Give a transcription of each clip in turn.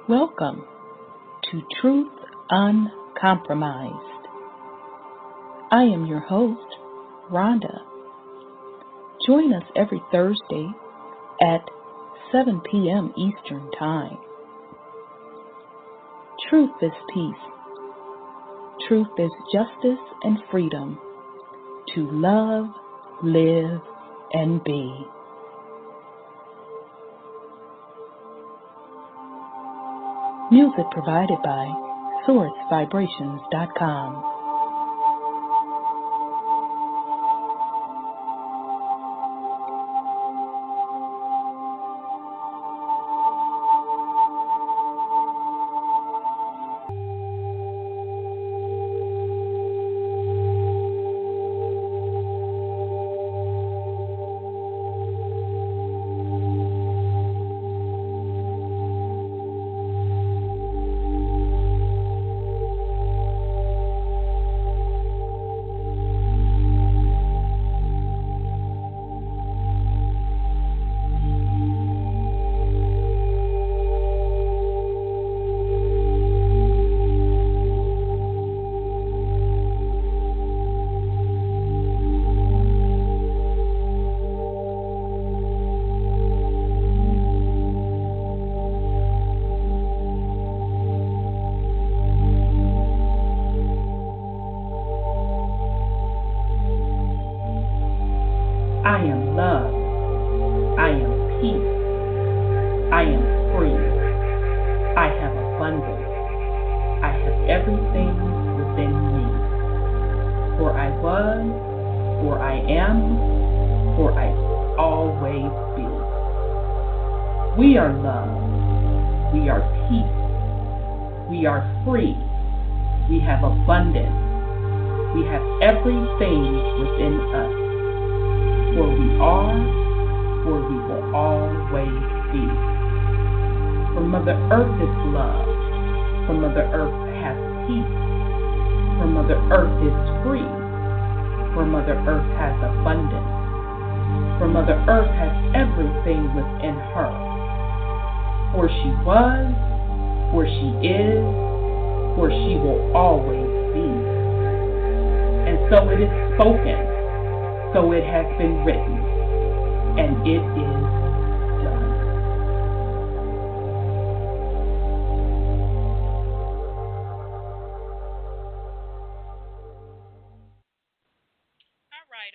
Welcome to Truth Uncompromised. I am your host, Rhonda. Join us every Thursday at 7 p.m. Eastern Time. Truth is peace. Truth is justice and freedom to love, live, and be. Music provided by SourceVibrations.com. I am love. I am peace. I am free. I have abundance. I have everything within me. For I was, for I am, for I always be. We are love. We are peace. We are free. We have abundance. We have everything within us. For we are, for we will always be. For Mother Earth is love. For Mother Earth has peace. For Mother Earth is free. For Mother Earth has abundance. For Mother Earth has everything within her. For she was, for she is, for she will always be. And so it is spoken. So it has been written, and it is done.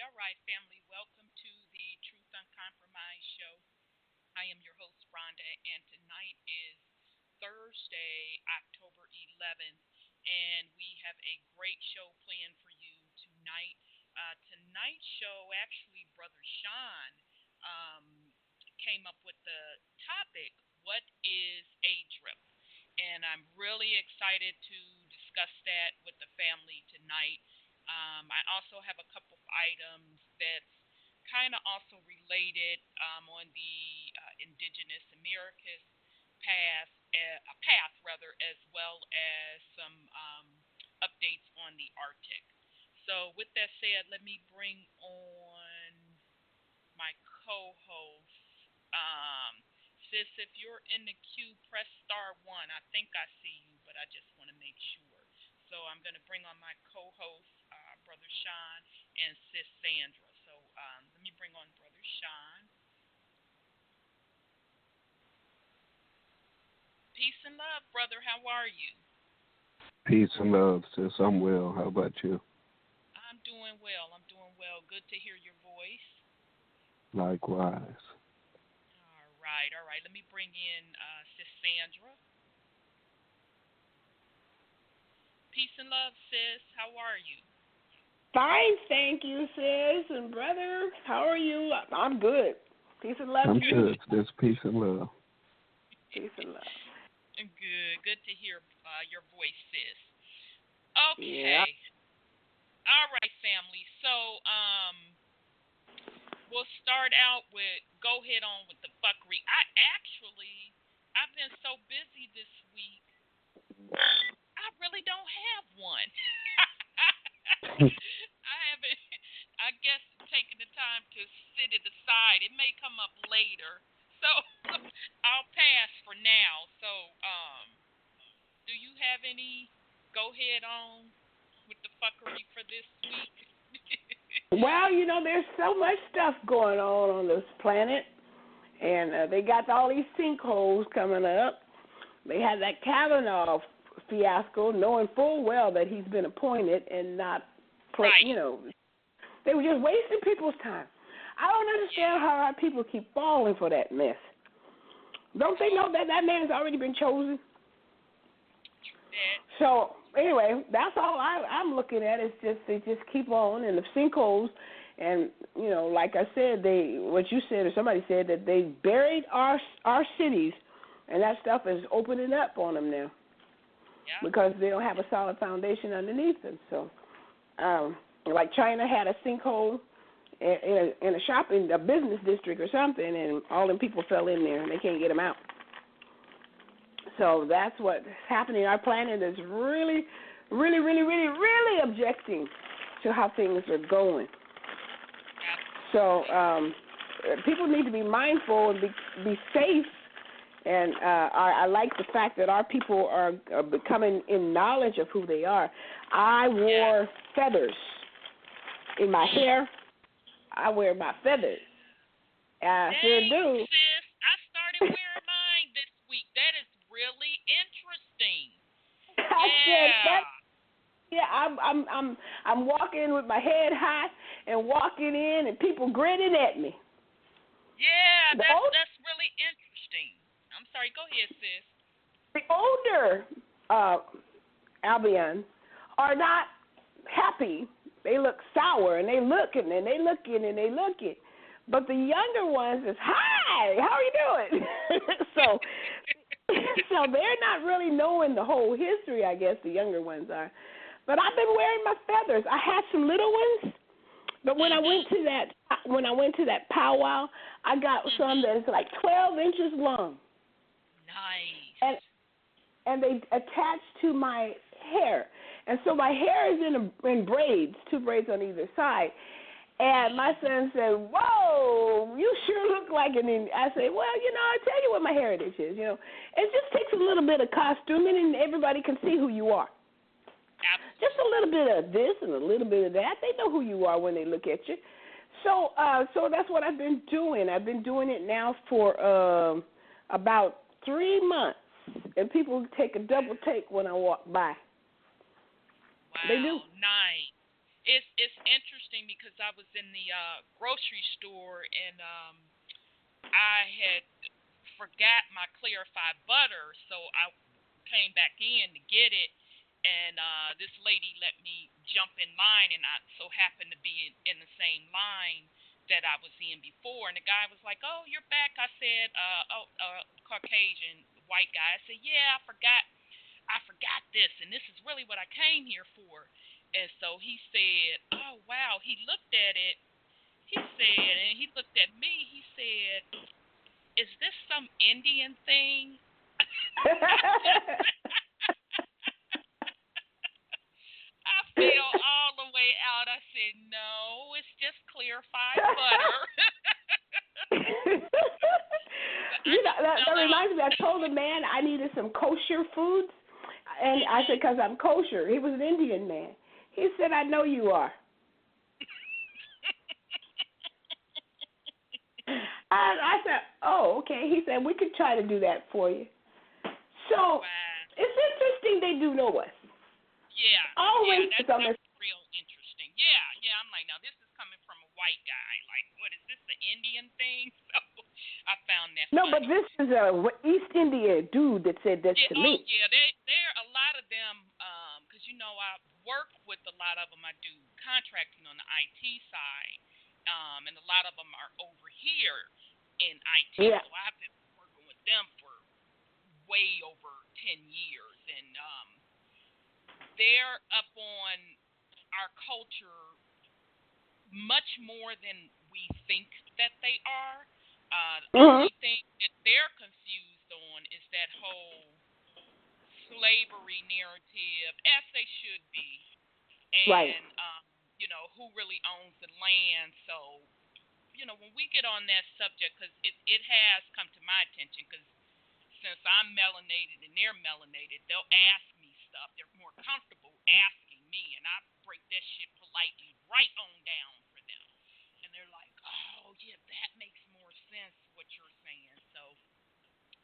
All right, family. Welcome to the Truth Uncompromised show. I am your host, Rhonda, and tonight is Thursday, October 11th, and we have a great show planned for you tonight. Tonight's show, actually, Brother Sean came up with the topic, what is ADRIP? And I'm really excited to discuss that with the family tonight. I also have a couple of items that's kind of also related on the Indingenous Americas path rather, as well as some updates on the Arctic. So with that said, let me bring on my co-host. Sis, if you're in the queue, press *1. I think I see you, but I just want to make sure. So I'm going to bring on my co-host, Brother Sean, and Sis Sandra. So let me bring on Brother Sean. Peace and love, brother. How are you? Peace and love, sis. I'm well. How about you? I'm doing well. Good to hear your voice. Likewise. All right. Let me bring in Sis Sandra. Peace and love, sis. How are you? Fine, thank you, sis and brother. How are you? I'm good. Peace and love. I'm good, sis. Peace and love. Peace and love. Good to hear your voice, sis. Okay. Yeah. All right, family. So, we'll start out with, go ahead on with the fuckery. I've been so busy this week, I really don't have one. I haven't, I guess, taken the time to sit it aside. It may come up later. So, I'll pass for now. So, have any go-ahead on with the fuckery for this week? Well, there's so much stuff going on this planet, and they got all these sinkholes coming up. They had that Kavanaugh fiasco, knowing full well that he's been appointed and not, Right. They were just wasting people's time. I don't understand how our people keep falling for that mess. Don't they know that man's already been chosen? So anyway, that's all I'm looking at. Is just they just keep on in the sinkholes, and like I said, what you said or somebody said that they buried our cities, and that stuff is opening up on them now because they don't have a solid foundation underneath them. So, like China had a sinkhole in a business district or something, and all them people fell in there, and they can't get them out. So that's what's happening. Our planet is really, really, really, really, really objecting to how things are going. So people need to be mindful and be safe. And I like the fact that our people are becoming in knowledge of who they are. I wore feathers in my hair. I wear my feathers. I sure do. Sis, I started wearing mine this week. That is really interesting. I'm walking with my head high and walking in, and people grinning at me. Yeah, that's really interesting. I'm sorry. Go ahead, sis. The older Albions are not happy. They look sour, and they looking, and they looking, and they looking. But the younger ones is, hi, how are you doing? So they're not really knowing the whole history, I guess, the younger ones are. But I've been wearing my feathers. I had some little ones, but when I went to that powwow, I got some that is like 12 inches long. Nice. And they attached to my hair. And so my hair is in braids, 2 braids on either side. And my son said, whoa, you sure look like an Indian. I said, well, I tell you what my heritage is. It just takes a little bit of costuming, and everybody can see who you are. Absolutely. Just a little bit of this and a little bit of that. They know who you are when they look at you. So that's what I've been doing. I've been doing it now for about 3 months, and people take a double take when I walk by. Wow, they do. Nice. It's interesting because I was in the grocery store and I had forgot my clarified butter, so I came back in to get it, and this lady let me jump in line, and I so happened to be in the same line that I was in before, and the guy was like, "Oh, you're back." I said, Caucasian white guy. I said, "Yeah, I forgot this, and this is really what I came here for." And so he said, "Oh, wow." He looked at it. He said, and he looked at me. He said, "Is this some Indian thing?" I fell all the way out. I said, "No, it's just clarified butter." That reminds me, I told the man I needed some kosher foods, and I said, because I'm kosher. He was an Indian man. He said, "I know you are." I said, "Oh, okay." He said, "We could try to do that for you." So it's interesting they do know us. Yeah. Always that's real interesting. Yeah. I'm like, now this is coming from a white guy. Like, what is this, the Indian thing? So I found that No, funny. but this is a East India dude that said that to me. Oh, yeah. They're a lot of them, because, I work with a lot of them. I do contracting on the IT side, and a lot of them are over here in IT. Yeah. So I've been working with them for way over 10 years, and they're up on our culture much more than we think that they are. The only thing that they're confused on is that whole slavery narrative, as they should be, and right. Who really owns the land. So, when we get on that subject, because it has come to my attention, because since I'm melanated and they're melanated, they'll ask me stuff. They're more comfortable asking me, and I break that shit politely right on down for them. And they're like, oh, yeah, that makes more sense, what you're saying. So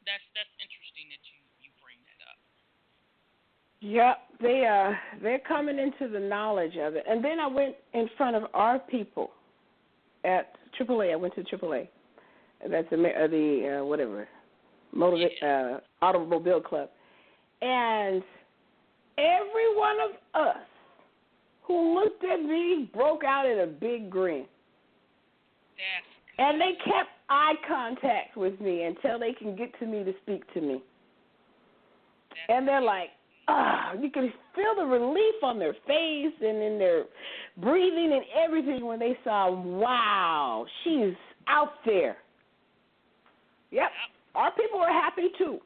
that's interesting that you bring that up. Yep, they're coming into the knowledge of it. And then I went in front of our people at AAA. I went to AAA. That's the whatever, Automobile Club. And every one of us who looked at me broke out in a big grin. And they kept eye contact with me until they can get to me to speak to me. And they're like, you can feel the relief on their face and in their breathing and everything when they saw, wow, she's out there. Yep, our people are happy too.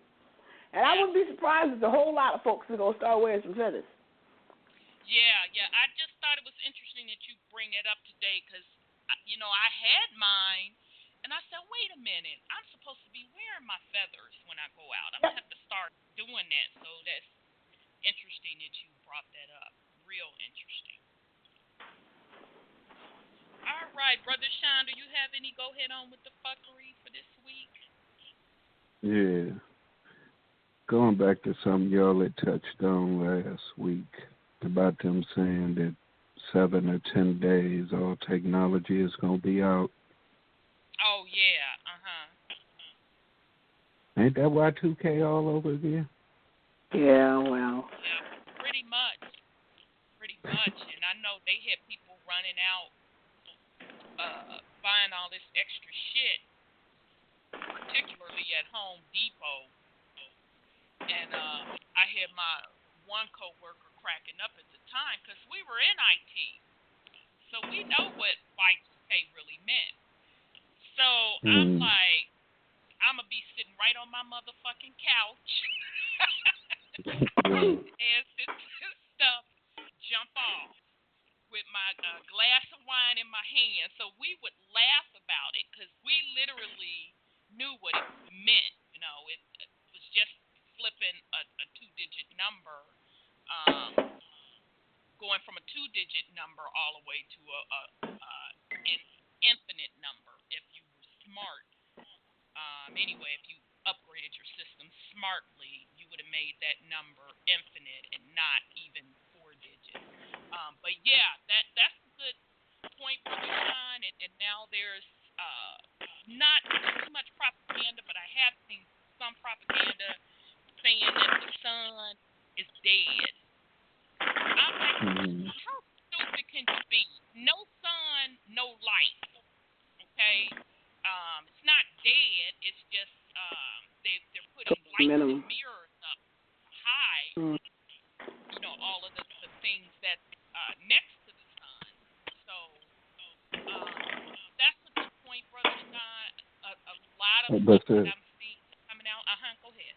And I wouldn't be surprised if a whole lot of folks are going to start wearing some feathers. Yeah. I just thought it was interesting that you bring it up today because, I had mine, and I said, wait a minute, I'm supposed to be wearing my feathers when I go out. I'm going to have to start doing that. So that's interesting that you brought that up. Real interesting. All right, Brother Sean, do you have any go-ahead on with the fuckery for this week? Yeah. Going back to something y'all had touched on last week about them saying that 7 or 10 days all technology is going to be out. Oh, yeah. Ain't that Y2K all over again? Yeah, well. Yeah, pretty much. And I know they had people running out, buying all this extra shit, particularly at Home Depot. And I had my one coworker cracking up at the time because we were in IT, so we know what Y2K really meant. So I'm like, I'm gonna be sitting right on my motherfucking couch as this stuff jump off with my glass of wine in my hand. So we would laugh about it because we literally knew what it meant. It was just flipping a two-digit number, going from a two-digit number all the way to an infinite number if you were smart. Anyway, if you upgraded your system smartly, you would have made that number infinite and not even 4 digits. But yeah, that's a good point, Brother Sean. And now there's not too much propaganda, but I have seen some propaganda saying that the sun is dead. I'm like, how stupid can you be? No sun, no life. Okay? It's not dead. It's just they're putting lights and mirrors up high. All of the things that's next to the sun. So that's a good point, Brother John. A lot of stuff that I'm seeing coming out. Go ahead.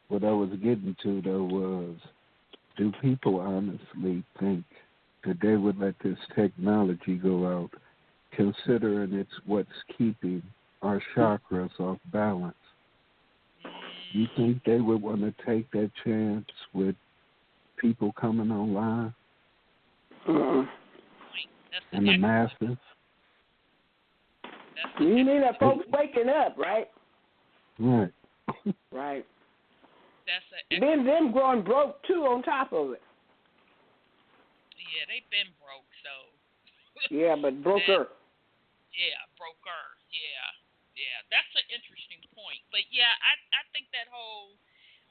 What I was getting to, though, was, do people honestly think that they would let this technology go out, considering it's what's keeping our chakras off balance? You think they would want to take that chance with people coming online and the masses? You mean that folks waking up, right? Right. Right. Then them growing broke, too, on top of it. Yeah, they've been broke, so. Yeah, but broker. Yeah, broker. Yeah. That's an interesting point. But, yeah, I think that whole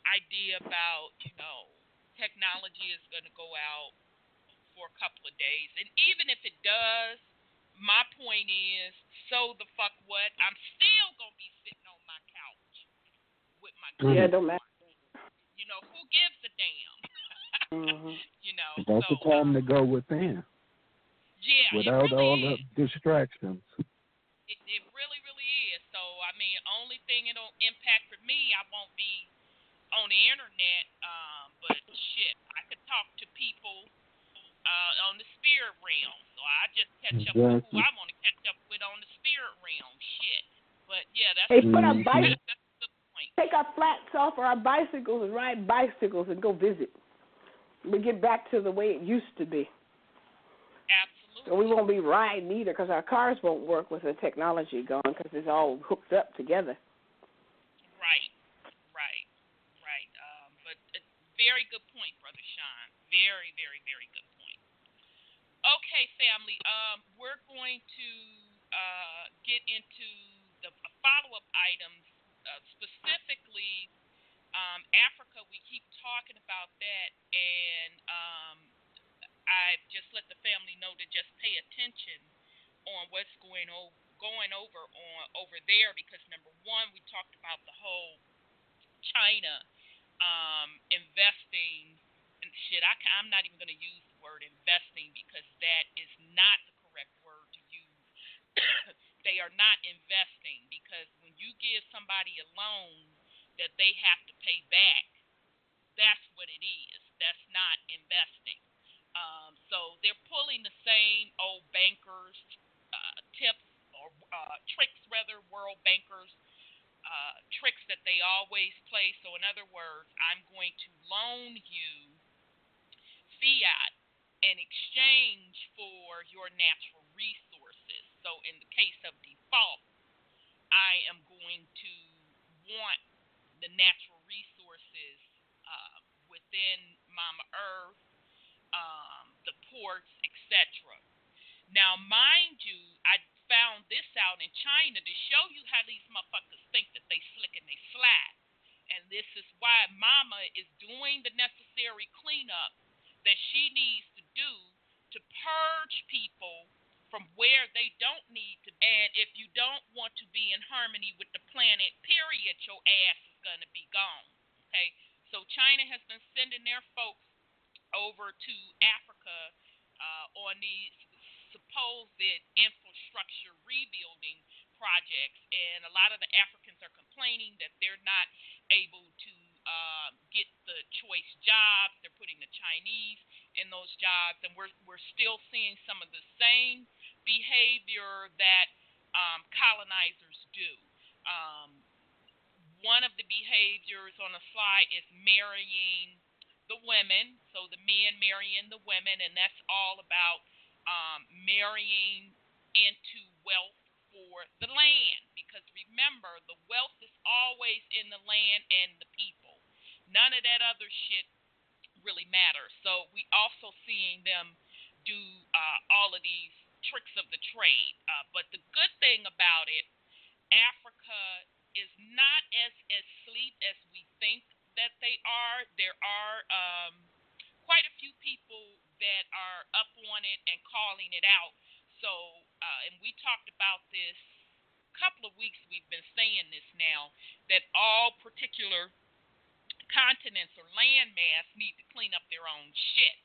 idea about, technology is going to go out for a couple of days. And even if it does, my point is, so the fuck what? I'm still going to be sitting on my couch with my Yeah, don't matter. Who gives a damn? That's the time to go within. Yeah, without really all the distractions. It really, really is. So, I mean, only thing it'll impact for me, I won't be on the internet, but shit, I could talk to people on the spirit realm. So I just catch up with who I want to catch up with on the spirit realm. Shit. But yeah, that's hey, that's a good point. take our flats off our bicycles and ride bicycles and go visit. We get back to the way it used to be. Absolutely. So we won't be riding either because our cars won't work with the technology going because it's all hooked up together. Right. But very good point, Brother Sean. Very, very, very good point. Okay, family. We're going to get into the follow-up items, specifically Africa. We keep talking about that, and I just let the family know to just pay attention on what's going over there, because number one, we talked about the whole China investing and shit. I'm not even going to use the word investing because that is not the correct word to use. They are not investing, because when you give somebody a loan that they have to pay back, that's what it is. That's not investing. So they're pulling the same old bankers tips or tricks, rather, world bankers tricks that they always play. So in other words, I'm going to loan you fiat in exchange for your natural resources. So in the case of default, I am going to want the natural resources within Mama Earth, the ports, etc. Now, mind you, I found this out in China to show you how these motherfuckers think that they slick and they slide. And this is why Mama is doing the necessary cleanup that she needs to do to purge people from where they don't need to. And if you don't want to be in harmony with the planet, period, your ass is going to be gone. Okay? So China has been sending their folks over to Africa on these supposed infrastructure rebuilding projects, and a lot of the Africans are complaining that they're not able to get the choice jobs. They're putting the Chinese in those jobs, and we're still seeing some of the same behavior that colonizers do. One of the behaviors on the slide is marrying the women, so the men marrying the women, and that's all about marrying into wealth for the land, because remember, the wealth is always in the land and the people. None of that other shit really matters. So we also seeing them do all of these tricks of the trade. But the good thing about it, Africa is not as asleep as we think that they are. There are quite a few people that are up on it and calling it out. So, and we talked about this a couple of weeks, we've been saying this now, that all particular continents or landmass need to clean up their own shit.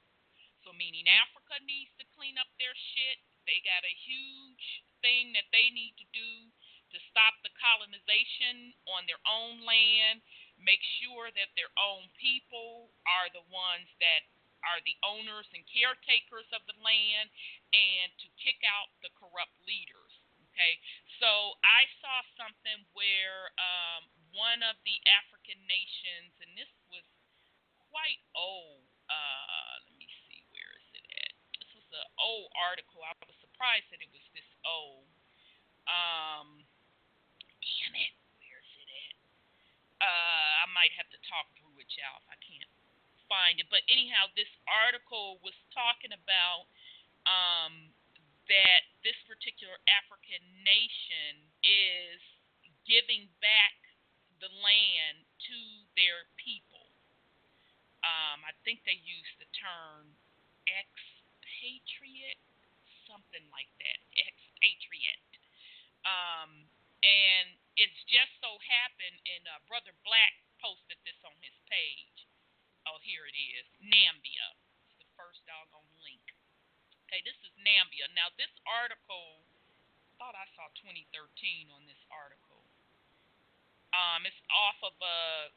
So meaning Africa needs to clean up their shit. They got a huge thing that they need to do to stop the colonization on their own land, make sure that their own people are the ones that are the owners and caretakers of the land, and to kick out the corrupt leaders. Okay, so I saw something where one of the African nations, and this was quite old. Let me see, where is it at? This was an old article. I was surprised that it was this old. Damn it, where is it at? I might have to talk through it, y'all, if I can't find it. But anyhow, this article was talking about that this particular African nation is giving back the land to their people. I think they used the term expatriate, something like that, expatriate. And it's just so happened, and Brother Black posted this on his page. Oh, here it is. Nambia. It's the first doggone link. Okay, this is Nambia. Now, this article, I thought I saw 2013 on this article. It's off of a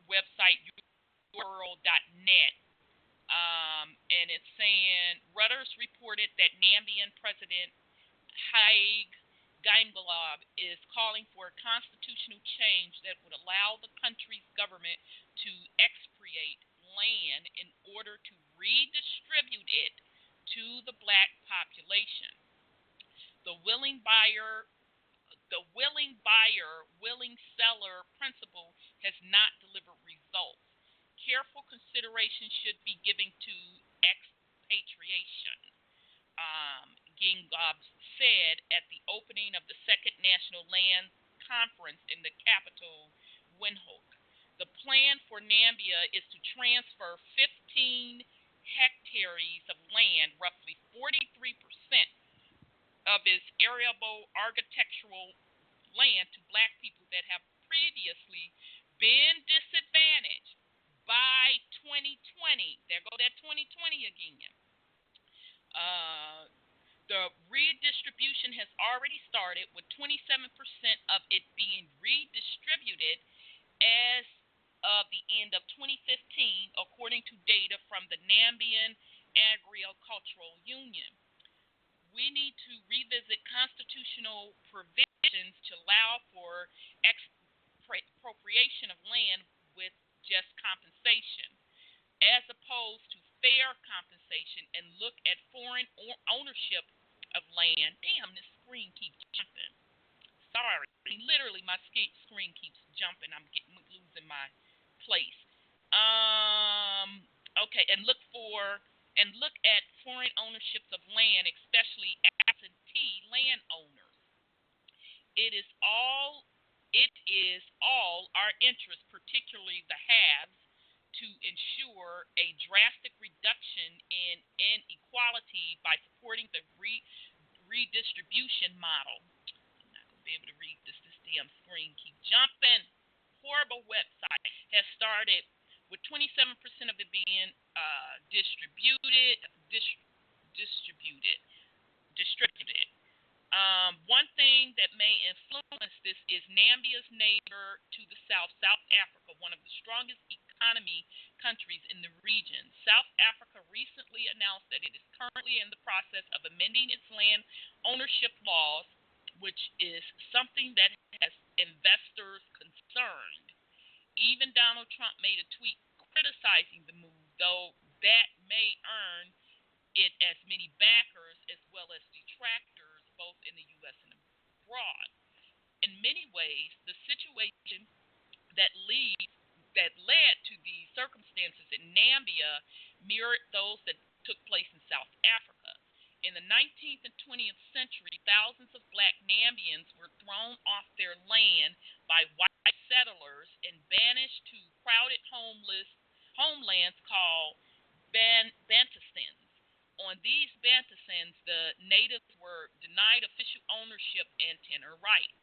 website, world.net. And it's saying, Reuters reported that Nambian President Haig Gaingalob is calling for a constitutional change that would allow the country's government to expropriate land in order to redistribute it to the black population. The willing buyer, willing seller principle has not delivered results. Careful consideration should be given to expatriation. Gaingalob said at the opening of the Second National Land Conference in the capital, Windhoek. The plan for Nambia is to transfer 15 hectares of land, roughly 43% of its arable agricultural land, to black people that have previously been disadvantaged by 2020. There go that 2020 again. The redistribution has already started, with 27% of it being redistributed as of the end of 2015, according to data from the Nambian Agricultural Union. We need to revisit constitutional provisions to allow for expropriation of land with just compensation, as opposed to fair compensation, and look at foreign ownership of land. Damn, this screen keeps jumping. Sorry. Literally, my screen keeps jumping. I'm losing my place. Okay, and look at foreign ownerships of land, especially absentee landowners. It is all our interest, particularly the haves, to ensure a drastic reduction in inequality by supporting the redistribution model. I'm not going to be able to read this. This damn screen keeps jumping. Horrible website has started with 27% of it being distributed. One thing that may influence this is Nambia's neighbor to the south, South Africa, one of the strongest economy countries in the region. South Africa recently announced that it is currently in the process of amending its land ownership laws, which is something that has investors concerned. Even Donald Trump made a tweet criticizing the move, though that may earn it as many backers as well as detractors, both in the U.S. and abroad. In many ways, the situation that led to the circumstances in Nambia mirrored those that took place in South Africa. In the 19th and 20th century, thousands of black Nambians were thrown off their land by white settlers and banished to crowded homelands called Bantustans. On these Bantustans, the natives were denied official ownership and tenure rights.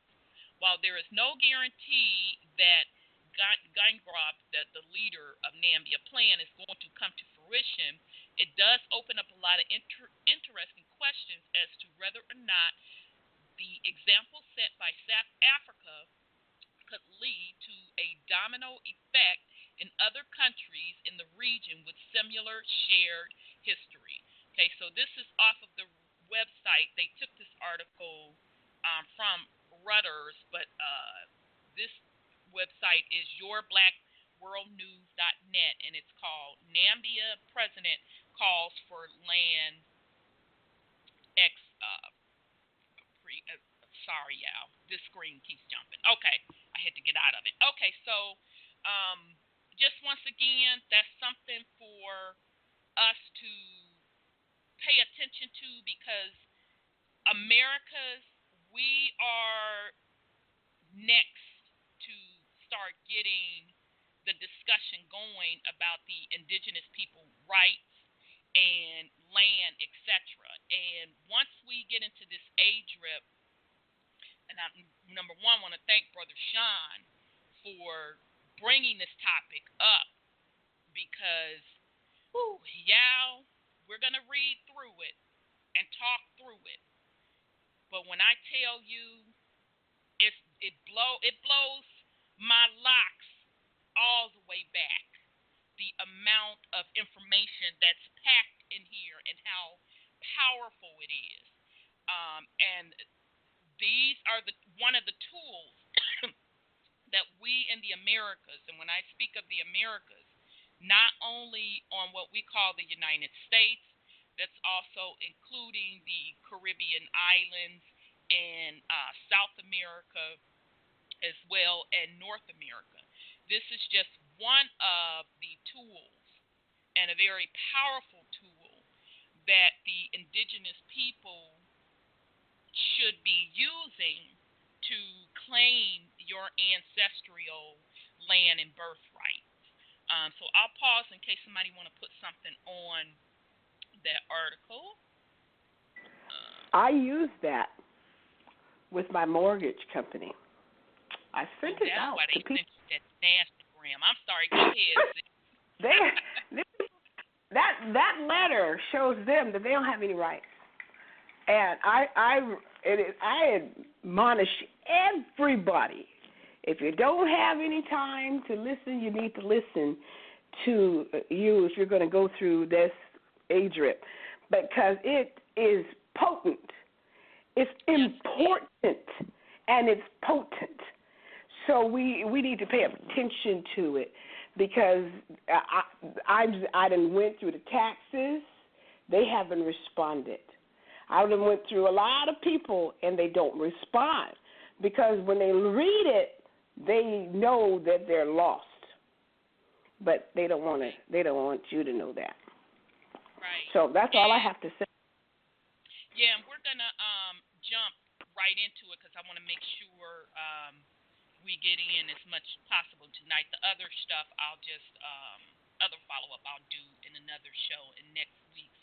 While there is no guarantee that Gaingalob, the leader of Nambia plan, is going to come to fruition, it does open up a lot of interesting questions as to whether or not the example set by South Africa could lead to a domino effect in other countries in the region with similar shared history. Okay, so this is off of the website. They took this article from Reuters, but this website is yourblackworldnews.net, and it's called Nambia President Calls for Land sorry, y'all. This screen keeps jumping. Okay, I had to get out of it. Okay, so just once again, that's something for us to pay attention to, because we are next to start getting the discussion going about the indigenous people rights and land, etc. And once we get into this ADRIP, and I, number one, want to thank Brother Sean for bringing this topic up, because, y'all, we're going to read through it and talk through it. But when I tell you, it blows my locks all the way back, the amount of information that's packed in here and how powerful it is. And these are one of the tools that we in the Americas, and when I speak of the Americas, not only on what we call the United States, that's also including the Caribbean islands and South America as well, and North America. This is just one of the tools, and a very powerful tool, that the indigenous people should be using to claim your ancestral land and birthright. So I'll pause in case somebody want to put something on that article. I use that with my mortgage company. I sent it out to people. That Instagram. I'm sorry. Go ahead. That letter shows them that they don't have any rights, and I admonish everybody. If you don't have any time to listen, you need to listen to you if you're going to go through this ADRIP, because it is potent. It's important, and it's potent. So we need to pay attention to it, because I done went through the taxes. They haven't responded. I done went through a lot of people, and they don't respond, because when they read it, they know that they're lost, but they don't want you to know that. Right. So that's all I have to say. Yeah, and we're gonna jump right into it, because I want to make sure we get in as much as possible tonight. The other stuff I'll just other follow up I'll do in another show in next week.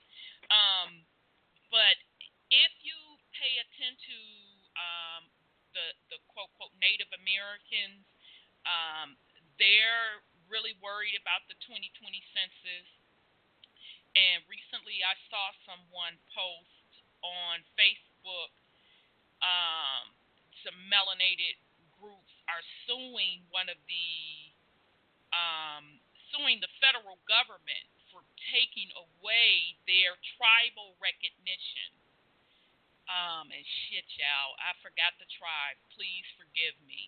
But if you pay attention to the quote Native Americans, they're really worried about the 2020 census. And recently I saw someone post on Facebook, some melanated groups are suing suing the federal government for taking away their tribal recognition. And shit, y'all, I forgot the tribe. Please forgive me.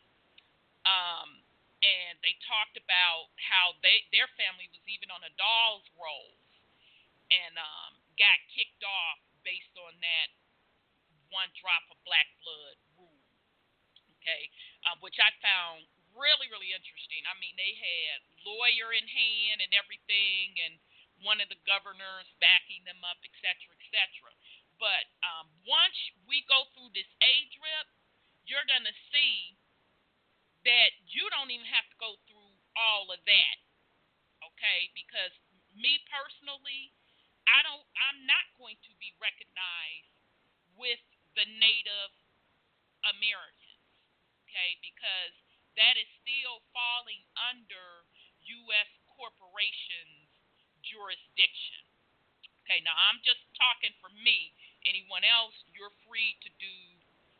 And they talked about how their family was even on a doll's rolls, and got kicked off based on that one drop of black blood rule. Okay, which I found really, really interesting. I mean, they had lawyer in hand and everything, and one of the governors backing them up, et cetera, et cetera. But once we go through this ADRIP, you're going to see that you don't even have to go through all of that, okay? Because me personally, I'm not going to be recognized with the Native Americans, okay? Because that is still falling under U.S. corporations' jurisdiction. Okay, now I'm just talking for me. Anyone else, you're free to do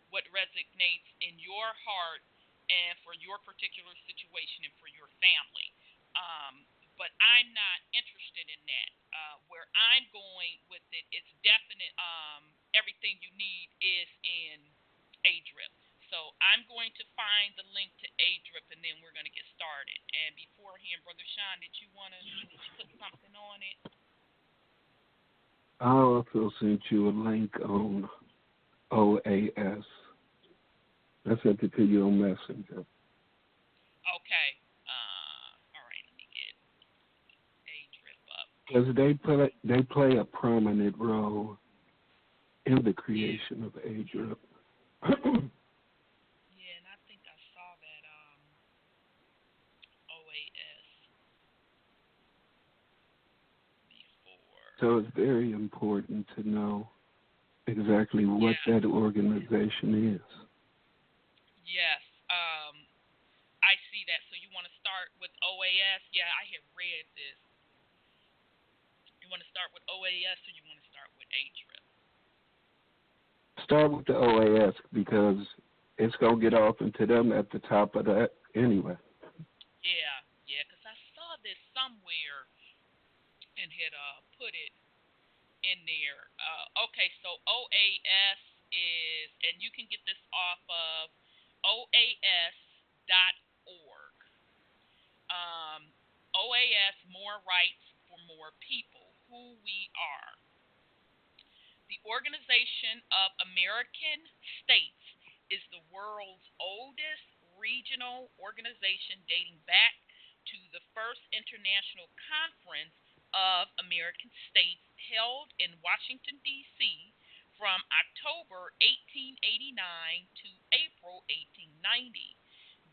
what resonates in your heart and for your particular situation and for your family. But I'm not interested in that. Where I'm going with it, it's definite. Everything you need is in ADRIP. So I'm going to find the link to ADRIP, and then we're going to get started. And beforehand, Brother Sean, did you want to put something on it? I also sent you a link on OAS. I sent it to you on Messenger. Okay. All right, let me get ADRIP up. Because they play a prominent role in the creation of ADRIP. Yeah, and I think I saw that OAS before. So it's very important to know exactly what that organization is. Yes, I see that. So you want to start with OAS? Yeah, I have read this. You want to start with OAS, or you want to start with ADRIP? Start with the OAS, because it's going to get off into them at the top of that anyway. Yeah, because I saw this somewhere and had put it in there. Okay, so OAS is, and you can get this off of OAS.org. OAS, More Rights for More People, Who We Are. The Organization of American States is the world's oldest regional organization, dating back to the first International Conference of American States held in Washington, D.C. from October 1889 to April 1890.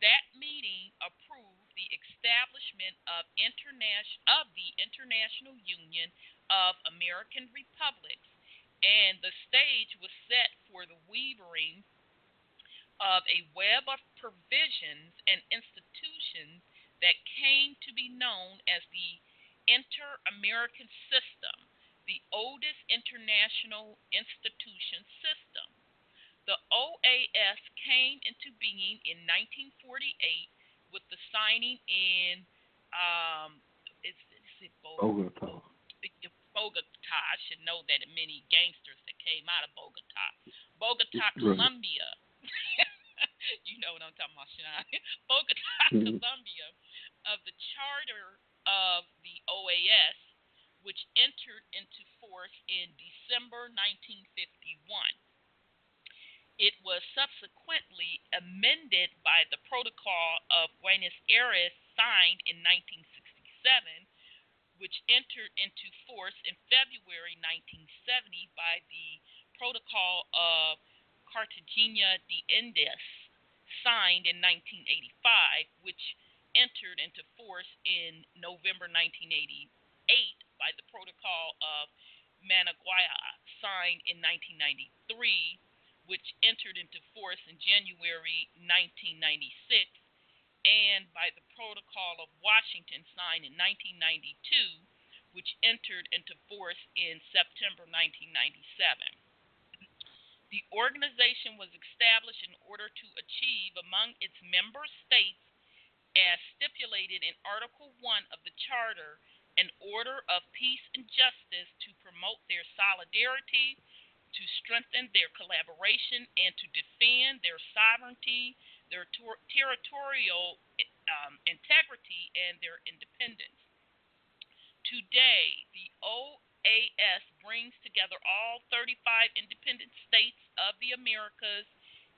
That meeting approved the establishment of the International Union of American Republics, and the stage was set for the weaving of a web of provisions and institutions that came to be known as the Inter-American System, the oldest international institution system. The OAS came into being in 1948 with the signing in Bogota. Bogota. I should know that many gangsters that came out of Bogota, Colombia. You know what I'm talking about, Sean. Bogota, Colombia, of the charter of the OAS, which entered into force in December 1951. It was subsequently amended by the Protocol of Buenos Aires, signed in 1967, which entered into force in February 1970 by the Protocol of Cartagena de Indias, signed in 1985, which entered into force in November 1988 by the Protocol of Managua, signed in 1993, which entered into force in January 1996, and by the Protocol of Washington, signed in 1992, which entered into force in September 1997. The organization was established in order to achieve among its member states, as stipulated in Article 1 of the Charter, an order of peace and justice, to promote their solidarity, to strengthen their collaboration, and to defend their sovereignty, their territorial integrity, and their independence. Today, the OAS brings together all 35 independent states of the Americas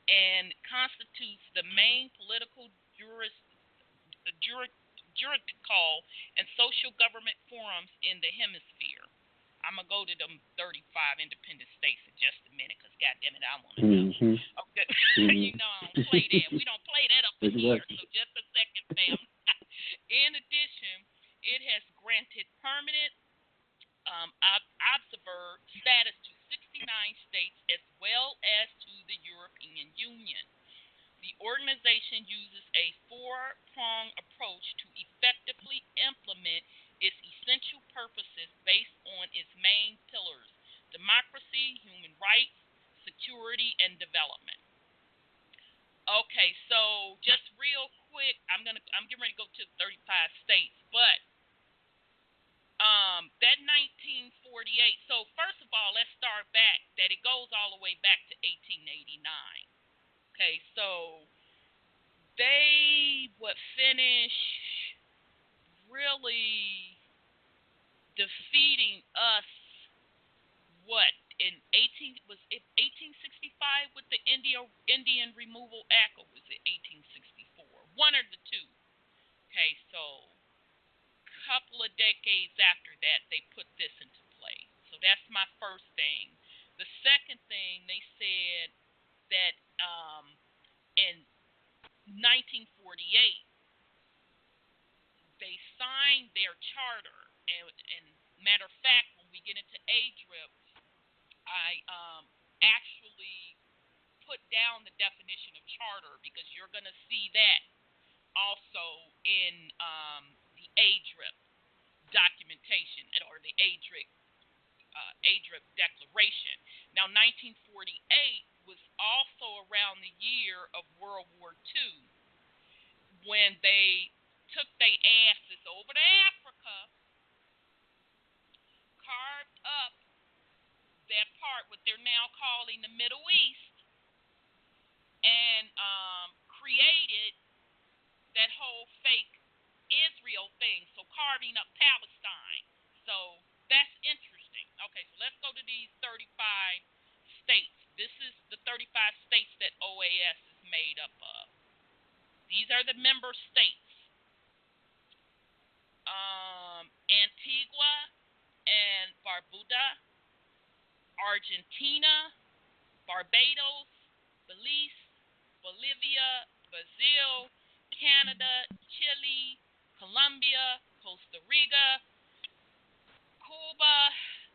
and constitutes the main political, juridical, and social government forums in the hemisphere. I'm going to go to them 35 independent states in just a minute, because goddamn it, I want to know. Okay. You know I don't play that. We don't play that up in here, so just a second, fam. In addition, it has granted permanent observer status to 69 states as well as to the European Union. The organization uses a four-pronged approach to effectively implement its essential purposes based on its main pillars: democracy, human rights, security, and development. Okay, so just real quick, I'm getting ready to go to 35 states, but that 1948. So first of all, let's start back that it goes all the way back to 1889. Okay, so they would finish really defeating us. What in 1865 with the Indian Removal Act, or was it 1864? One of the two. Okay, so couple of decades after that, they put this into play. So that's my first thing. The second thing, they said that in 1948, they signed their charter. And matter of fact, when we get into ADRIP, I actually put down the definition of charter, because you're going to see that also in the ADRIP documentation, or the ADRIP declaration. Now, 1948 was also around the year of World War II, when they took their asses over to Africa, carved up that part with they're now calling the Middle East, and created that whole fake Israel thing, so carving up Palestine. So that's interesting. Okay, so let's go to these 35 states. This is the 35 states that OAS is made up of. These are the member states. Antigua and Barbuda, Argentina, Barbados, Belize, Bolivia, Brazil, Canada, Chile, Colombia, Costa Rica, Cuba,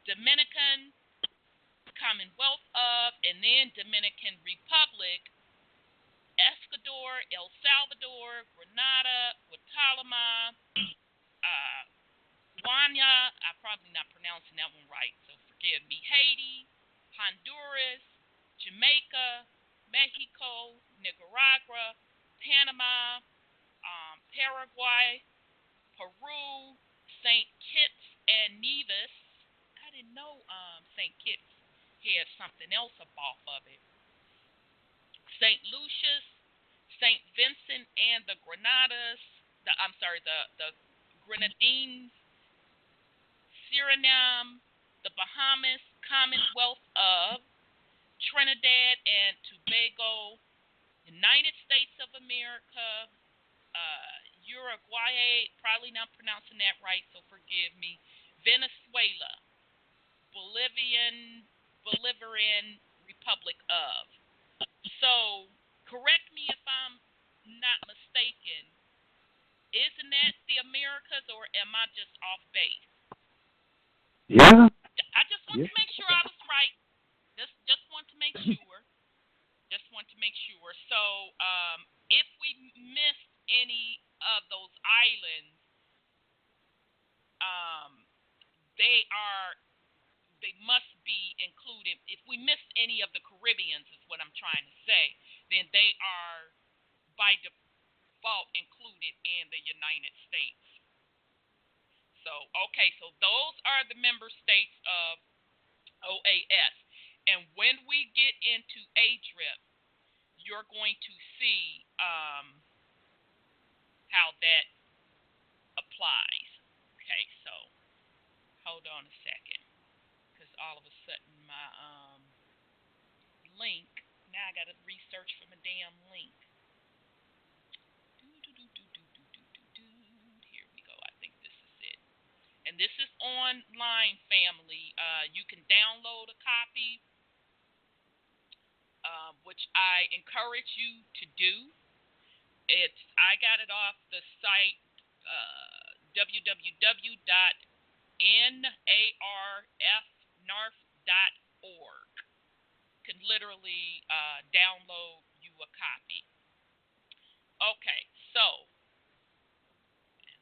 Dominican, Commonwealth of, and then Dominican Republic, Ecuador, El Salvador, Grenada, Guatemala, Guayana, I'm probably not pronouncing that one right, so forgive me, Haiti, Honduras, Jamaica, Mexico, Nicaragua, Panama, Paraguay, Peru, St. Kitts and Nevis. I didn't know St. Kitts had something else up off of it. St. Lucius, St. Vincent and the Grenadines, the Grenadines, Suriname, the Bahamas, Commonwealth of, Trinidad and Tobago, United States of America, Uruguay, probably not pronouncing that right, so forgive me, Venezuela, Bolivarian Republic of. So, correct me if I'm not mistaken, isn't that the Americas, or am I just off base? Yeah. I just want to make sure I was right. Just want to make sure. Just want to make sure. So, if we missed any of those islands, they must be included. If we missed any of the Caribbeans, is what I'm trying to say, then they are by default included in the United States. So, okay, so those are the member states of OAS. And when we get into ADRIP, you're going to see how that applies. Okay, so hold on a second, because all of a sudden my link, now I got to research for my damn link. Here we go. I think this is it. And this is online, family. You can download a copy, which I encourage you to do. I got it off the site www.narfnarf.org. You can literally download you a copy. Okay, so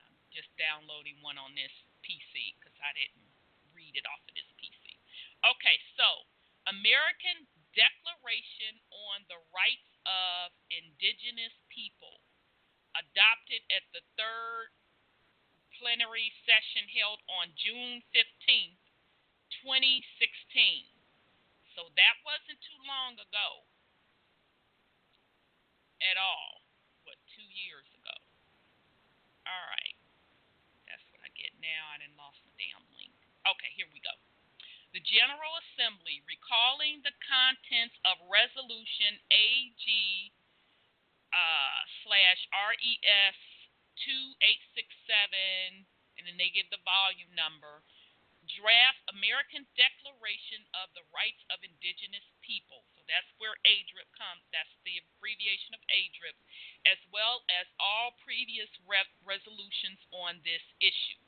I'm just downloading one on this PC because I didn't read it off of this PC. Okay, so American Declaration on the Rights of Indigenous People, adopted at the third plenary session held on June 15th, 2016. So that wasn't too long ago at all. What, 2 years ago? All right. That's what I get now. I done lost the damn link. Okay, here we go. The General Assembly, recalling the contents of Resolution AG/RES 2867, and then they give the volume number, draft American Declaration of the Rights of Indigenous People. So that's where ADRIP comes. That's the abbreviation of ADRIP, as well as all previous resolutions on this issue.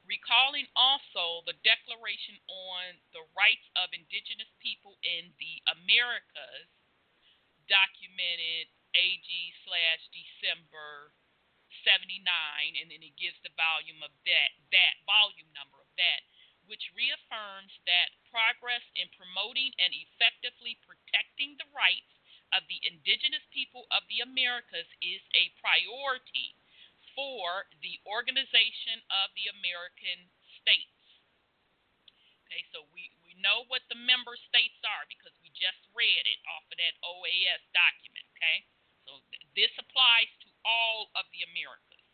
Recalling also the Declaration on the Rights of Indigenous People in the Americas, documented AG/December 79, and then it gives the volume of that volume number of that, which reaffirms that progress in promoting and effectively protecting the rights of the indigenous people of the Americas is a priority for the Organization of the American States. Okay, so we We know what the member states are because we just read it off of that OAS document, okay? So this applies to all of the Americas.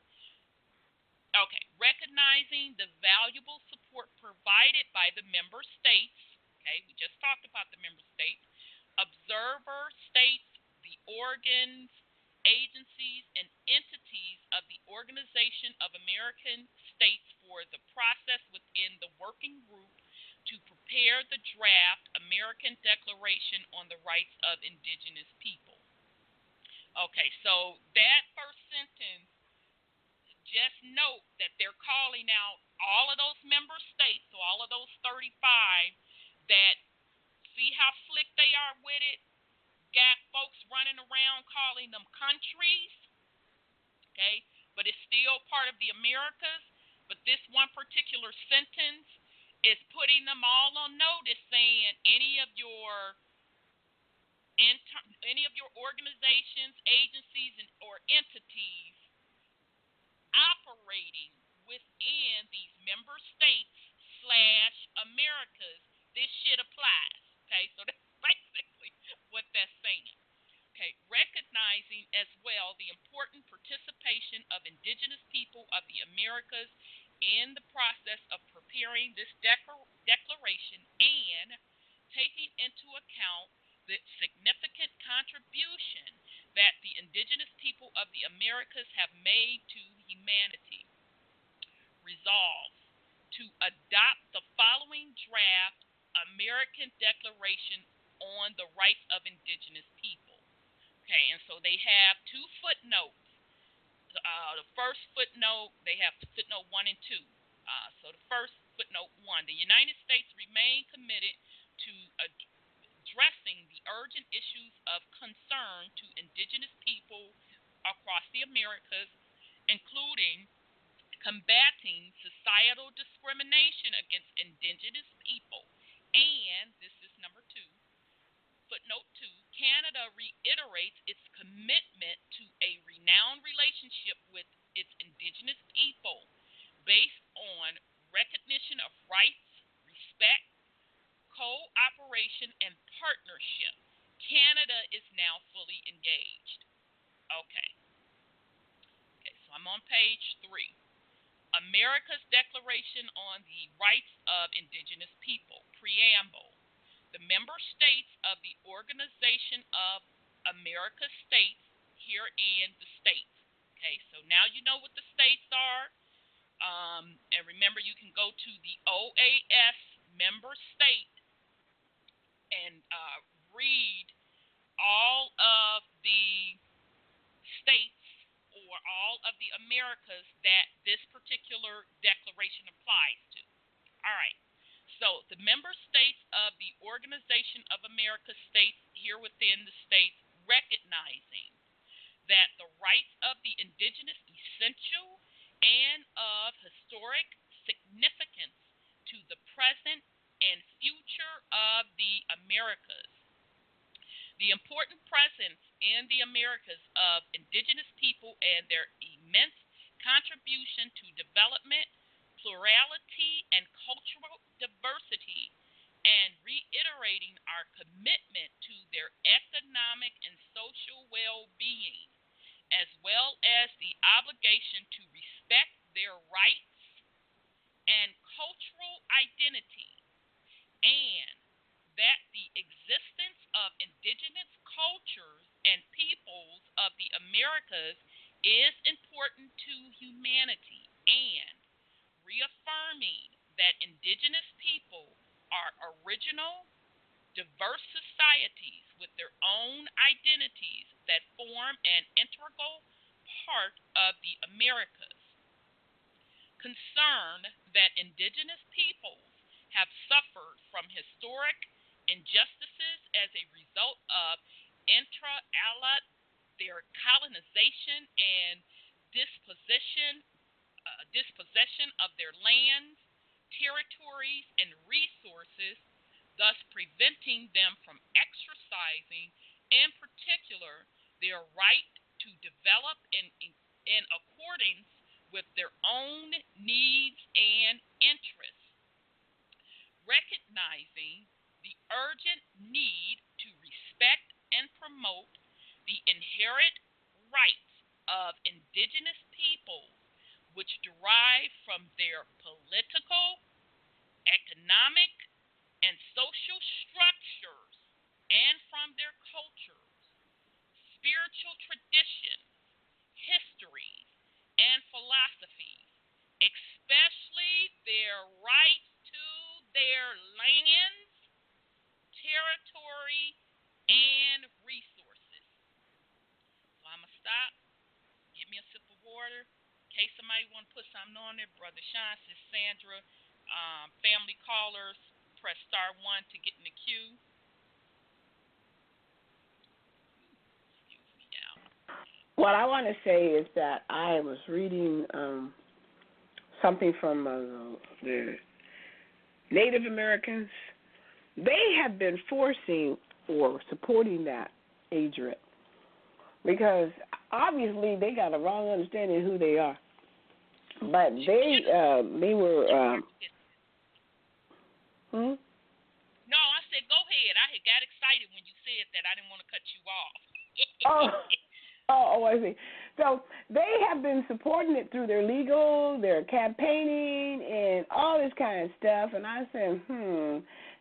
Okay, recognizing the valuable support provided by the member states, okay, we just talked about the member states, observer states, the organs, agencies, and entities of the Organization of American States for the process within the working group to prepare the draft American Declaration on the Rights of Indigenous People. Okay, so that first sentence, just note that they're calling out all of those member states, so all of those 35, that see how slick they are with it? Got folks running around calling them countries, okay? But it's still part of the Americas. But this one particular sentence is putting them all on notice, saying any of your organizations, agencies, or entities operating within these member states / Americas, this shit applies. Okay, so that's basically what that's saying. Okay, recognizing as well the important participation of indigenous people of the Americas in the process of preparing this declaration and taking into account the significant contribution that the indigenous people of the Americas have made to humanity. Resolve to adopt the following draft American Declaration on the Rights of Indigenous People. Okay, and so they have two footnotes. The first footnote, they have footnote 1 and 2. So the first footnote 1, the United States remain committed to addressing the urgent issues of concern to indigenous people across the Americas, including combating societal discrimination against indigenous people. And this is number 2, footnote 2, Canada reiterates its commitment to a renowned relationship with its indigenous people based on recognition of rights, respect, cooperation, and partnership. Canada is now fully engaged. Okay, so I'm on page 3. America's Declaration on the Rights of Indigenous People, Preamble. The member states of the Organization of American States, herein the states. Okay, so now you know what the states are. And remember, you can go to the OAS member state and read all of the states or all of the Americas that this particular declaration applies to. All right. So the member states of the Organization of American States here within the states recognizing that the rights of the indigenous essential and of historic significance to the present and future of the Americas. The important presence in the Americas of indigenous people and their immense contribution to development, plurality, and cultural diversity, and reiterating our commitment to their economic and social well-being, as well as the obligation to respect their rights and cultural identity, and that the existence of indigenous cultures and peoples of the Americas is important to humanity, and reaffirming that indigenous people are original, diverse societies with their own identities that form an integral part of the Americas. Concern that indigenous peoples have suffered from historic injustices as a result of their colonization and dispossession of their lands, territories, and resources, thus preventing them from exercising, in particular, their right to develop in accordance with their own needs and interests. recognizing the urgent need to respect and promote the inherent rights of indigenous peoples, which derive from their political, economic, and social structures and from their cultures, spiritual traditions, histories, and philosophies, especially their rights to their lands, territory, and resources. So I'm going to stop, give me a sip of water. In case somebody want to put something on there, Brother Sean, Sis Sandra, family callers, press star 1 to get in the queue. Excuse me, y'all. What I want to say is that I was reading something from the Native Americans. They have been forcing or supporting that ADRIP because obviously they got a wrong understanding of who they are. But they were. No, I said go ahead. I had got excited when you said that. I didn't want to cut you off. Oh, I see. So they have been supporting it through their legal, their campaigning, and all this kind of stuff. And I said,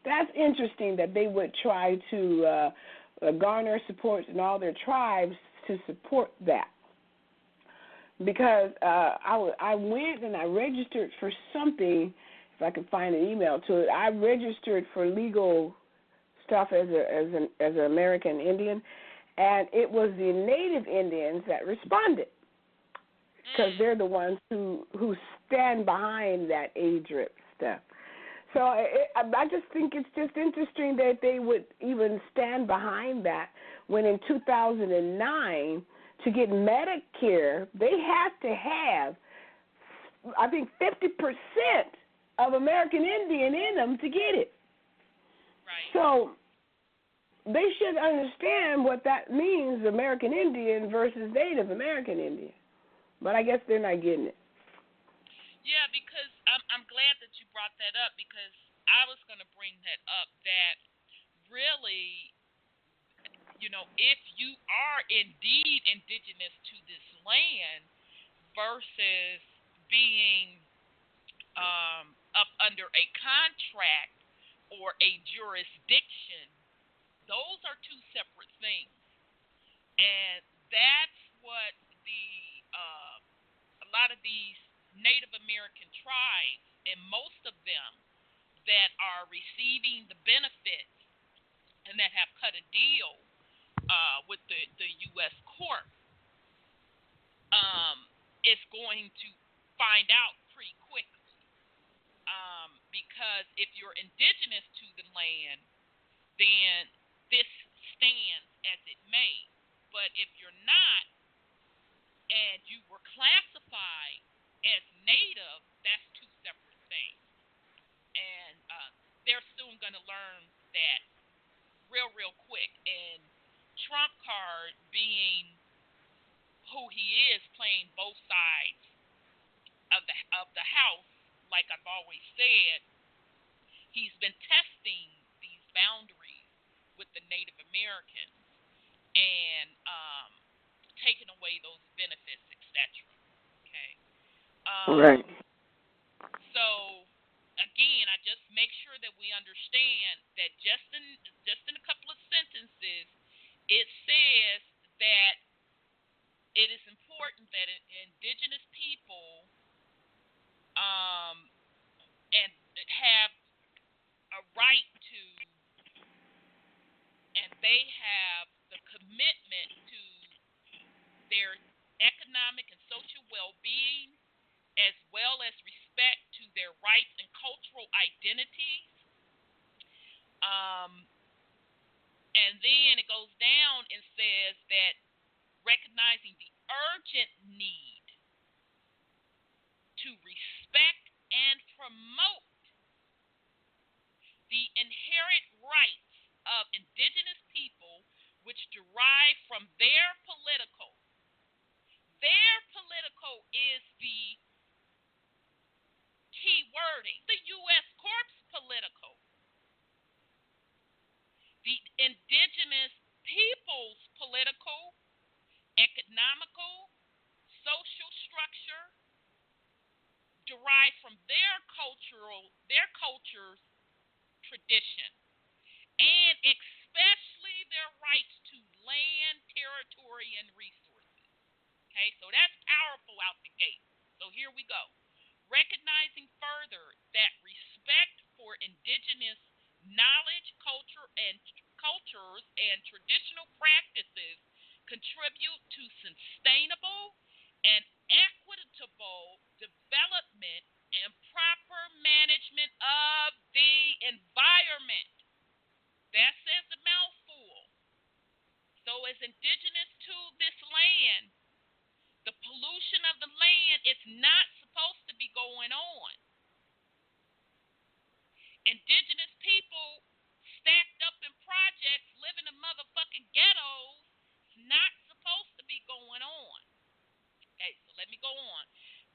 that's interesting that they would try to garner support in all their tribes to support that. Because I went and I registered for something, if I can find an email to it. I registered for legal stuff as an American Indian, and it was the Native Indians that responded because they're the ones who stand behind that ADRIP stuff. So I just think it's just interesting that they would even stand behind that when in 2009, to get Medicare, they have to have, I think, 50% of American Indian in them to get it. Right. So they should understand what that means, American Indian versus Native American Indian. But I guess they're not getting it. Yeah, because I'm glad that you brought that up, because I was going to bring that up, that really, if you are indeed indigenous to this land versus being up under a contract or a jurisdiction, those are two separate things. And that's what a lot of these Native American tribes, and most of them that are receiving the benefits and that have cut a deal with the U.S. court, is going to find out pretty quickly. Because if you're indigenous to the land, then this stands as it may. But if you're not, and you were classified as native, that's two separate things. And they're soon going to learn that real quick. And Trump card being who he is, playing both sides of the house, like I've always said, he's been testing these boundaries with the Native Americans and taking away those benefits, etc. Okay. Right. So again, I just make sure that we understand that just in a couple of sentences, it says that it is important that indigenous people and have a right to, and they have the commitment to their economic and social well-being, as well as respect to their rights and cultural identities. And then it goes down and says that recognizing the urgent need to respect and promote the inherent rights of indigenous people, which derive from their political is the key wording. The U.S. Corp's political. derived from their culture's tradition, and especially their rights to land, territory, and resources. Okay, so that's powerful out the gate. So here we go. Recognizing further that respect for indigenous knowledge, cultures and traditional practices contribute to sustainable and equitable development and proper management of the environment. That says a mouthful. So as indigenous to this land, the pollution of the land is not supposed to be going on. Indigenous people stacked up in projects, living in motherfucking ghettos, it's not supposed to be going on. Okay, so let me go on.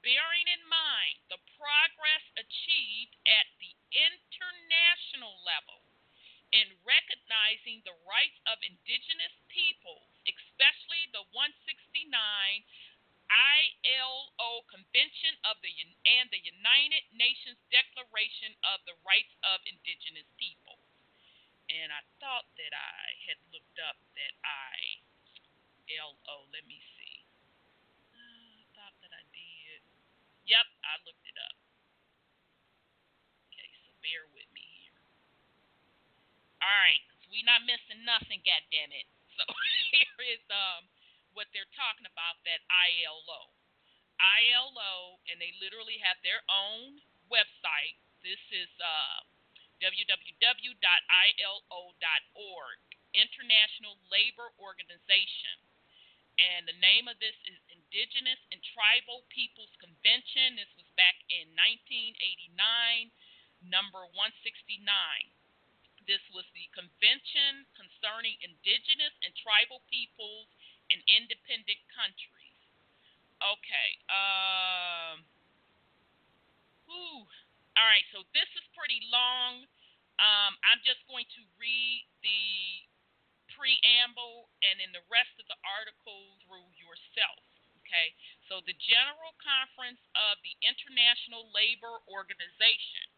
Bearing in mind the progress achieved at the international level in recognizing the rights of indigenous peoples, especially the 169 ILO Convention and the United Nations Declaration of the Rights of Indigenous People. And I thought that I had looked up that ILO. Let me see. I thought that I did. Yep, I looked it up. Okay, so bear with me here. All right, so we're not missing nothing, goddammit. So here is what they're talking about, that ILO. ILO, and they literally have their own website. This is www.ilo.org, International Labor Organization. And the name of this is Indigenous and Tribal Peoples Convention. This was back in 1989, number 169. This was the convention concerning indigenous and tribal peoples in independent countries. Okay. All right, so this is pretty long. I'm just going to read the preamble and then the rest of the article through yourself. Okay, so the General Conference of the International Labor Organization,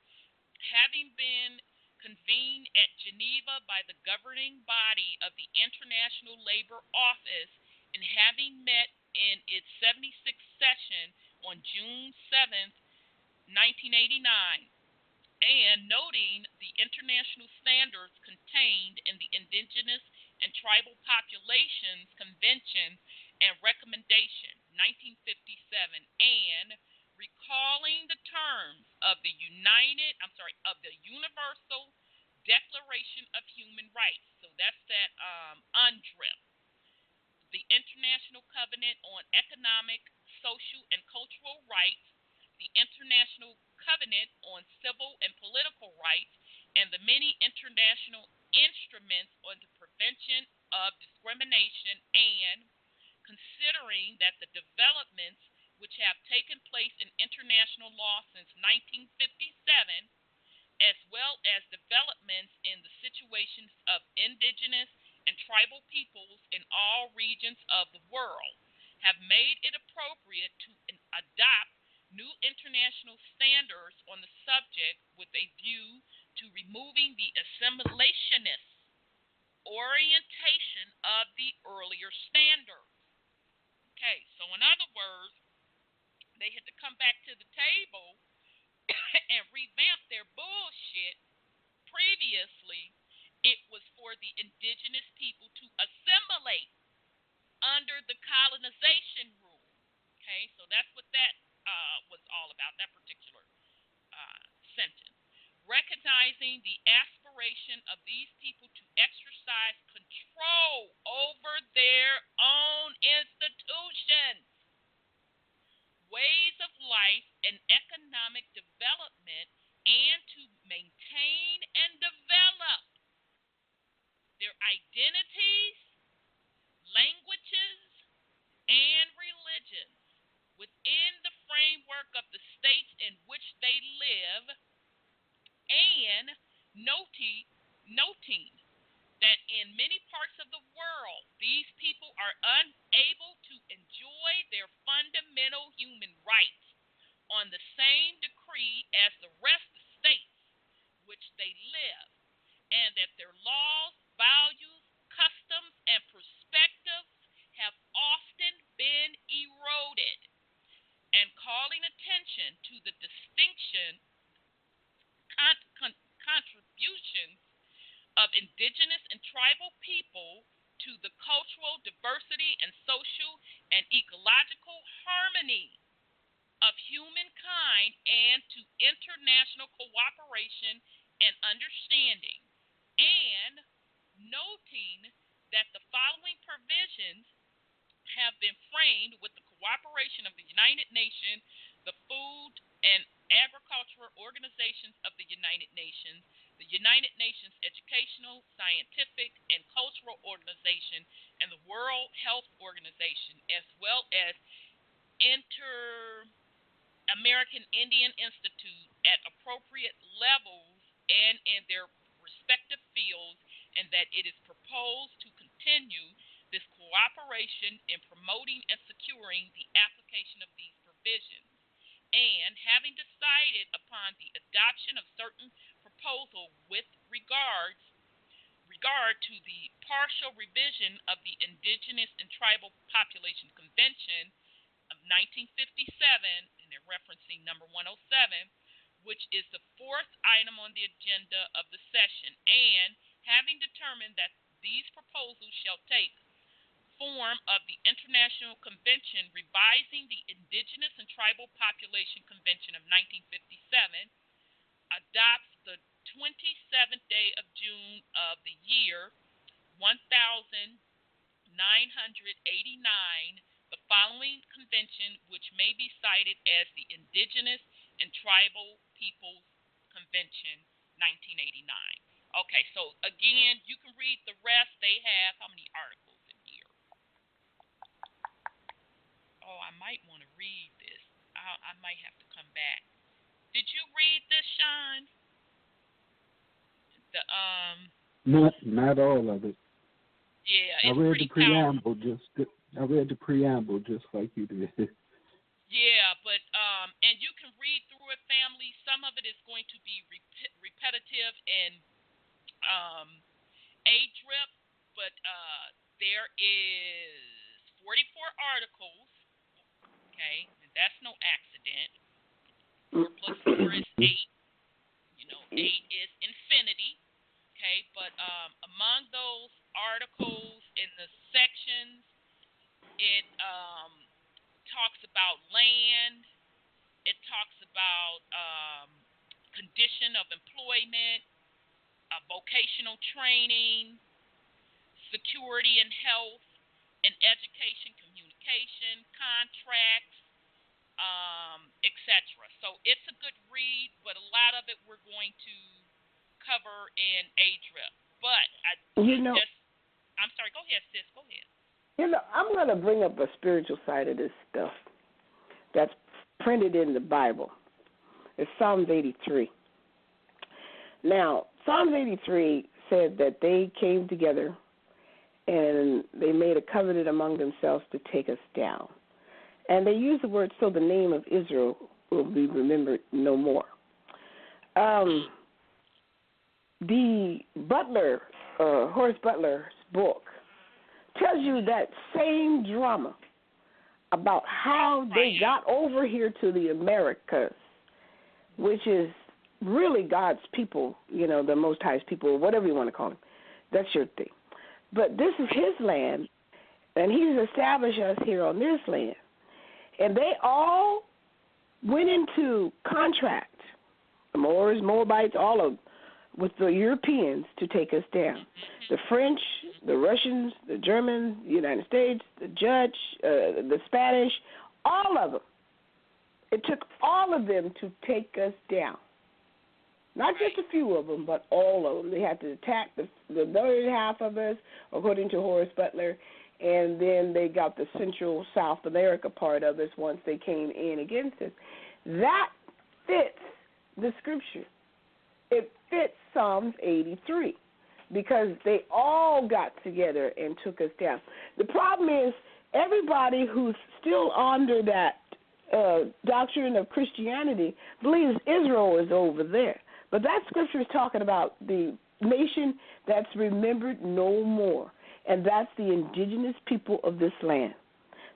having been convened at Geneva by the governing body of the International Labor Office and having met in its 76th session on June 7th, 1989, and noting the international standards contained in the Indigenous and Tribal Populations Convention and Recommendation 1957, and recalling the terms of the Universal Declaration of Human Rights. So that's that UNDRIP, the International Covenant on Economic, Social, and Cultural Rights, the International Covenant on Civil and Political Rights, and the many international instruments on the prevention of discrimination, and considering that the developments which have taken place in international law since 1957, as well as developments in the situations of indigenous and tribal peoples in all regions of the world, have made it appropriate to adopt new international standards on the subject with a view to removing the assimilationist orientation of the earlier standards. Okay, so in other words, they had to come back to the table and revamp their bullshit. Previously, it was for the indigenous people to assimilate under the colonization rule. Okay, so that's what that was all about, that particular sentence. Recognizing the aspiration of these people to exercise control over their own institutions, ways of life, and economic development, and to maintain and develop their identities, languages, and religions within the framework of the states in which they live, and noting that in many parts of the world, these people are unable to enjoy their fundamental human rights on the same attention to the distinction contributions of indigenous and tribal people to the cultural diversity and social and ecological harmony of humankind and to international cooperation and understanding, and noting that the following provisions have been framed with the cooperation of the United Nations, the Food and Agricultural Organizations of the United Nations, the United Nations Educational, Scientific, and Cultural Organization, and the World Health Organization, as well as Inter-American Indian Institute at appropriate levels and in their respective fields, and that it is proposed to continue this cooperation in promoting and securing the application of these provisions. And having decided upon the adoption of certain proposal with regard to the partial revision of the Indigenous and Tribal Population Convention of 1957, and they're referencing number 107, which is the fourth item on the agenda of the session, and having determined that these proposals shall take form of the International Convention revising the Indigenous and Tribal Population Convention of 1957, adopts the 27th day of June of the year 1989, the following convention, which may be cited as the Indigenous and Tribal Peoples Convention 1989. Okay, so again, you can read the rest. They have how many articles in here? Oh, I might want to read this. I might have to come back. Did you read this, Sean? Not all of it. Yeah, it's I read pretty the preamble powerful. just like you did. Yeah, but and you can read through it, family. Some of it is going to be repetitive and ADRIP, but there is 44 articles. Okay, and that's no accident. 4 plus 4 is 8. You know, 8 is infinity. Okay, but among those articles in the sections, it talks about land. It talks about condition of employment, vocational training, security and health, and education, communication, contracts, etc. So it's a good read, but a lot of it we're going to cover in ADRIP. But I'm sorry, go ahead, sis, go ahead. You know, I'm going to bring up a spiritual side of this stuff that's printed in the Bible. It's Psalms 83. Now, Psalms 83 said that they came together and they made a covenant among themselves to take us down. And they used the word, so the name of Israel will be remembered no more. The Butler, Horace Butler's book, tells you that same drama about how they got over here to the Americas, which is really God's people, you know, the Most High's people, whatever you want to call them. That's your thing. But this is his land, and he's established us here on this land. And they all went into contract, the Moors, Moabites, all of them, with the Europeans to take us down. The French, the Russians, the Germans, the United States, the Dutch, the Spanish, all of them. It took all of them to take us down. Not just a few of them, but all of them. They had to attack the northern half of us, according to Horace Butler, and then they got the Central South America part of us once they came in against us. That fits the scripture. It fits Psalms 83 because they all got together and took us down. The problem is everybody who's still under that doctrine of Christianity believes Israel is over there. But that scripture is talking about the nation that's remembered no more, and that's the indigenous people of this land.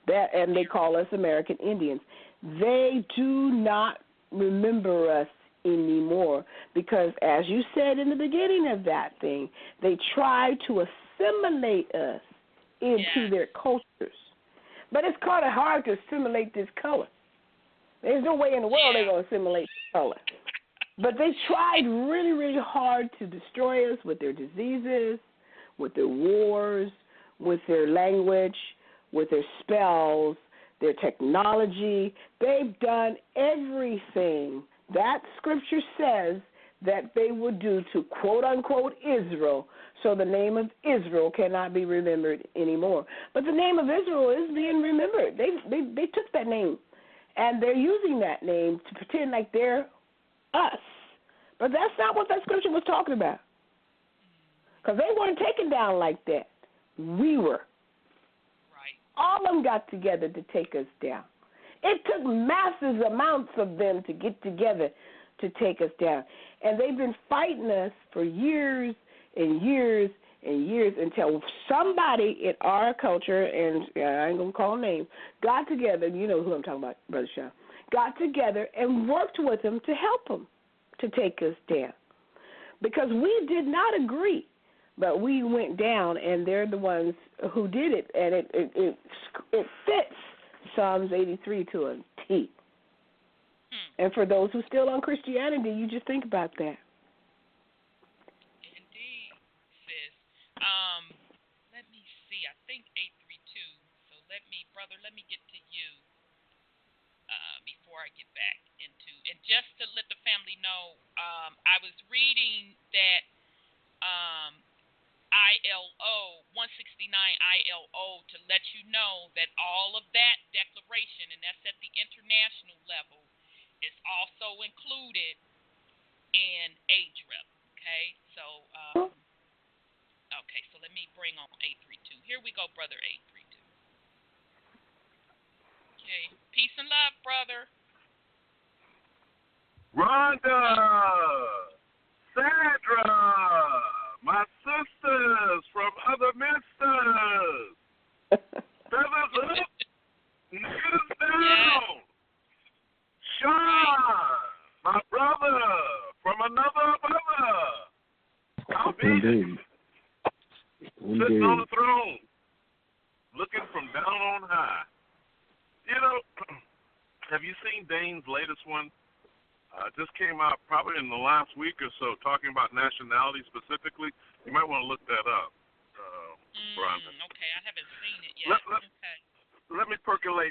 And they call us American Indians. they do not remember us anymore because, as you said in the beginning of that thing, they try to assimilate us into their cultures. But it's kind of hard to assimilate this color. There's no way in the world they're going to assimilate this color. But they tried really, really hard to destroy us with their diseases, with their wars, with their language, with their spells, their technology. They've done everything that Scripture says that they would do to quote-unquote Israel, so the name of Israel cannot be remembered anymore. But the name of Israel is being remembered. They took that name, and they're using that name to pretend like they're us. But that's not what that Scripture was talking about, because they weren't taken down like that. We were. Right. All of them got together to take us down. It took massive amounts of them to get together to take us down. And they've been fighting us for years and years and years until somebody in our culture, and I ain't going to call names, got together, you know who I'm talking about, Brother Sean, got together and worked with them to help them to take us down. Because we did not agree, but we went down, and they're the ones who did it, and it fits Psalms 83 to a T. And for those who still on Christianity, you just think about that. Indeed, sis. Let me see. I think 832. So let me get to you before I get back into. And just to let the family know, I was reading that ILO 169 ILO to let you know that all of that declaration, and that's at the international level, is also included in ADRIP. Okay, so let me bring on 832. Here we go, brother 832. Okay, peace and love, brother. Rhonda, Sandra, my sisters from other misters. Feathers up, niggas down. Sean, my brother from another mother. I'll be sitting on the throne, looking from down on high. You know, have you seen Dane's latest one? Just came out probably in the last week or so, talking about nationality specifically. You might want to look that up, Rhonda. Okay, I haven't seen it yet. Let me percolate.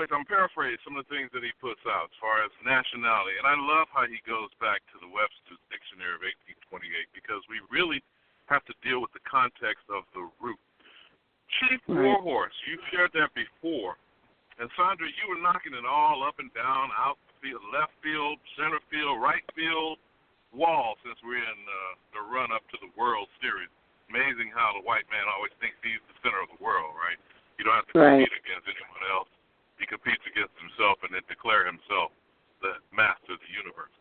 I'm paraphrasing some of the things that he puts out as far as nationality. And I love how he goes back to the Webster's Dictionary of 1828, because we really have to deal with the context of the root. Chief Warhorse, you shared that before. And Sandra, you were knocking it all up and down, outfield, left field, center field, right field, wall, since we're in the run-up to the World Series. Amazing how the white man always thinks he's the center of the world, right? You don't have to compete against anyone else. He competes against himself and then declare himself the master of the universe.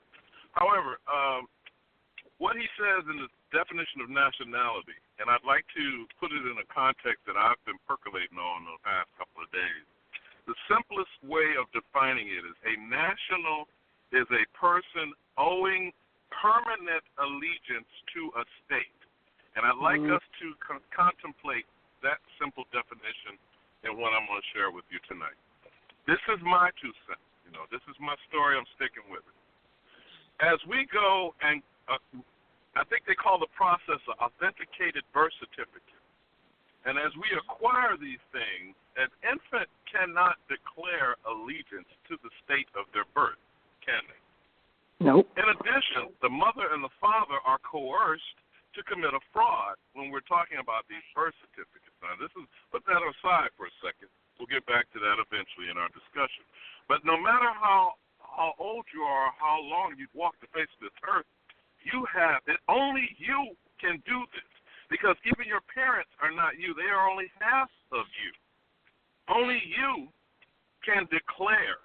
However, what he says in the definition of nationality, and I'd like to put it in a context that I've been percolating on the past couple of days. The simplest way of defining it is a national is a person owing permanent allegiance to a state. And I'd like us to contemplate that simple definition in what I'm going to share with you tonight. This is my 2 cents. You know, this is my story. I'm sticking with it. As we go, and I think they call the process an authenticated birth certificate. And as we acquire these things, an infant cannot declare allegiance to the state of their birth, can they? Nope. In addition, the mother and the father are coerced to commit a fraud when we're talking about these birth certificates. Now, put that aside for a second. We'll get back to that eventually in our discussion. But no matter how old you are, how long you've walked the face of this earth, only you can do this. Because even your parents are not you. They are only half of you. Only you can declare.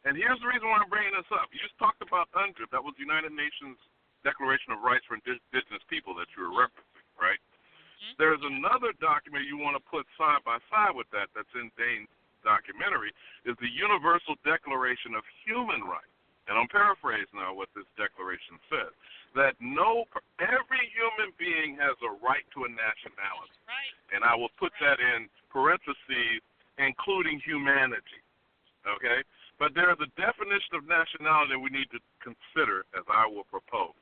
And here's the reason why I'm bringing this up. You just talked about UnCONPromeyezed. That was the United Nations Declaration of Rights for Indigenous People that you were referencing, right? There's another document you want to put side by side with that that's in Dane's documentary is the Universal Declaration of Human Rights. And I'm paraphrasing now what this declaration says, that every human being has a right to a nationality. Right. And I will put that in parentheses, including humanity. Okay? But there is a definition of nationality we need to consider, as I will propose.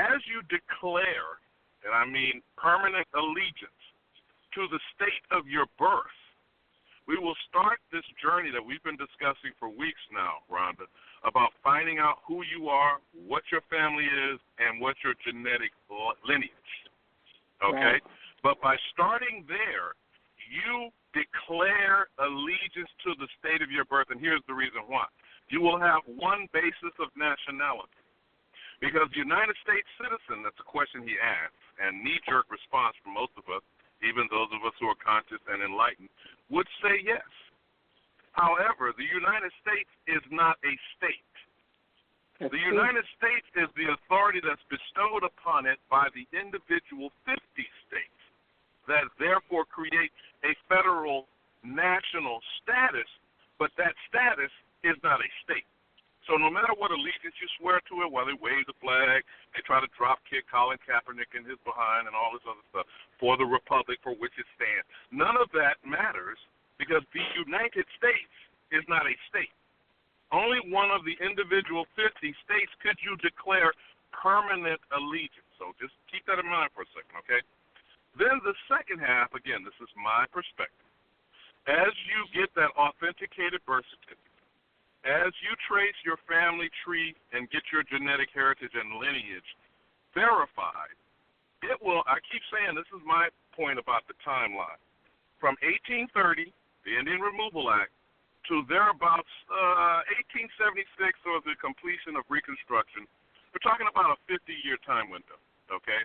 As you declare, and I mean permanent allegiance, to the state of your birth, we will start this journey that we've been discussing for weeks now, Rhonda, about finding out who you are, what your family is, and what your genetic lineage. Okay? Right. But by starting there, you declare allegiance to the state of your birth, and here's the reason why. You will have one basis of nationality. Because the United States citizen, that's a question he asks, and knee-jerk response from most of us, even those of us who are conscious and enlightened, would say yes. However, the United States is not a state. The United States is the authority that's bestowed upon it by the individual 50 states that therefore create a federal national status, but that status is not a state. So no matter what allegiance you swear to it, while they wave the flag, they try to drop kick Colin Kaepernick in his behind and all this other stuff for the republic for which it stands, none of that matters because the United States is not a state. Only one of the individual 50 states could you declare permanent allegiance. So just keep that in mind for a second, okay? Then the second half, again, this is my perspective. As you get that authenticated birth certificate, as you trace your family tree and get your genetic heritage and lineage verified, it will, I keep saying this is my point about the timeline, from 1830, the Indian Removal Act, to thereabouts 1876 or the completion of Reconstruction, we're talking about a 50-year time window, okay?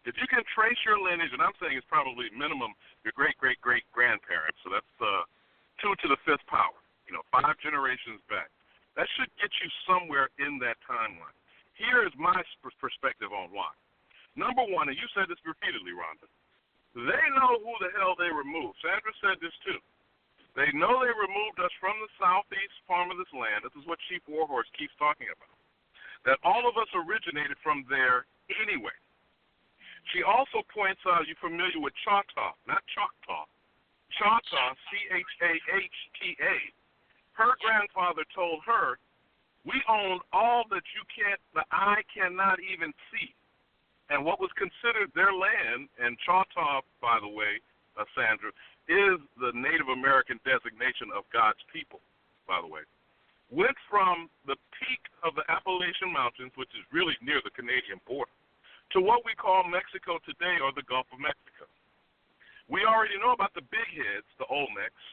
If you can trace your lineage, and I'm saying it's probably minimum your great-great-great-grandparents, so that's 2 to the 5th power. 5 generations back. That should get you somewhere in that timeline. Here is my perspective on why. Number one, and you said this repeatedly, Rhonda, they know who the hell they removed. Sandra said this too. They know they removed us from the southeast farm of this land. This is what Chief Warhorse keeps talking about. That all of us originated from there anyway. She also points out, you're familiar with Choctaw, not Choctaw. Choctaw, Chahhta. Her grandfather told her, we owned all that the eye cannot even see. And what was considered their land, and Choctaw, by the way, Sandra, is the Native American designation of God's people, by the way, went from the peak of the Appalachian Mountains, which is really near the Canadian border, to what we call Mexico today, or the Gulf of Mexico. We already know about the big heads, the Olmecs,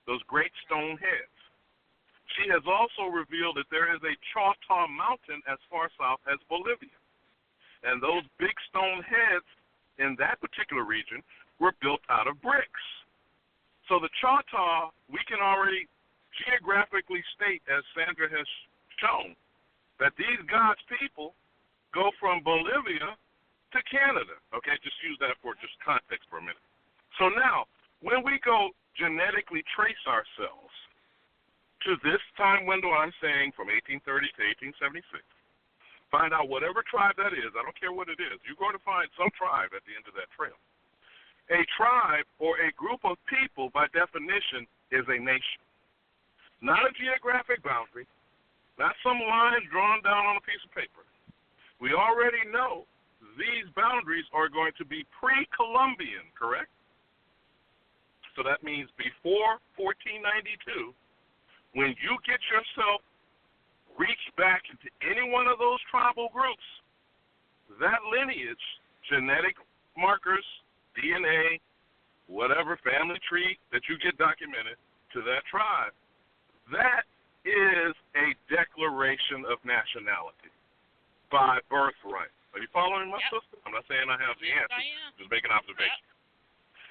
those great stone heads. She has also revealed that there is a Choctaw Mountain as far south as Bolivia. And those big stone heads in that particular region were built out of bricks. So the Choctaw, we can already geographically state, as Sandra has shown, that these God's people go from Bolivia to Canada. Okay, just use that for just context for a minute. So now, when we go genetically trace ourselves to this time window I'm saying from 1830 to 1876, find out whatever tribe that is, I don't care what it is, you're going to find some tribe at the end of that trail. A tribe or a group of people, by definition, is a nation. Not a geographic boundary, not some lines drawn down on a piece of paper. We already know these boundaries are going to be pre-Columbian, correct? So that means before 1492, when you get yourself reached back into any one of those tribal groups, that lineage, genetic markers, DNA, whatever family tree that you get documented to that tribe, that is a declaration of nationality by birthright. Are you following my sister? I'm not saying I have the answer. I am. Just make an observation.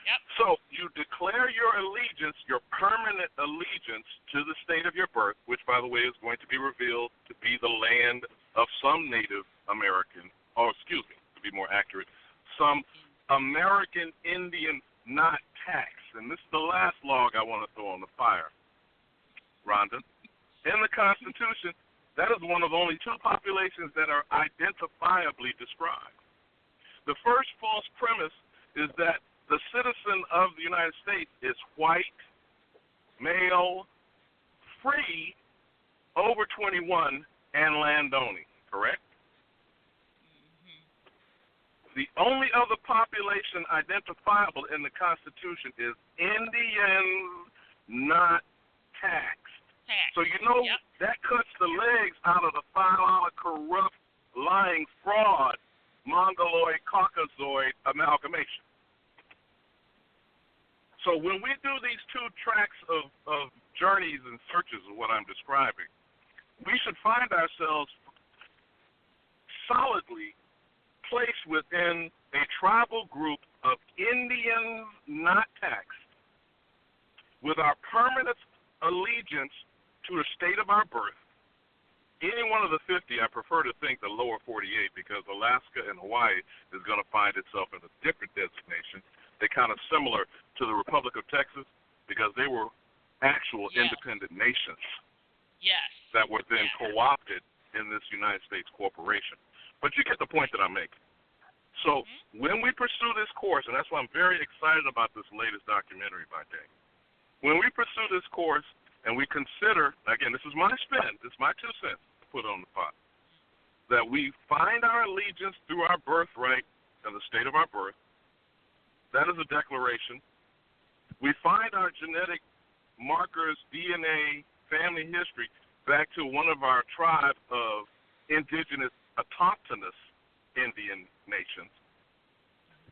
Yep. So you declare your allegiance, your permanent allegiance to the state of your birth, which, by the way, is going to be revealed to be the land of some Native American, or excuse me, to be more accurate, some American Indian not taxed and this is the last log I want to throw on the fire, Rhonda. In the Constitution, that is one of only two populations that are identifiably described. The first false premise is that the citizen of the United States is white, male, free, over 21, and landowning, correct? The only other population identifiable in the Constitution is Indians not taxed. So you know that cuts the legs out of the $5 corrupt, lying fraud, Mongoloid, Caucasoid amalgamation. So when we do these two tracks of journeys and searches of what I'm describing, we should find ourselves solidly placed within a tribal group of Indians not taxed, with our permanent allegiance to the state of our birth. Any one of the 50, I prefer to think the lower 48, because Alaska and Hawaii is going to find itself in a different designation. They're kind of similar to the Republic of Texas because they were actual independent nations that were then co-opted in this United States corporation. But you get the point that I'm making. So when we pursue this course, and that's why I'm very excited about this latest documentary by Dave, when we pursue this course and we consider, again, this is my spin, this is my 2 cents to put on the pot, that we find our allegiance through our birthright and the state of our birth. That is a declaration. We find our genetic markers, DNA, family history, back to one of our tribe of indigenous autochthonous Indian nations,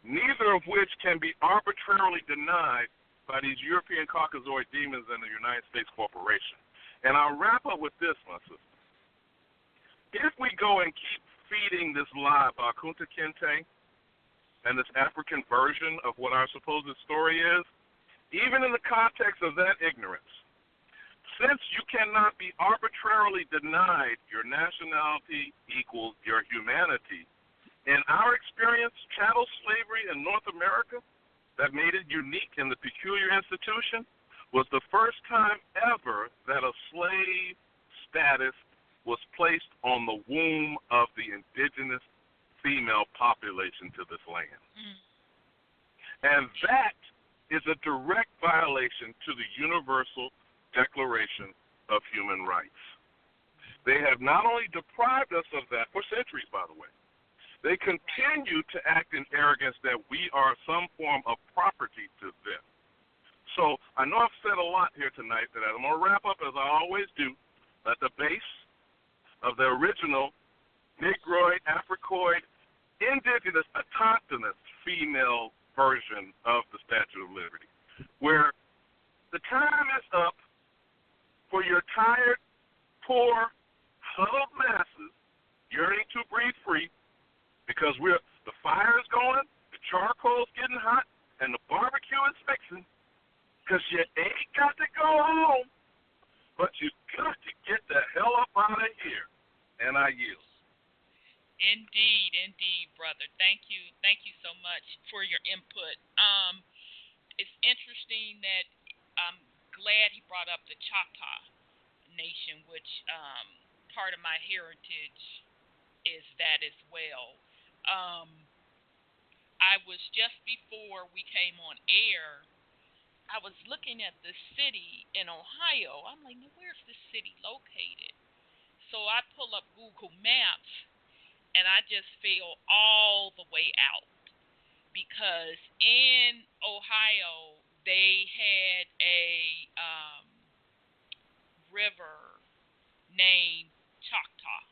neither of which can be arbitrarily denied by these European Caucasoid demons and the United States corporation. And I'll wrap up with this, my sister. If we go and keep feeding this lie about Kunta Kinte and this African version of what our supposed story is, even in the context of that ignorance, since you cannot be arbitrarily denied your nationality equals your humanity, in our experience, chattel slavery in North America that made it unique in the peculiar institution was the first time ever that a slave status was placed on the womb of the indigenous female population to this land. And that is a direct violation to the Universal Declaration of Human Rights. They have not only deprived us of that for centuries, by the way, they continue to act in arrogance that we are some form of property to them. So I know I've said a lot here tonight, but I'm going to wrap up as I always do at the base of the original Negroid, Africoid, indigenous, autochthonous female version of the Statue of Liberty, where the time is up for your tired, poor, huddled masses yearning to breathe free, because the fire is going, the charcoal's getting hot, and the barbecue is fixing, because you ain't got to go home, but you got to get the hell up out of here. And I yield. Indeed, brother. Thank you so much for your input. It's interesting that I'm glad he brought up the Choctaw Nation, which part of my heritage is that as well. I was just before we came on air, I was looking at the city in Ohio. I'm like, where's this city located? So I pull up Google Maps, and I just feel all the way out, because in Ohio they had a river named Choctaw,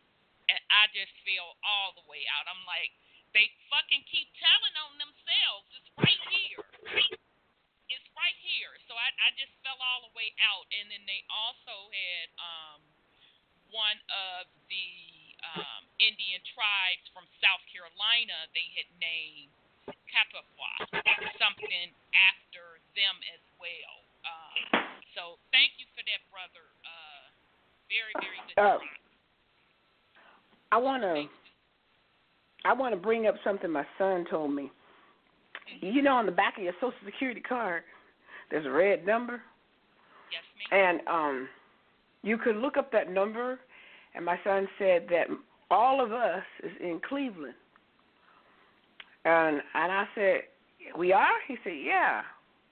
and I just feel all the way out. I'm like, they fucking keep telling on themselves. It's right here. It's right here. So I just fell all the way out. And then they also had one of the Indian tribes from South Carolina. They had named Catawba, something after them as well. So thank you for that, brother. Very, very good job. I want to bring up something my son told me. You know, on the back of your Social Security card, there's a red number. Yes, ma'am. And you could look up that number, and my son said that all of us is in Cleveland. And I said, we are? He said, yeah.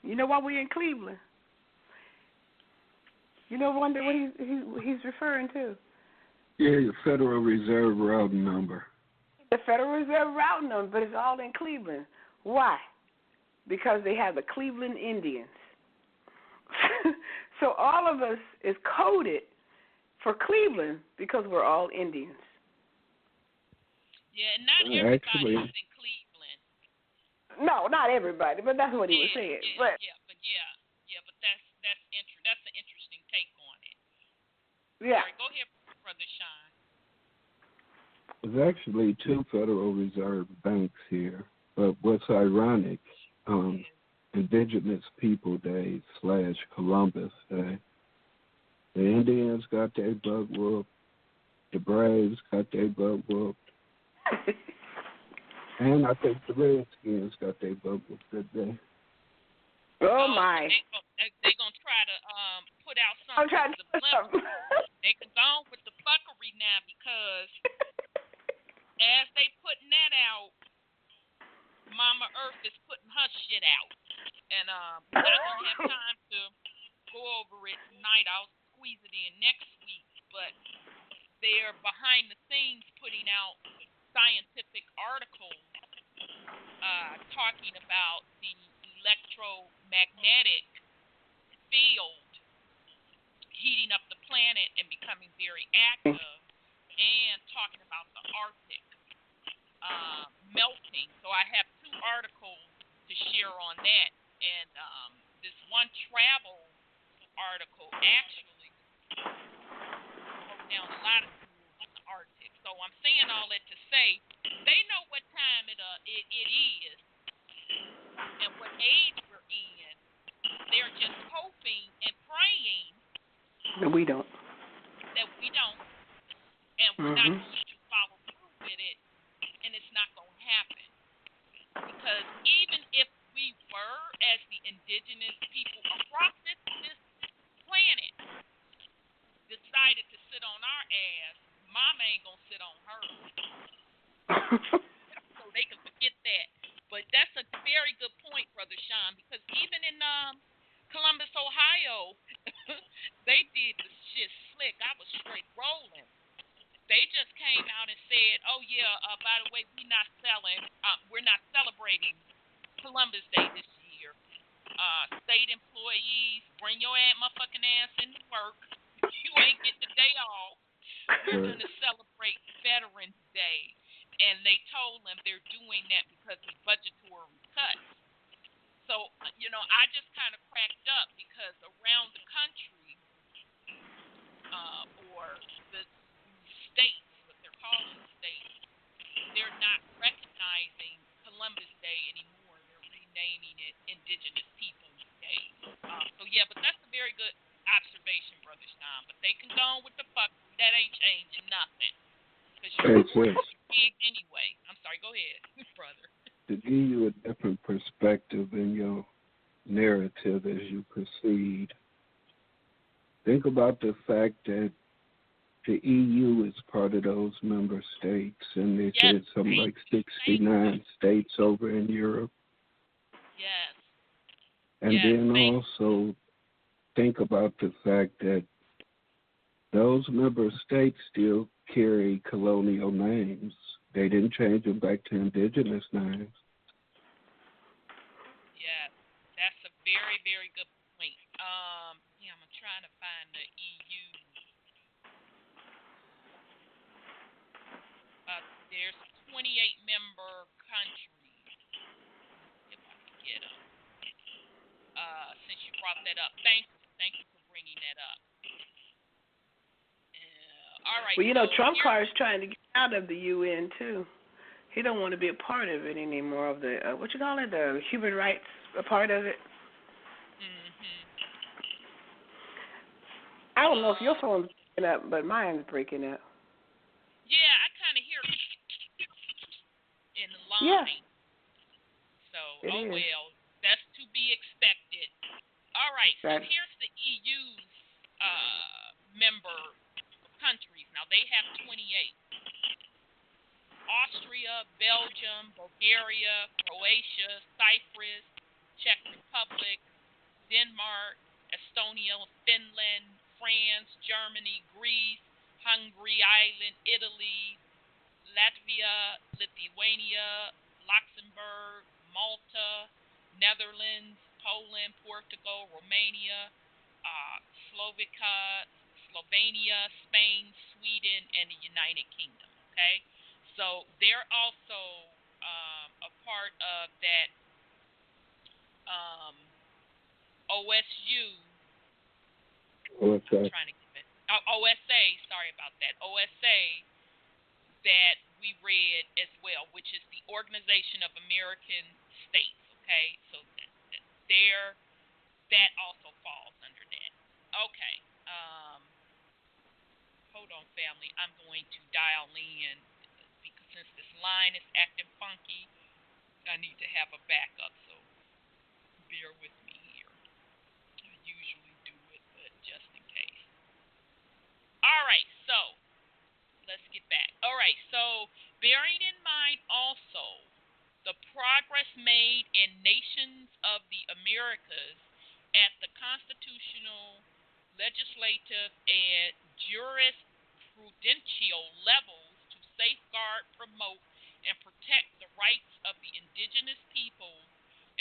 You know why we're in Cleveland? You know, wonder what he's referring to? Yeah, your Federal Reserve routing number. The Federal Reserve routing number, but it's all in Cleveland. Why? Because they have the Cleveland Indians. So all of us is coded for Cleveland because we're all Indians. Yeah, and not everybody is in Cleveland. No, not everybody, but that's what he was saying. But that's an interesting take on it. Yeah. Sorry, go ahead, Brother Sean. There's actually 2 Federal Reserve banks here, but what's ironic, Indigenous People Day / Columbus Day, the Indians got their butt whooped, the Braves got their butt whooped, and I think the Redskins got their butt whooped that day. Oh, my. They're going to try to put out something. They can go with the fuckery now because as they putting that out, Mama Earth is putting her shit out. And I don't have time to go over it tonight. I'll squeeze it in next week. But they're behind the scenes putting out scientific articles talking about the electromagnetic field heating up the planet and becoming very active, and talking about the Arctic melting. So I have 2 articles to share on that, and this one travel article actually broke down a lot of tools in the Arctic. So I'm saying all that to say they know what time it is and what age we're in. They're just hoping and praying that we don't. And we're not going to follow through with it, and it's not going to happen. Because even if we were, as the indigenous people across this planet, decided to sit on our ass, Mama ain't going to sit on hers. So they can forget that. But that's a very good point, Brother Sean, because even in Columbus, Ohio, they did the shit slick. I was straight rolling. They just came out and said, "Oh yeah, by the way, we're not celebrating Columbus Day this year. State employees, bring your motherfucking ass into work. You ain't get the day off. We're gonna celebrate Veterans Day." And they told them they're doing that because of budgetary cuts. So, I just kind of cracked up because around the country, or the states, what they're calling states, they're not recognizing Columbus Day anymore. They're renaming it Indigenous Peoples Day. But that's a very good observation, Brother Sean. But they can go on with the fuck. That ain't changing nothing. Because you're big anyway. I'm sorry, go ahead, brother. To give you a different perspective in your narrative as you proceed, think about the fact that the EU is part of those member states, and there's something like 69 states over in Europe. Yes. And then also think about the fact that those member states still carry colonial names. They didn't change them back to indigenous names. Yeah, that's a very, very good point. I'm trying to find the EU. There's 28 member countries. If I can get them. Since you brought that up, thank you for bringing that up. All right. Well, Trump is trying to get out of the UN too. He don't want to be a part of it anymore. Of the the human rights a part of it. I don't know if your phone's breaking up, but mine's breaking up. Yeah, I kind of hear it in the line. Yeah. So, well, that's to be expected. right, so That here's the EU's member countries. Now, they have 28. Austria, Belgium, Bulgaria, Croatia, Cyprus, Czech Republic, Denmark, Estonia, Finland, France, Germany, Greece, Hungary, Ireland, Italy, Latvia, Lithuania, Luxembourg, Malta, Netherlands, Poland, Portugal, Romania, Slovenia, Spain, Sweden, and the United Kingdom. Okay, so they're also a part of that OSU. OSA. I'm trying to get it. OSA. Sorry about that. OSA that we read as well, which is the Organization of American States. Okay, so that also falls under that. Okay. Hold on, family. I'm going to dial in because since this line is acting funky, I need to have a backup. So bear with me here. I usually do it, but just in case. All right, so let's get back. All right, so bearing in mind also the progress made in nations of the Americas at the constitutional, legislative, and jurisprudential levels to safeguard, promote, and protect the rights of the indigenous peoples,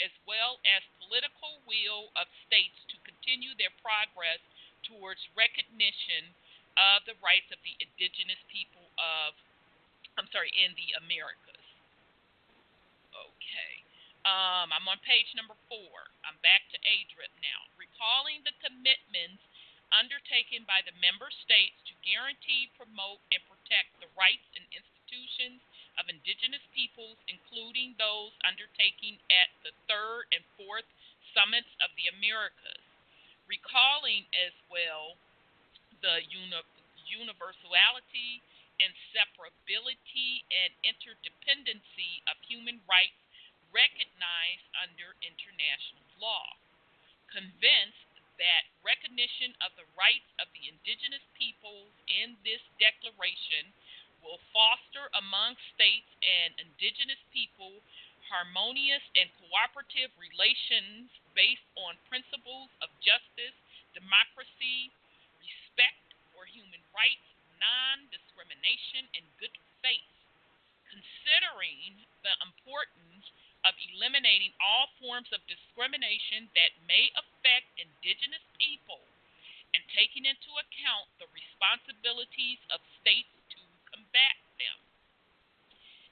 as well as political will of states to continue their progress towards recognition of the rights of the indigenous people in the Americas. Okay. I'm on page number 4. I'm back to ADRIP now. Recalling the commitments undertaken by the member states to guarantee, promote, and protect the rights and institutions of indigenous peoples, including those undertaken at the 3rd and 4th summits of the Americas. Recalling as well the universality, inseparability, and interdependency of human rights recognized under international law. Convinced that recognition of the rights of the indigenous peoples in this declaration will foster among states and indigenous people harmonious and cooperative relations based on principles of justice, democracy, respect for human rights, non-discrimination, and good faith. Considering the importance of eliminating all forms of discrimination that may affect indigenous people and taking into account the responsibilities of states to combat them.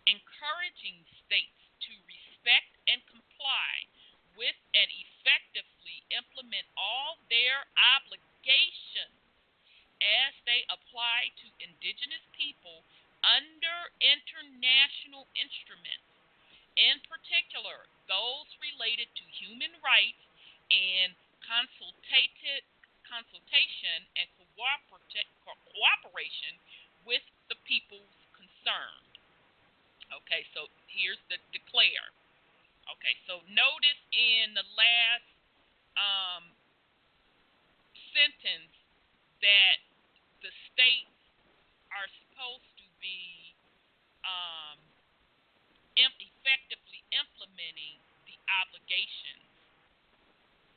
Encouraging states to respect and comply with and effectively implement all their obligations as they apply to indigenous people under international instruments, in particular those related to human rights and consultation and cooperation with the peoples concerned. Okay, so here's the declare. Okay, so notice in the last sentence that the states are supposed to be effectively implementing the obligations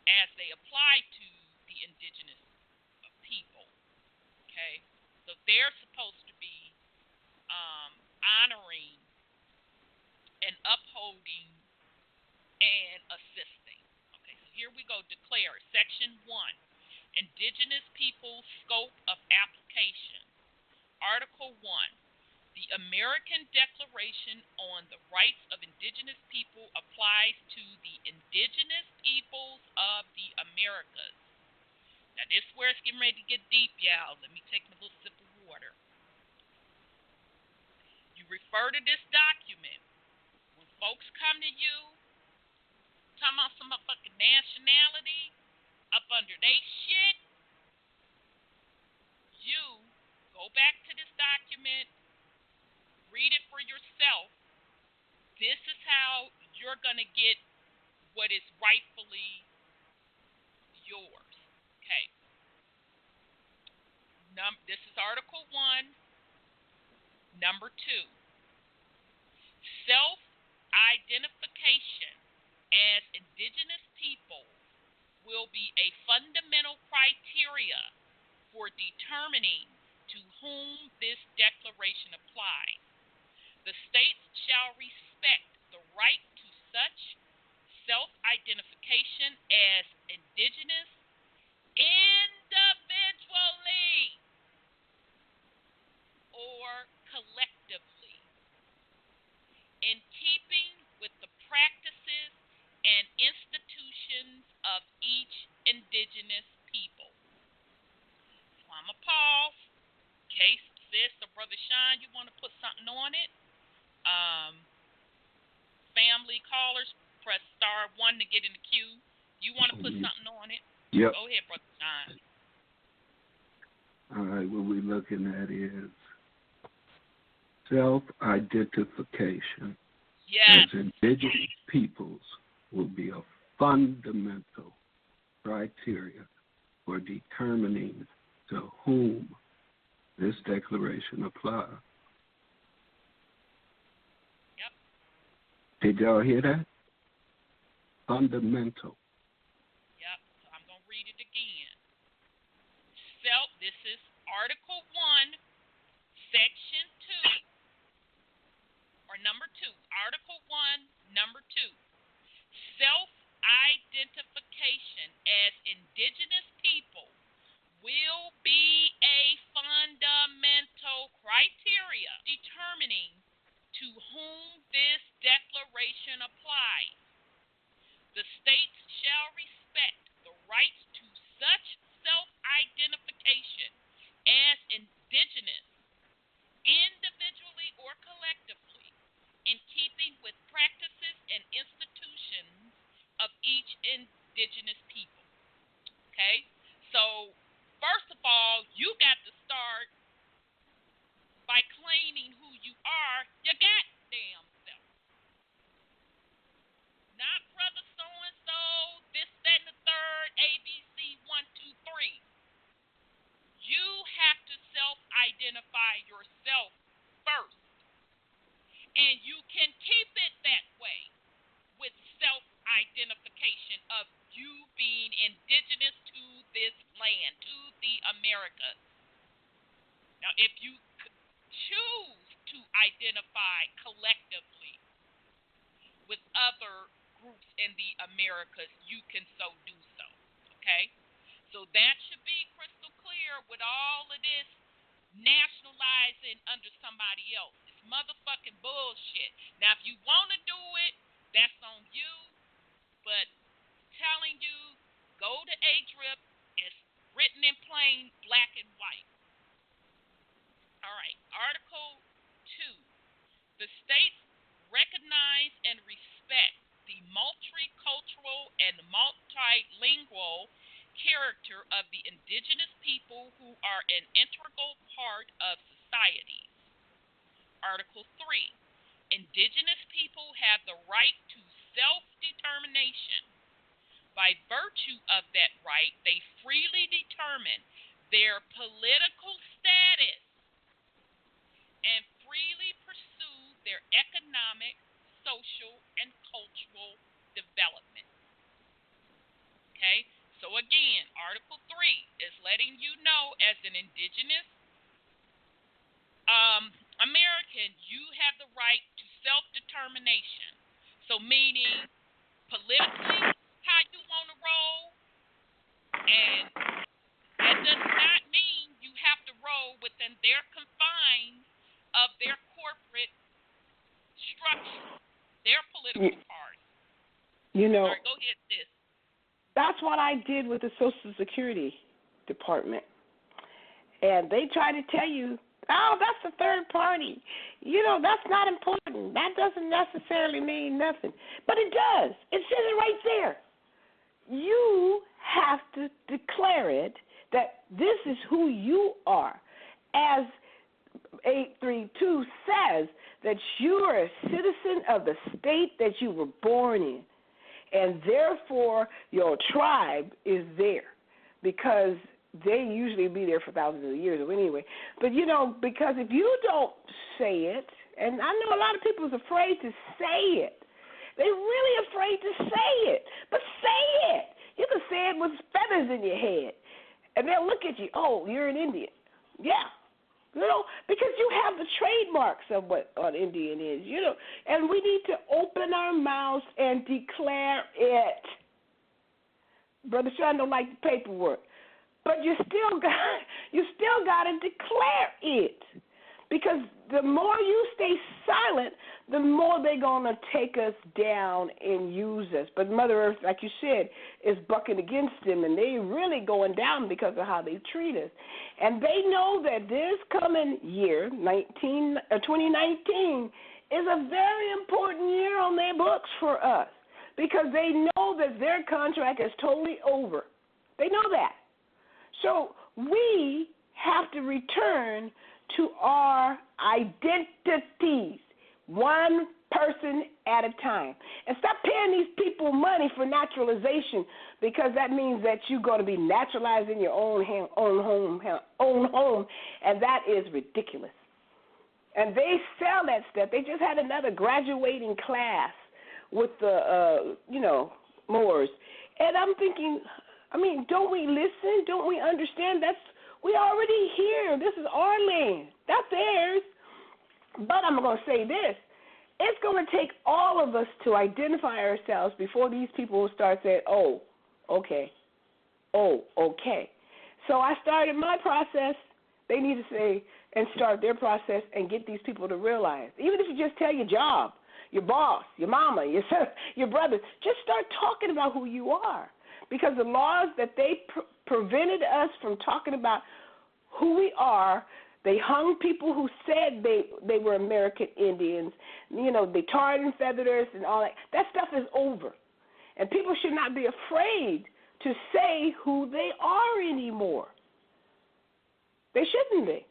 as they apply to the indigenous people. Okay, so they're supposed to be honoring and upholding and assisting. Okay, so here we go. Declare Section 1. Indigenous Peoples Scope of Application. Article 1. The American Declaration on the Rights of Indigenous People applies to the indigenous peoples of the Americas. Now, this is where it's getting ready to get deep, y'all. Let me take a little sip of water. You refer to this document. When folks come to you, talking about some motherfucking nationality up under they shit, you go back to this document, read it for yourself. This is how you're going to get what is rightfully yours. Okay. This is Article 1. Number 2. Self-identification as indigenous people will be a fundamental criteria for determining to whom this declaration applies. The states shall respect the right to such self-identification as indigenous individually or collectively, in keeping with the practices and institutions of each indigenous people. So I'm going to pause. In case sis or Brother Sean, you want to put something on it. Family callers, press star 1 to get in the queue. You want to put something on it? Yep. Go ahead, Brother Sean. All right, what we're looking at is self-identification as indigenous peoples will be a fundamental criteria for determining to whom this declaration applies. Yep. Did y'all hear that? Fundamental. Yep. So I'm going to read it again. This is Article 1, Section 2, or number 2. Article 1, number 2. Self-identification as indigenous people will be a fundamental criteria determining to whom this declaration applies. The states shall respect the rights to such self-identification as indigenous, individually or collectively, in keeping with practices and institutions of each indigenous people. Okay? So, first of all, you got to start by claiming who you are, your goddamn self. Not brother so-and-so, this, that, and the third, ABC 1, 2, 3. You have to self-identify yourself first. And you can keep it that way with self-identification of you being indigenous to this land, to the Americas. Now, if you choose to identify collectively with other groups in the Americas, you can so do so, okay? So that should be crystal clear with all of this nationalizing under somebody else. It's motherfucking bullshit. Now, if you want to do it, that's on you, but telling you, go to ADRIP, it's written in plain black and white. All right, Article 2. The states recognize and respect the multicultural and multilingual character of the indigenous people who are an integral part of society. Article 3. Indigenous people have the right to self-determination. By virtue of that right, they freely determine their political status and freely pursue their economic, social, and cultural development. Okay? So again, Article 3 is letting you know, as an indigenous American, you have the right to self-determination. So meaning politically, how you want to roll, and that does not mean you have to roll within their confines of their corporate structure, their political party. You know, Sorry, go ahead, sis. That's what I did with the Social Security Department. And they try to tell you, oh, that's a third party. You know, that's not important. That doesn't necessarily mean nothing. But it does. It says it right there. You have to declare it that this is who you are. As 832 says, that you are a citizen of the state that you were born in. and therefore your tribe is there because they usually be there for thousands of years anyway. But, because if you don't say it, and I know a lot of people is afraid to say it. They're really afraid to say it. But say it. You can say it with feathers in your head. And they'll look at you, oh, you're an Indian. Yeah. Because you have the trademarks of what an Indian is, and we need to open our mouths and declare it. Brother Sean don't like the paperwork, but you still got to declare it, because the more you stay silent, the more they're gonna take us down and use us. But Mother Earth, like you said, is bucking against them, and they really going down because of how they treat us. And they know that this coming year, 2019, is a very important year on their books for us, because they know that their contract is totally over. They know that. So we have to return to our identities, one person at a time. And stop paying these people money for naturalization, because that means that you're going to be naturalized in your own home, and that is ridiculous. And they sell that stuff. They just had another graduating class with the, Moors. And I'm thinking, don't we listen? Don't we understand? We already here. This is our land, not theirs. But I'm going to say this. It's going to take all of us to identify ourselves before these people will start saying, oh, okay. Oh, okay. So I started my process. They need to say and start their process and get these people to realize. Even if you just tell your job, your boss, your mama, your brothers, just start talking about who you are. Because the laws that they prevented us from talking about who we are, they hung people who said they were American Indians. They tarred and feathered us and all that. That stuff is over. And people should not be afraid to say who they are anymore. They shouldn't be.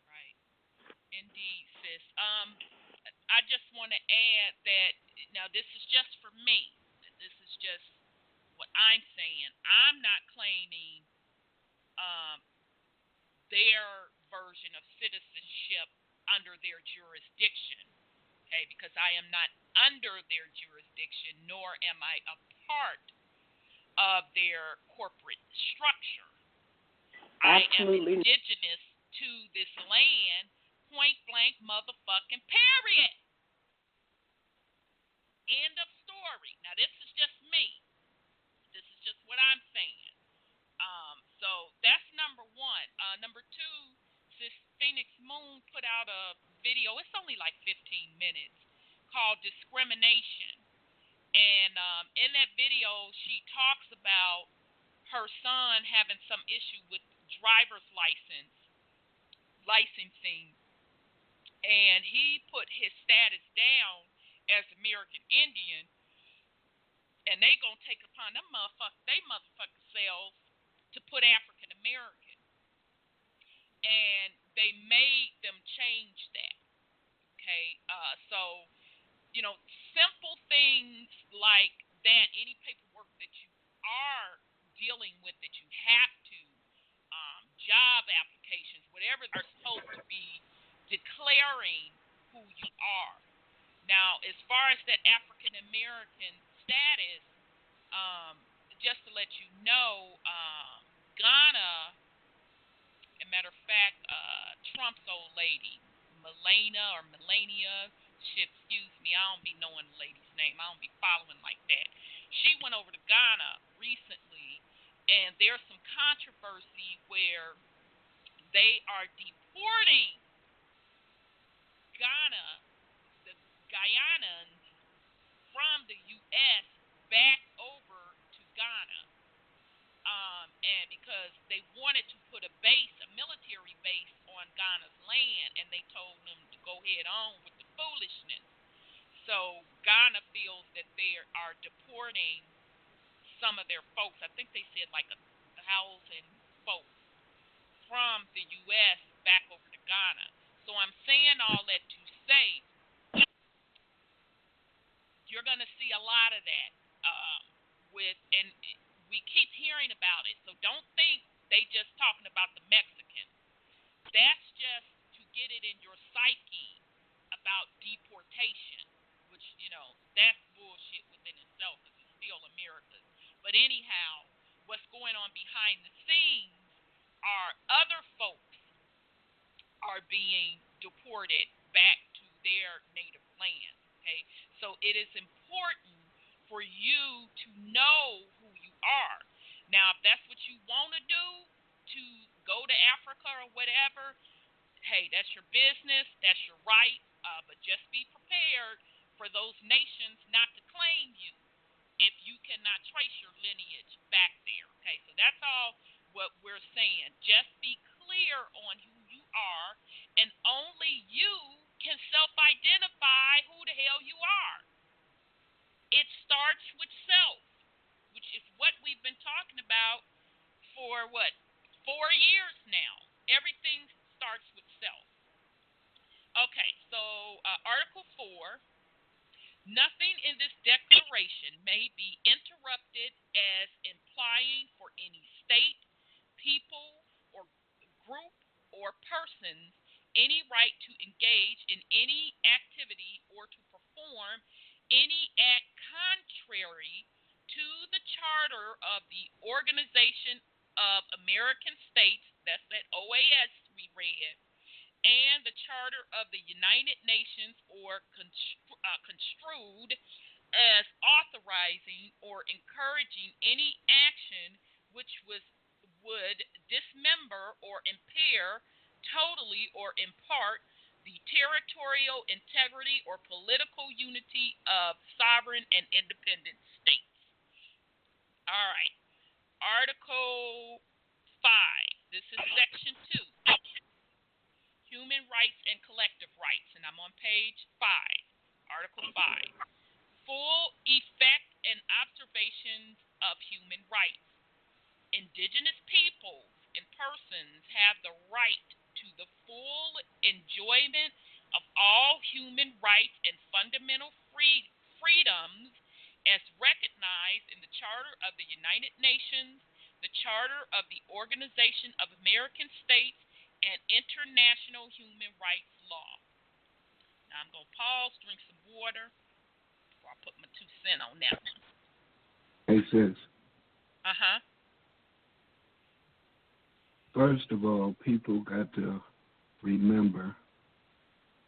Right. Indeed, sis. I just want to add that, now this is just for me. This is just what I'm saying. I'm not claiming their version of citizenship under their jurisdiction, okay, because I am not under their jurisdiction, nor am I a part of their corporate structure. Absolutely. I am indigenous to this land, point blank motherfucking period. End of story. Now, this is just me. This is just what I'm saying. So that's number one. Number two, this Phoenix Moon put out a video. It's only like 15 minutes called Discrimination. And in that video, she talks about her son having some issue with driver's licensing. And he put his status down as American Indian. And they gonna take upon them motherfucking selves to put African American, and they made them change that. Okay, so simple things like that. Any paperwork that you are dealing with that you have to, job applications, whatever, they're supposed to be declaring who you are. Now, as far as that African American status, just to let you know, Ghana, as a matter of fact, Trump's old lady, Melania, excuse me, I don't be knowing the lady's name. I don't be following like that. She went over to Ghana recently, and there's some controversy where they are deporting the Guyanans from the U.S. back over to Ghana. And because they wanted to put a military base on Ghana's land, and they told them to go head on with the foolishness. So Ghana feels that they are deporting some of their folks. I think they said like 1,000 folks from the U.S. back over to Ghana. So I'm saying all that to say, You're going to see a lot of that and we keep hearing about it. So don't think they just talking about the Mexicans. That's just to get it in your psyche about deportation, which, that's bullshit within itself because it's still America. But anyhow, what's going on behind the scenes are other folks are being deported back to their native land. Okay, so it is important for you to know who you are. Now, if that's what you want to do, to go to Africa or whatever, hey, that's your business, that's your right, but just be prepared for those nations not to claim you if you cannot trace your lineage back there. Okay, so that's all what we're saying. Just be clear on who you are, and only you can self-identify who the hell you are. It starts with self, which is what we've been talking about for 4 years now. Everything starts with self. Okay, so Article 4, nothing in this declaration may be interrupted as implying for any state, people, or group or persons any right to engage in any activity or to perform any act contrary to the Charter of the Organization of American States, that's that OAS we read, and the Charter of the United Nations, or construed as authorizing or encouraging any action which would dismember or impair totally or in part the territorial integrity or political unity of sovereign and independent states. All right. Article 5. This is Section 2. Human rights and collective rights. And I'm on page 5. Article 5. Full effect and observations of human rights. Indigenous peoples and persons have the right to the full enjoyment of all human rights and fundamental freedoms as recognized in the Charter of the United Nations, the Charter of the Organization of American States, and international human rights law. Now I'm going to pause, drink some water, before I put my 2 cents on that one. Hey, sis. Uh-huh. First of all, people got to remember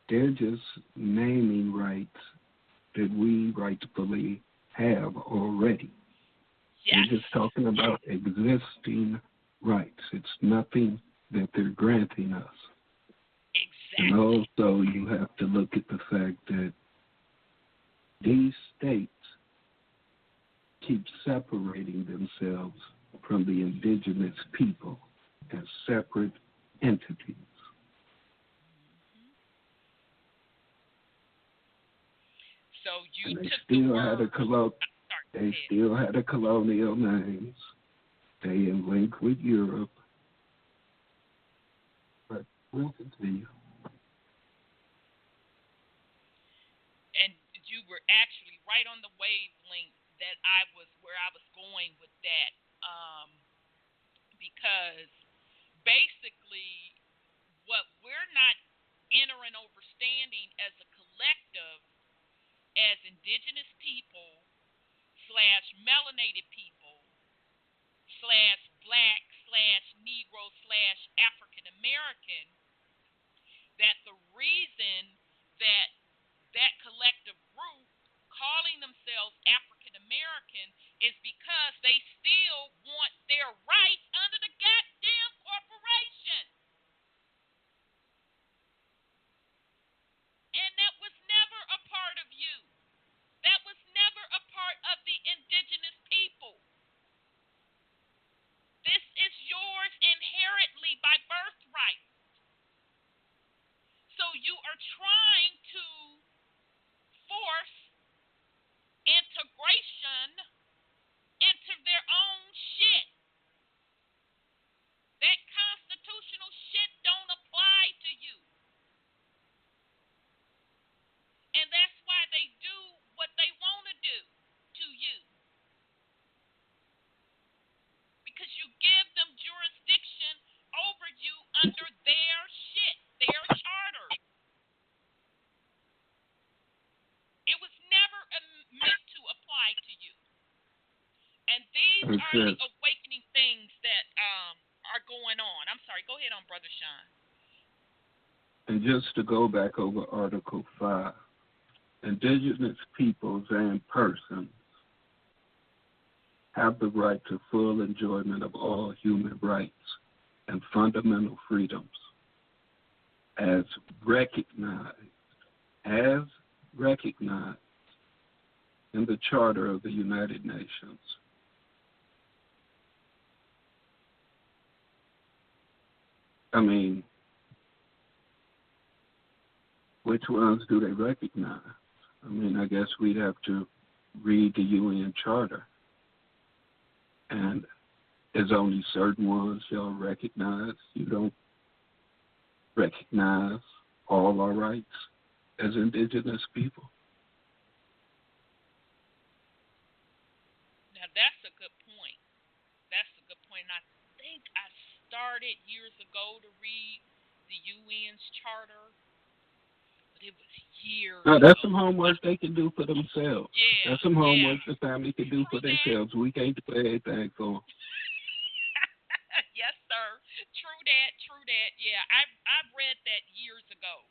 they're just naming rights that we rightfully have already. Yes. They're just talking about existing rights. It's nothing that they're granting us. Exactly. And also you have to look at the fact that these states keep separating themselves from the indigenous people as separate entities. So you and they took still the had word. They still had a colonial names. They linked with Europe. But we'll continue. And you were actually right on the wavelength that where I was going with that. Because basically what we're not entering understanding as a collective, as indigenous people / melanated people / black / Negro / African American, that the reason that collective group calling themselves African American is because they still want their rights under the goddamn corporation. And that was never a part of you. That was never a part of the indigenous people. This is yours inherently by birthright. So you are trying to force integration into their own shit. That constitutional shit don't apply to you. And that's why they do what they want early awakening things that are going on. I'm sorry. Go ahead on, Brother Sean. And just to go back over Article 5, Indigenous peoples and persons have the right to full enjoyment of all human rights and fundamental freedoms as recognized in the Charter of the United Nations. I mean, which ones do they recognize? I mean, I guess we'd have to read the UN Charter. And there's only certain ones y'all recognize. You don't recognize all our rights as Indigenous people. Now, that's a good point. That's a good point. And I think I started years ago to read the UN's charter, but it was years No, that's ago. some homework they can do for themselves. Yeah, That's some homework the family can do for True that. themselves. We can't do anything for them. Yes, sir. True that. True that. Yeah, I've read that years ago.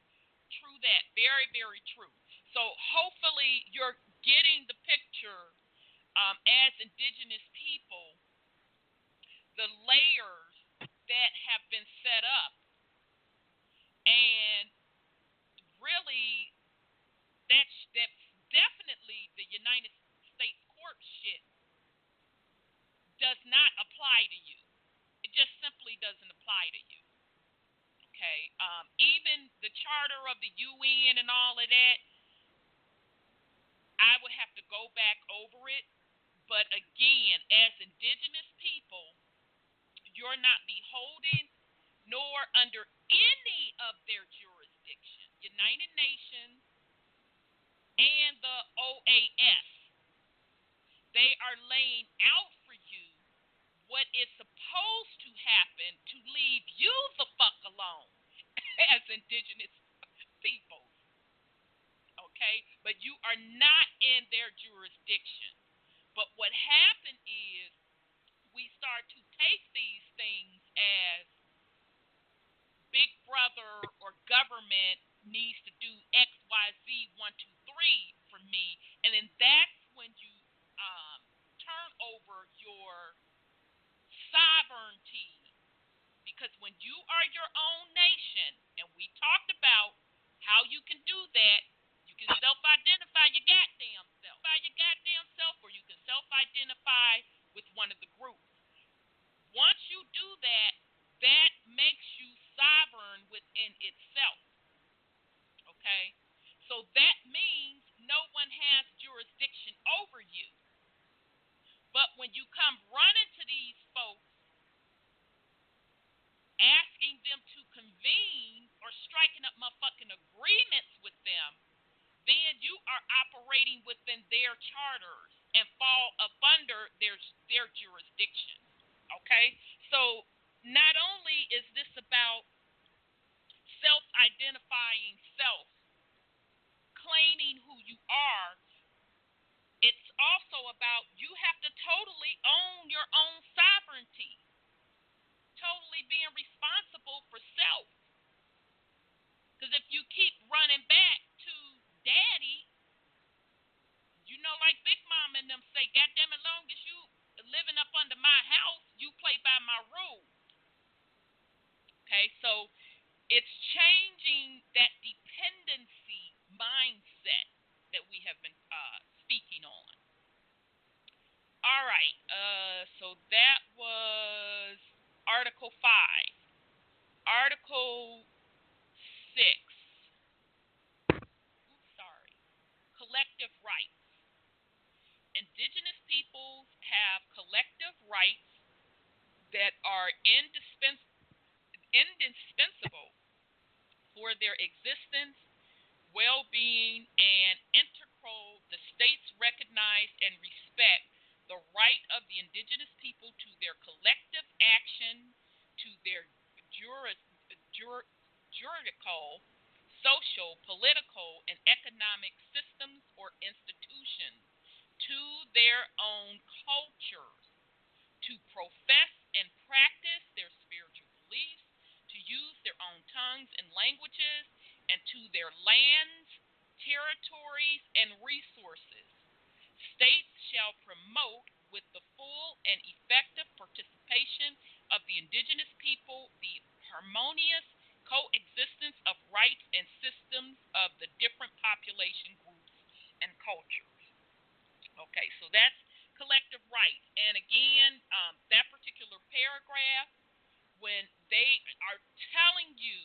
True that. Very, very true. So hopefully you're getting the picture as Indigenous people, the layers that have been set up, and really that's definitely the United States court shit does not apply to you. It just simply doesn't apply to you. Okay, even the charter of the UN and all of that, I would have to go back over it. But again, as Indigenous people, you're not beholden nor under any of their jurisdiction. United Nations and the OAS, they are laying out for you what is supposed to happen to leave you the fuck alone as Indigenous peoples. Okay? But you are not in their jurisdiction. But what happened is we start to take these things as Big Brother or government needs to do X, Y, Z, 1, 2, 3 for me. And then that's when you turn over your sovereignty. Because when you are your own nation, and we talked about how you can do that, you can self-identify your goddamn self, or you can self-identify with one of the groups. Once you do that, that makes you sovereign within itself. Okay? So that means no one has jurisdiction over you. But when you come running to these folks, asking them to convene or striking up motherfucking agreements with them, then you are operating within their charters and fall up under their jurisdiction. Okay? So not only is this about self-identifying self, claiming who you are, it's also about you have to totally own your own sovereignty, totally being responsible for self. Because if you keep running back to daddy, you know, like Big Mom and them say, goddamn it, long as you living up under my house, you play by my rules. Okay, so it's changing that dependency mindset that we have been speaking on. All right, so that was Article 5. Article 6. Collective rights. Indigenous peoples have collective rights that are indispensable for their existence, well-being, and integral. The states recognize and respect the right of the Indigenous people to their collective action, to their juridical, social, political, and economic systems or institutions, to their own cultures, to profess and practice their spiritual beliefs, to use their own tongues and languages, and to their lands, territories, and resources. States shall promote with the full and effective participation of the indigenous people the harmonious coexistence of rights and systems of the different population groups and cultures. Okay, so that's collective rights. And again, that particular paragraph, when they are telling you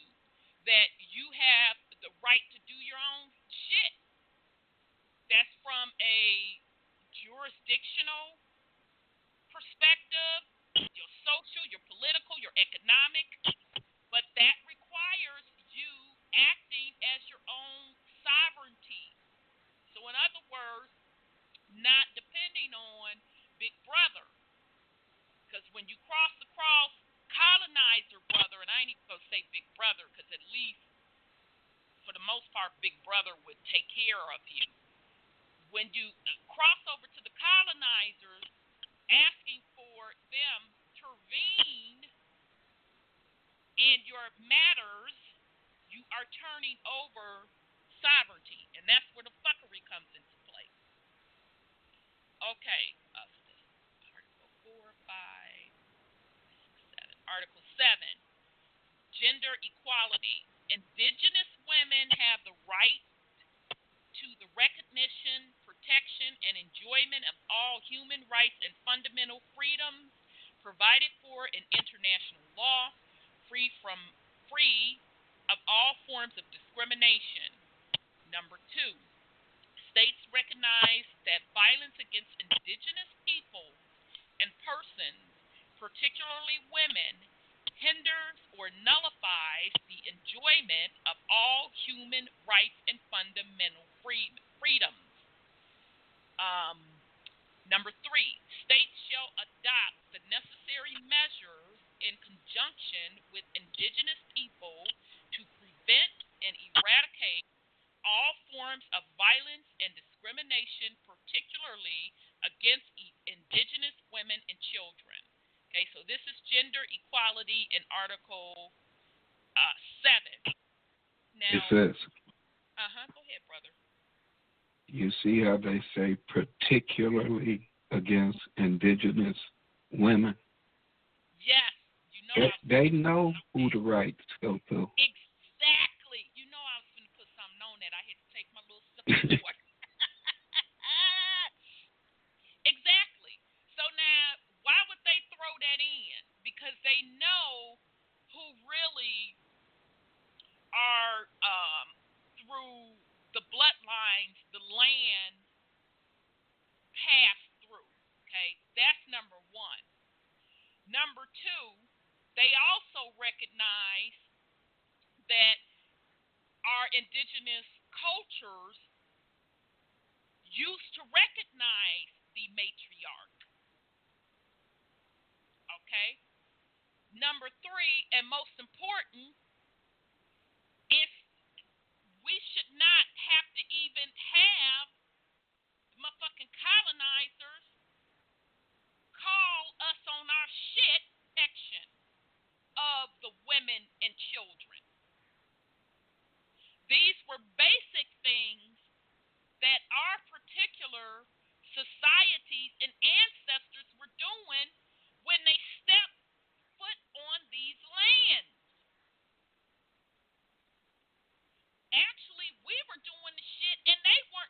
that you have the right to do your own shit, that's from a jurisdictional perspective, your social, your political, your economic, but that requires you acting as your own sovereignty. So in other words, not depending on Big Brother. Because when you cross colonizer brother, and I ain't even going to say Big Brother, because at least for the most part, Big Brother would take care of you. When you cross over to the colonizers, asking for them to intervene in your matters, you are turning over sovereignty, and that's where the fuckery comes into play. Okay, Article 4, 5, 6, 7. Article 7, gender equality. Indigenous women have the right to the recognition, protection, and enjoyment of all human rights and fundamental freedoms provided for in international law, free of all forms of discrimination. Number 2, states recognize that violence against indigenous peoples and persons, particularly women, hinders or nullifies the enjoyment of all human rights and fundamental freedoms. Number 3, states shall adopt the necessary measures in conjunction with indigenous people to prevent and eradicate all forms of violence and discrimination, particularly against indigenous women and children. Okay, so this is gender equality in Article 7. Now, it says, go ahead, brother. You see how they say particularly against indigenous women? Yes, you know. They know who the rights go to. Exactly. You know I was going to put something on that. I had to take my little sip of water. Exactly. So now, why would they throw that in? Because they know who really are through the bloodlines, the land passed through. Okay, that's number 1. Number 2, they also recognize that our indigenous cultures used to recognize the matriarch. Okay? Number 3, and most important, is we should not have to even have motherfucking colonizers call us on our shit section of the women and children. These were basic things that our particular societies and ancestors were doing when they stepped foot on these lands. Actually, we were doing the shit and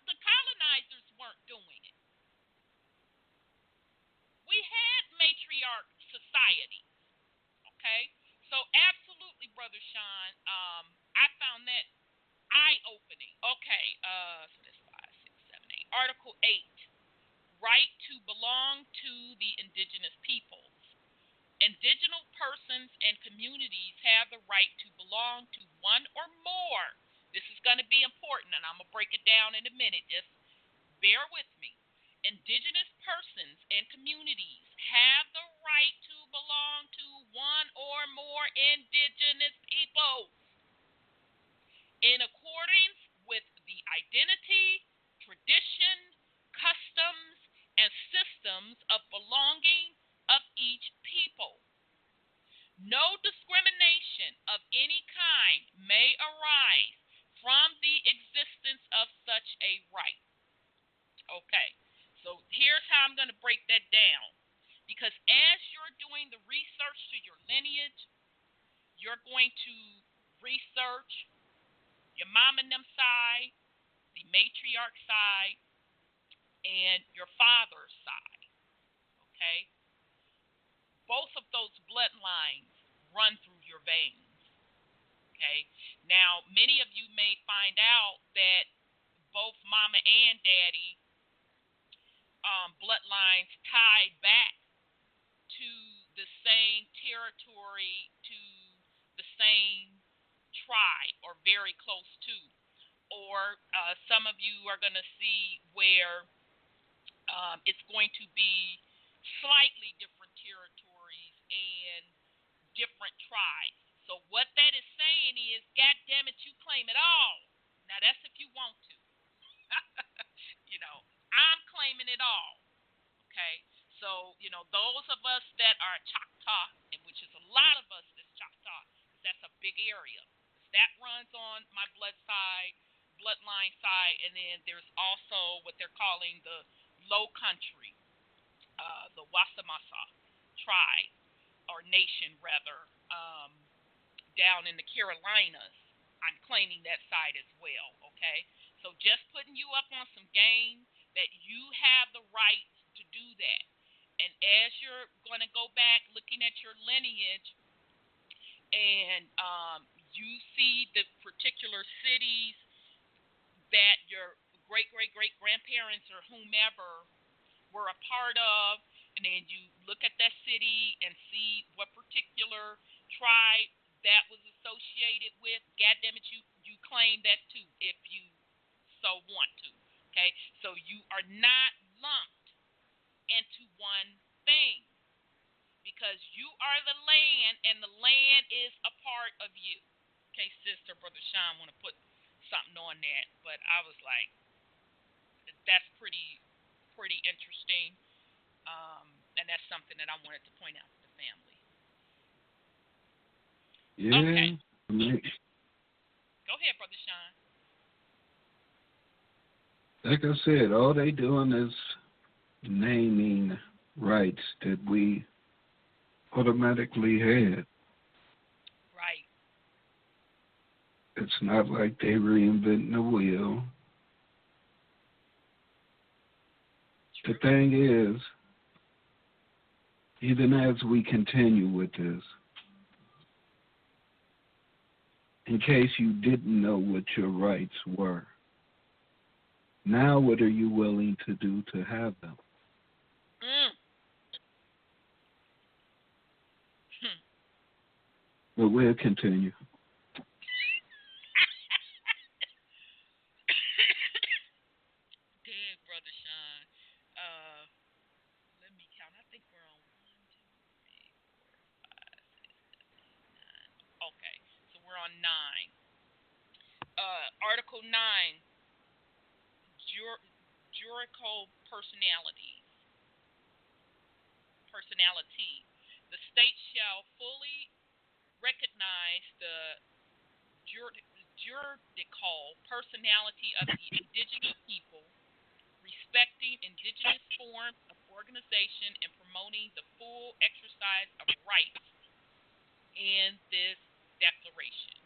the colonizers weren't doing it. We had matriarch societies. Okay? So absolutely, Brother Sean, I found that eye-opening. Okay, so that's 5, 6, 7, 8. Article 8, right to belong to the indigenous peoples. Indigenous persons and communities have the right to belong to one or more. This is going to be important, and I'm going to break it down in a minute. Just bear with me. Indigenous persons and communities have the right to belong to one or more indigenous peoples in accordance with the identity, tradition, customs, and systems of belonging of here's how I'm going to break that down. Because as you're doing the research to your lineage, you're going to research your mom and them side, the matriarch side, and your father's side. Okay? Both of those bloodlines run through your veins. Okay? Now, many of you may find out that both mama and daddy bloodlines tie back to the same territory, to the same tribe, or very close to. Or some of you are going to see where it's going to be slightly different territories and different tribes. So what that is saying is, God damn it, you claim it all. Now that's if you want to. I'm claiming it all. Okay? So, those of us that are Choctaw, and which is a lot of us that's Choctaw, that's a big area. That runs on my bloodline side, and then there's also what they're calling the Low Country, the Wasamasa tribe, or nation rather, down in the Carolinas. I'm claiming that side as well, okay? So just putting you up on some game that you have the right to do that. And as you're going to go back looking at your lineage and you see the particular cities that your great-great-great-grandparents or whomever were a part of, and then you look at that city and see what particular tribe that was associated with, God damn it, you claim that too if you so want to. Okay? So you are not lumped into one thing, because you are the land and the land is a part of you. Okay, sister, Brother Sean want to put something on that, but I was like, that's pretty interesting, and that's something that I wanted to point out to the family. Yeah. Okay. I mean, go ahead, Brother Sean. like I said, all they doing is naming rights that we automatically had. Right. It's not like they reinventing the wheel. True. The thing is, even as we continue with this, in case you didn't know what your rights were, now what are you willing to do to have them? But we'll continue. Good, Brother Sean. Let me count. I think we're on 1, 2, 3, 4, 5, 6, 7, 8, 9. Okay, so we're on 9. Article 9, juridical personality. The state shall fully recognize the juridical personality of the indigenous people, respecting indigenous forms of organization and promoting the full exercise of rights in this declaration.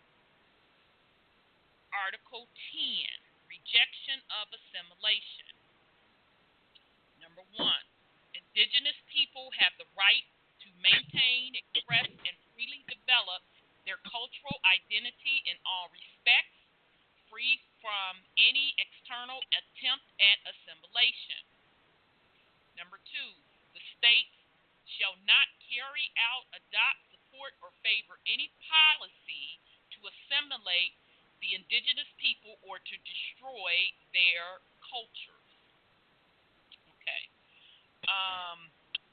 Article 10, rejection of assimilation. Number 1, indigenous people have the right to maintain, express, and freely develop their cultural identity in all respects, free from any external attempt at assimilation. Number 2, the state shall not carry out, adopt, support, or favor any policy to assimilate the indigenous people or to destroy their cultures. Okay.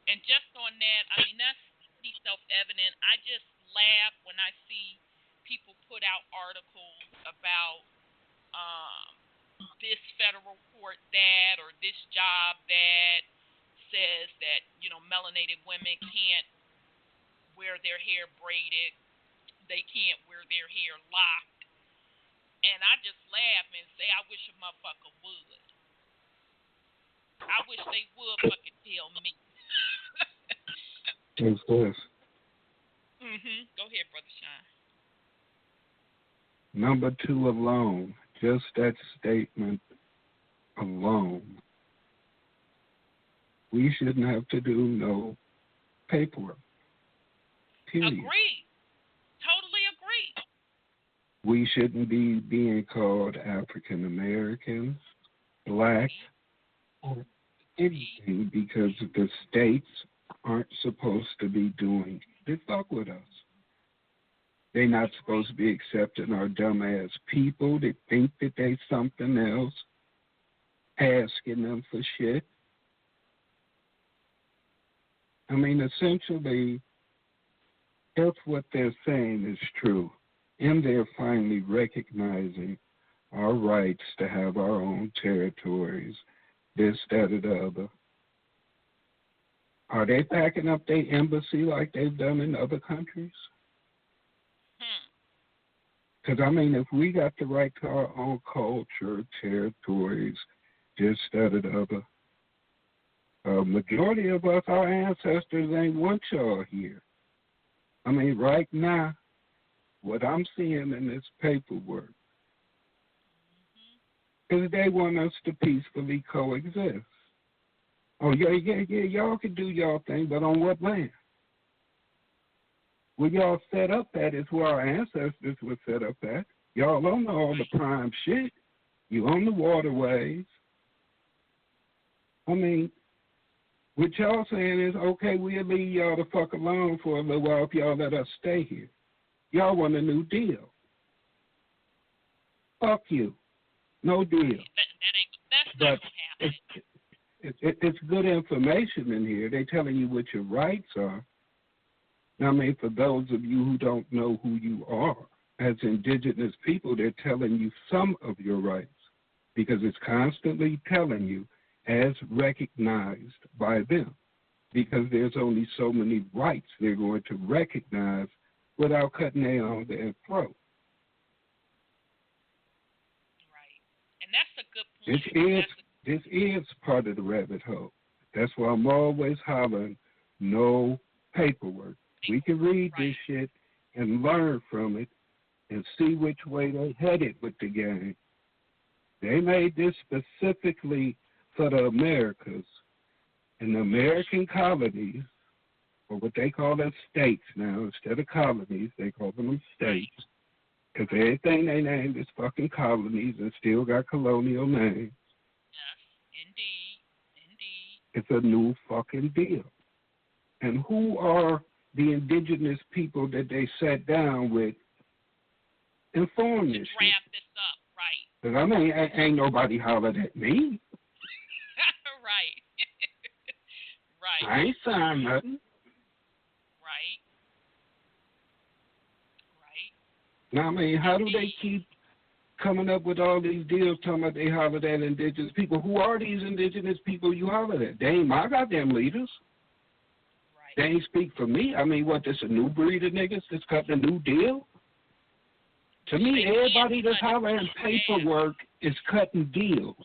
And just on that, I mean, that's pretty self-evident. I just laugh when I see people put out articles about this federal court that, or this job that says that, melanated women can't wear their hair braided, they can't wear their hair locked. And I just laugh and say, I wish a motherfucker would. I wish they would fucking tell me. What's this? Go ahead, Brother Sean. Number 2 alone, just that statement alone. We shouldn't have to do no paperwork. Period. Agree. Totally agree. We shouldn't be being called African Americans, Black, or anything because the states aren't supposed to be doing they fuck with us. They're not supposed to be accepting our dumbass people that think that they something else, asking them for shit. I mean, essentially, if what they're saying is true, and they're finally recognizing our rights to have our own territories, this, that, or the other, are they backing up their embassy like they've done in other countries? Because, I mean, if we got the right to our own culture, territories, this, that, or the other, majority of us, our ancestors ain't want y'all here. I mean, right now, what I'm seeing in this paperwork is they want us to peacefully coexist. Oh, yeah, y'all can do y'all thing, but on what land? Where y'all set up at is where our ancestors were set up at. Y'all own all the prime shit. You own the waterways. I mean, what y'all saying is, okay, we'll leave y'all the fuck alone for a little while if y'all let us stay here. Y'all want a new deal. Fuck you. No deal. That's not happening. It's good information in here. They're telling you what your rights are. Now, I mean, for those of you who don't know who you are, as indigenous people, they're telling you some of your rights because it's constantly telling you as recognized by them because there's only so many rights they're going to recognize without cutting their own damn throat. Right. And that's a good point. This is part of the rabbit hole. That's why I'm always hollering, no paperwork. We can read this shit and learn from it and see which way they headed with the game. They made this specifically for the Americas and the American colonies, or what they call them states now. Instead of colonies, they call them states. Because everything they named is fucking colonies and still got colonial names. Yes, indeed. It's a new fucking deal. And who are the indigenous people that they sat down with inform this shit? Wrap this up, right. Because, I mean, ain't nobody hollered at me. Right. Right. I ain't signed nothing. Right. Now, I mean, how do they keep coming up with all these deals talking about they hollered at indigenous people? Who are these indigenous people you hollered at? They ain't my goddamn leaders. They ain't speak for me. I mean, what, this a new breed of niggas that's cutting a new deal? To me, everybody that's hollering paperwork is cutting deals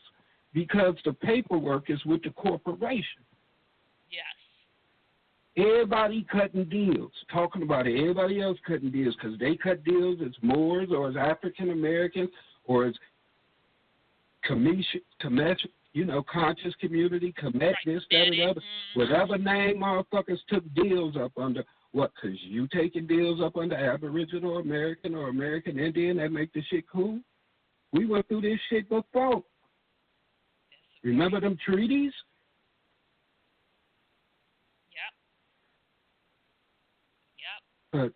because the paperwork is with the corporation. Yes. Everybody cutting deals, talking about it. Everybody else cutting deals because they cut deals as Moors or as African Americans or as conscious community, this, that, or the other. Whatever name motherfuckers took deals up under, what, because you taking deals up under Aboriginal American or American Indian, that make the shit cool? We went through this shit before. Remember them treaties? Yep. But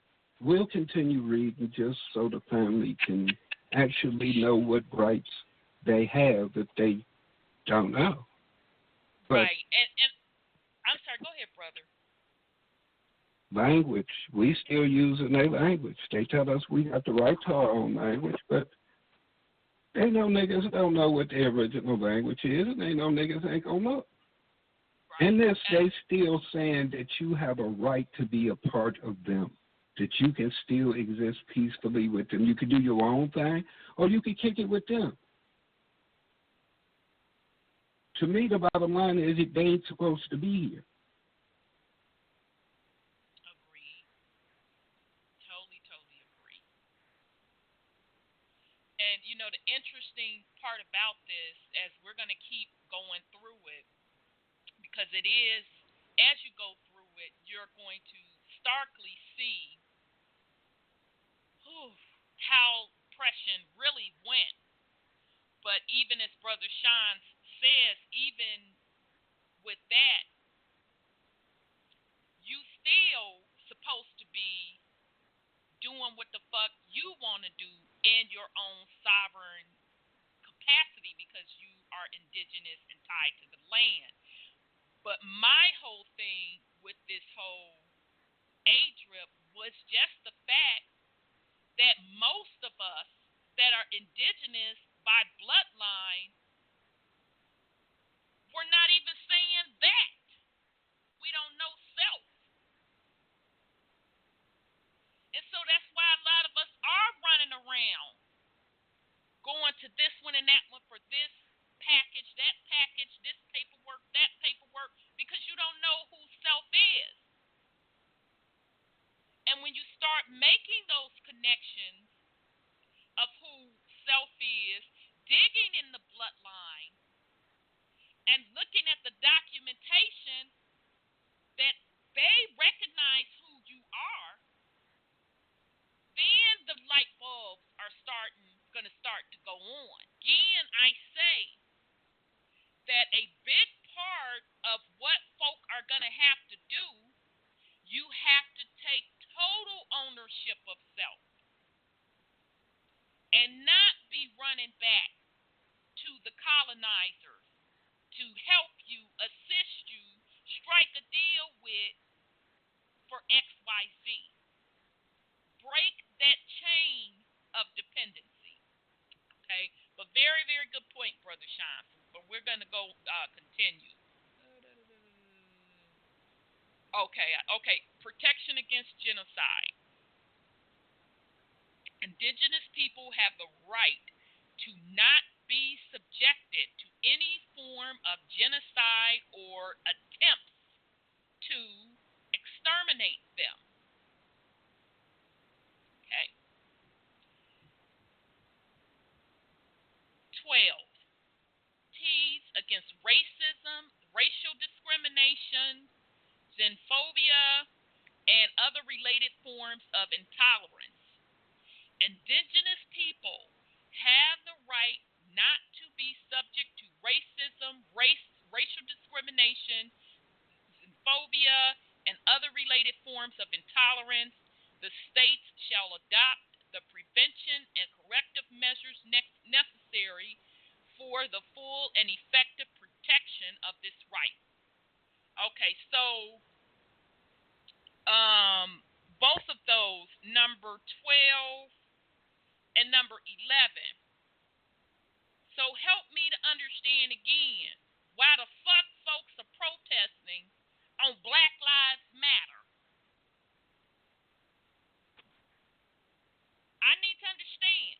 we'll continue reading just so the family can actually know what rights they have if they don't know. But right. And I'm sorry, go ahead, brother. Language. We still using their language. They tell us we got the right to our own language, but they know niggas don't know what their original language is, and they know niggas ain't gonna know. Right. In this, they still saying that you have a right to be a part of them, that you can still exist peacefully with them. You can do your own thing, or you can kick it with them. To me, the bottom line is they ain't supposed to be here. Agreed. Totally agree. And, you know, the interesting part about this, as we're going to keep going through it, because it is, as you go through it, you're going to starkly see how oppression really went. But even as Brother Sean says, even with that, you still supposed to be doing what the fuck you want to do in your own sovereign capacity because you are indigenous and tied to the land. But my whole thing with this whole ADRIP was just the fact that most of us that are indigenous by bloodline, we're not even saying that. We don't know self. And so that's why a lot of us are running around, going to this one and that one for this package, this paperwork, that paperwork, because you don't know who self is. And when you start making those connections of who self is, digging in the bloodline, and looking at the documentation that they recognize who you are, then the light bulbs are going to start to go on. Again, I say that a big part of what folk are going to have to do, you have to take total ownership of self and not be running back to the colonizers to help you, assist you, strike a deal with for XYZ. Break that chain of dependency. Okay? But very, very good point, Brother Sean. But we're going to go continue. Okay. Protection against genocide. Indigenous people have the right to not be subjected to any form of genocide or attempts to exterminate them. Okay. 12. T's against racism, racial discrimination, xenophobia, and other related forms of intolerance. Indigenous people have the right not to be subject to racism, racial discrimination, xenophobia, and other related forms of intolerance. The states shall adopt the prevention and corrective measures necessary for the full and effective protection of this right. Okay, so both of those, number 12 and number 11. So help me to understand again why the fuck folks are protesting on Black Lives Matter. I need to understand.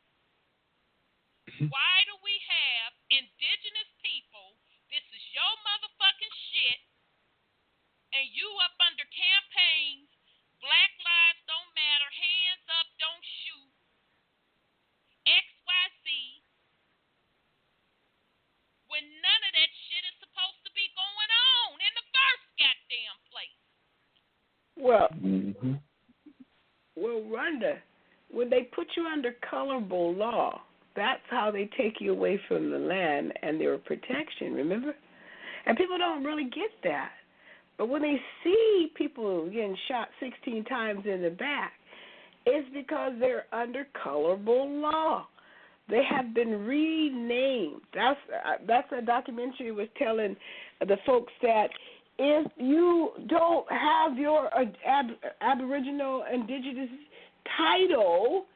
Why do we have indigenous people, this is your motherfucking shit, and you up under campaigns, Black Lives Don't Matter, Hands Up, Don't Shoot, XYZ, when none of that shit is supposed to be going on in the first goddamn place? Well, Rhonda, when they put you under colorable law, that's how they take you away from the land and their protection, remember? And people don't really get that. But when they see people getting shot 16 times in the back, it's because they're under colorable law. They have been renamed. That's a documentary was telling the folks that if you don't have your Aboriginal Indigenous title,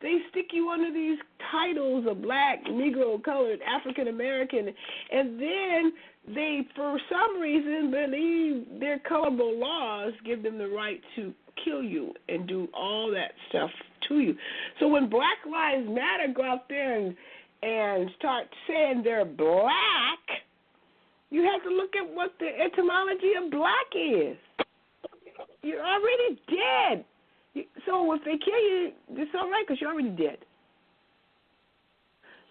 they stick you under these titles of Black, Negro, Colored, African American, and then they, for some reason, believe their colorable laws give them the right to kill you and do all that stuff to you. So when Black Lives Matter go out there and start saying they're black, You have to look at what the etymology of black is. You're already dead. So if they kill you, it's all right because you're already dead.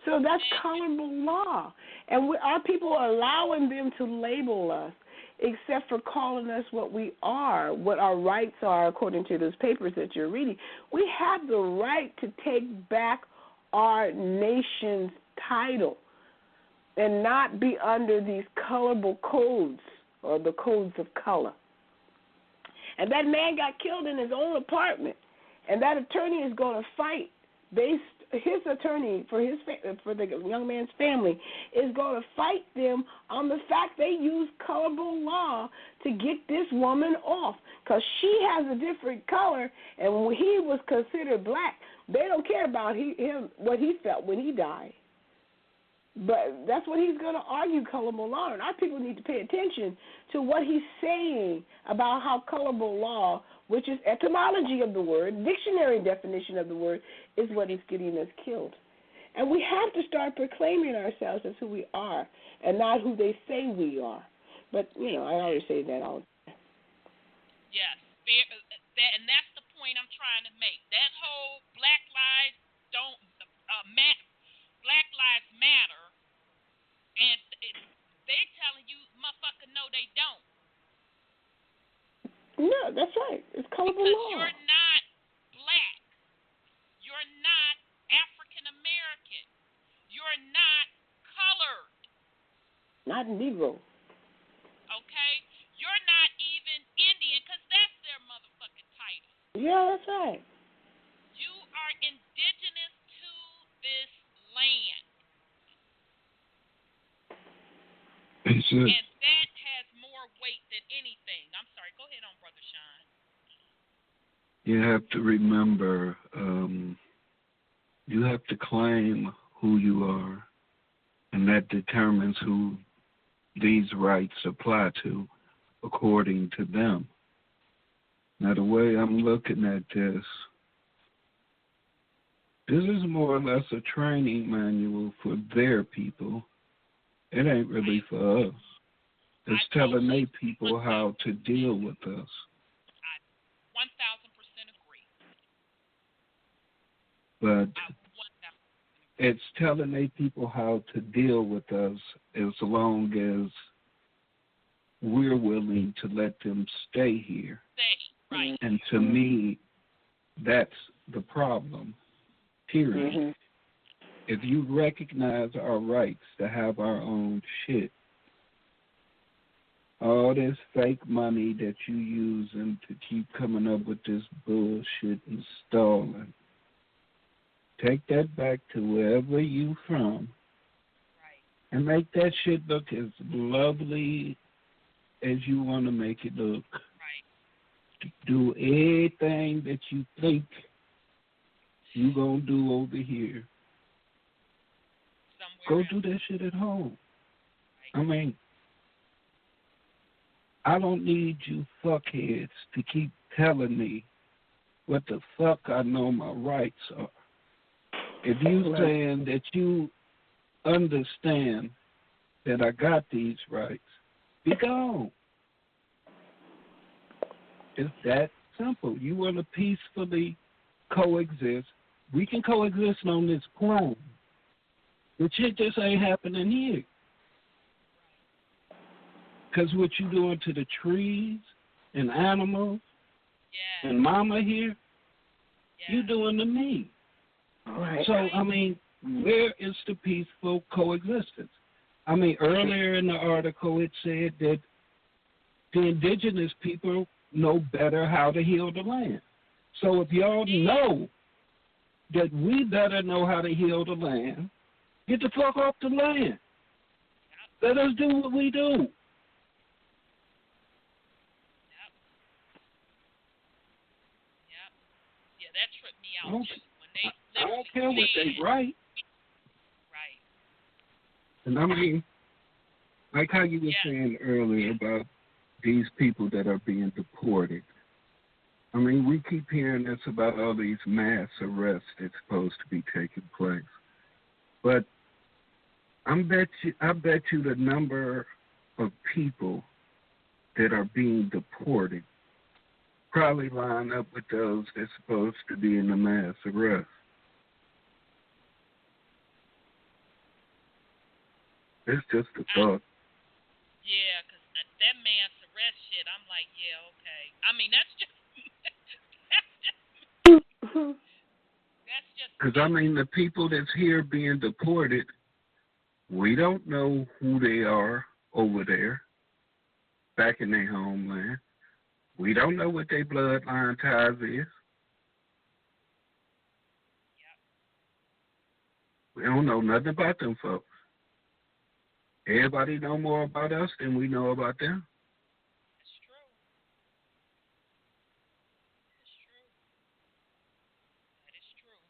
So that's colorable law. And our people are allowing them to label us, except for calling us what we are, what our rights are according to those papers that you're reading. We have the right to take back our nation's title and not be under these colorable codes or the codes of color. And that man got killed in his own apartment, and that attorney is going to fight his attorney for the young man's family is going to fight them on the fact they use colorable law to get this woman off because she has a different color, and when he was considered black, they don't care about him what he felt when he died. But that's what he's going to argue, colorable law, and our people need to pay attention to what he's saying about how colorable law, which is etymology of the word, dictionary definition of the word, is what is getting us killed. And we have to start proclaiming ourselves as who we are and not who they say we are. But, I always say that all the time. Yes, and that's the point I'm trying to make. That whole Black Lives Matter, and they're telling you, motherfucker, no, they don't. No, that's right. It's colorable because law. You're not black. You're not African American. You're not colored. Not Negro. Okay? You're not even Indian because that's their motherfucking title. Yeah, that's right. You are indigenous to this land. And that has more weight than anything. I'm sorry. Go ahead on, Brother Sean. You have to remember, you have to claim who you are, and that determines who these rights apply to according to them. Now, the way I'm looking at this is more or less a training manual for their people. It ain't really for us. It's telling their people how to deal with us. I 1,000% agree. But it's telling their people how to deal with us as long as we're willing to let them stay here. Right. And to me, that's the problem, period. Mm-hmm. If you recognize our rights to have our own shit, all this fake money that you using to keep coming up with this bullshit and stalling, take that back to wherever you from, right, and make that shit look as lovely as you want to make it look. Right. Do everything that you think you gonna do over here. Go do that shit at home. Right. I mean, I don't need you fuckheads to keep telling me what the fuck I know my rights are. If you saying that you understand that I got these rights, be gone. It's that simple. You want to peacefully coexist. We can coexist on this plane. The shit just ain't happening here. Because what you doing to the trees and animals and mama here, you doing to me. Right. So, I mean, where is the peaceful coexistence? I mean, earlier in the article it said that the indigenous people know better how to heal the land. So if y'all know that we better know how to heal the land, get the fuck off the land. Let us do what we do. Yeah, that tripped me out too. I don't care what they write. Right. And I mean, like how you were saying earlier about these people that are being deported. I mean, we keep hearing this about all these mass arrests that's supposed to be taking place. But I bet you the number of people that are being deported probably line up with those that's supposed to be in the mass arrest. It's just a thought. Yeah, because that mass arrest shit, I'm like, yeah, okay. I mean, that's just Because, I mean, the people that's here being deported, we don't know who they are over there, back in their homeland. We don't know what their bloodline ties is. Yep. We don't know nothing about them folks. Everybody know more about us than we know about them. That's true. That's true. That is true.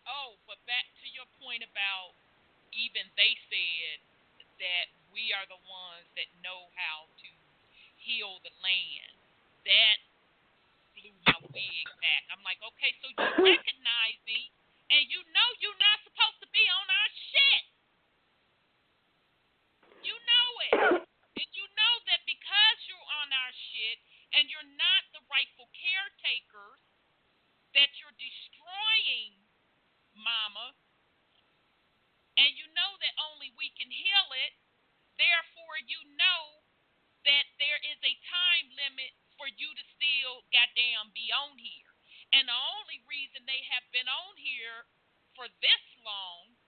Oh, but back to your point about even they said that we are the ones that know how to heal the land. That blew my wig back. I'm like, okay, so you recognize me, and you know you're not supposed to be on our shit. You know it. And you know that because you're on our shit and you're not the rightful caretakers, that you're destroying Mama, and you know that only we can heal it. Therefore, you know that there is a time limit for you to still goddamn be on here. And the only reason they have been on here for this long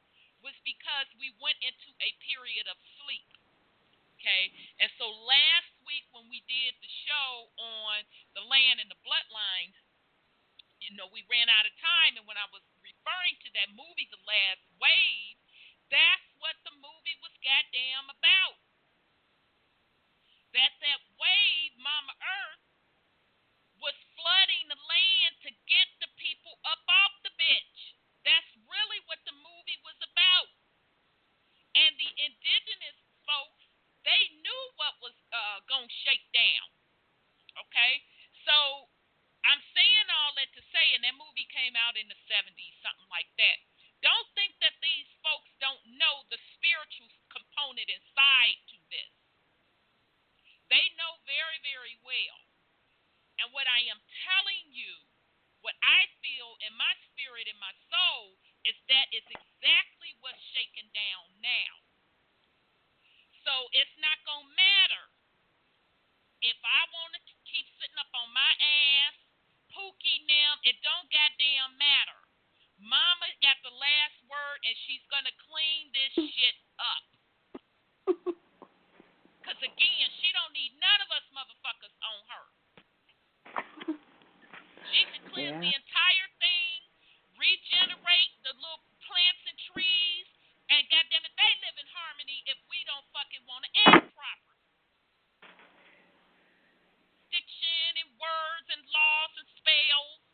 was because we went into a period of sleep. Okay? And so last week when we did the show on the Land and the Bloodlines, you know, we ran out of time, and when I was referring to that movie, The Last Wave, that's what the movie was goddamn about. That wave, Mama Earth, was flooding the land to get the people up off the bitch. That's really what the movie was about. And the indigenous folks, they knew what was going to shake down. Okay? So I'm saying all that to say, and that movie came out in the 70s, something like that. Don't think that these folks don't know the spiritual component inside to this. They know very, very well. And what I am telling you, what I feel in my spirit and my soul, is that it's exactly what's shaking down now. So it's not going to matter if I want to keep sitting up on my ass, Pookie now, it don't goddamn matter. Mama got the last word, and she's going to clean this shit up. Because, again, she don't need none of us motherfuckers on her. She can cleanse the entire thing, regenerate the little plants and trees, and goddamn it, they live in harmony if we don't fucking want to act proper. Diction and words and laws and spells.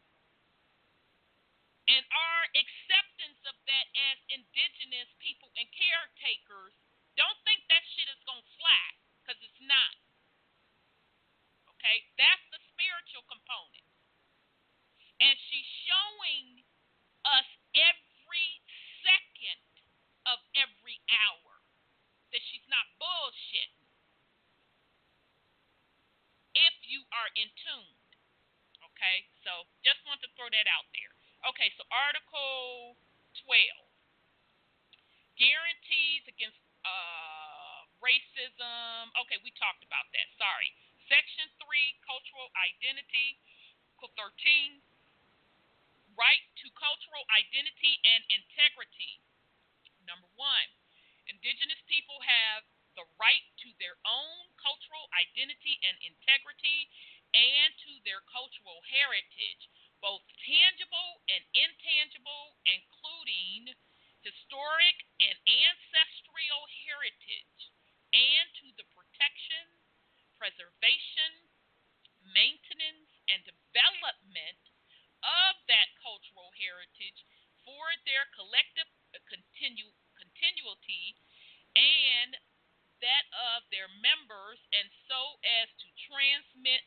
And our acceptance of that as indigenous people and caretakers, don't think that shit is going to fly, because it's not. Okay? That's the spiritual component. And she's showing us every second of every hour that she's not bullshitting if you are in tune. Okay? So just want to throw that out there. Okay, so Article 12. Guarantees against racism. Okay, we talked about that. Sorry. Section 3, cultural identity. Article 13, right to cultural identity and integrity. Number 1, indigenous people have the right to their own cultural identity and integrity and to their cultural heritage, both tangible and intangible, including historic and ancestral heritage, and to the protection, preservation, maintenance, and development of that cultural heritage for their collective continuity and that of their members, and so as to transmit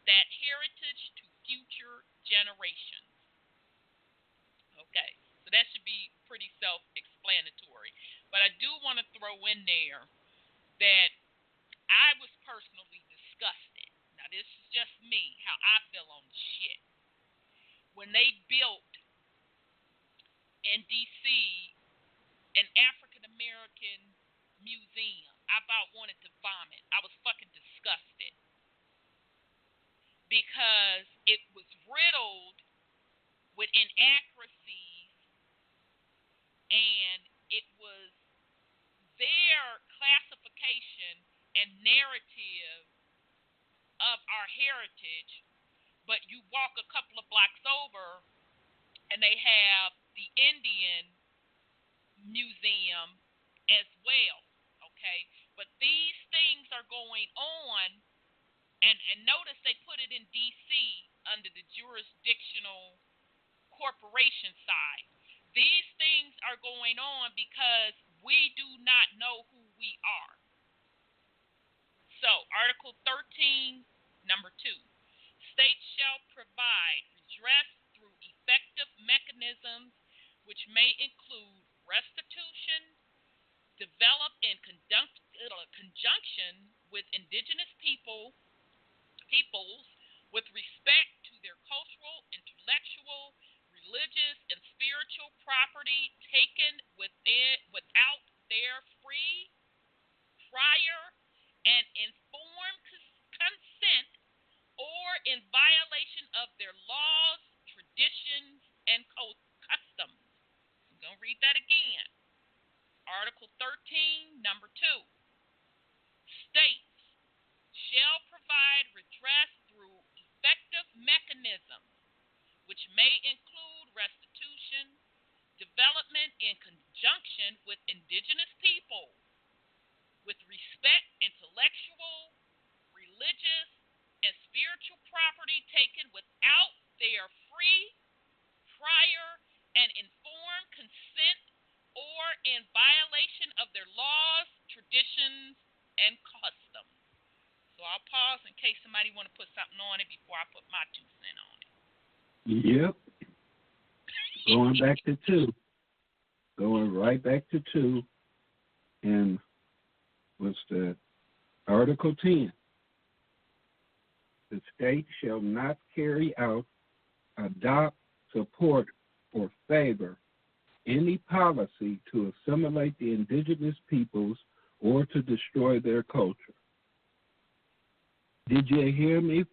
that heritage to future generations. Okay, so that should be pretty self-explanatory. But But I do want to throw in there that I was personally disgusted. Now, this is just me, how I feel on the shit. When they built in D.C. an African American museum, I about wanted to vomit. I was fucking disgusted because it was riddled with inaccuracies, and it was their classification and narrative of our heritage. But you walk a couple of blocks over, and they have the Indian Museum as well, okay? But these things are going on, and notice they put it in D.C. under the jurisdictional corporation side. These things are going on because we do not know who we are. So, Article 13, number 2. States shall provide redress through effective mechanisms which may include restitution, developed in conjunction with indigenous peoples with respect to their cultural, intellectual, religious, and spiritual property taken without their free, prior, and informed consent, or in violation of their laws, traditions, and customs. I'm going to read that again. Article 13, number 2. States shall provide redress through effective mechanisms, which may include restitution, development in conjunction with indigenous people, with respect intellectual, religious, and spiritual property taken without their free, prior, and informed consent, or in violation of their laws, traditions, and customs. So I'll pause in case somebody want to put something on it before I put my 2 cents on it. Yep. Going back to 2. Going right back to 2. And what's that? Article 10. The state shall not carry out, adopt, support, or favor any policy to assimilate the indigenous peoples or to destroy their culture. Did you hear me?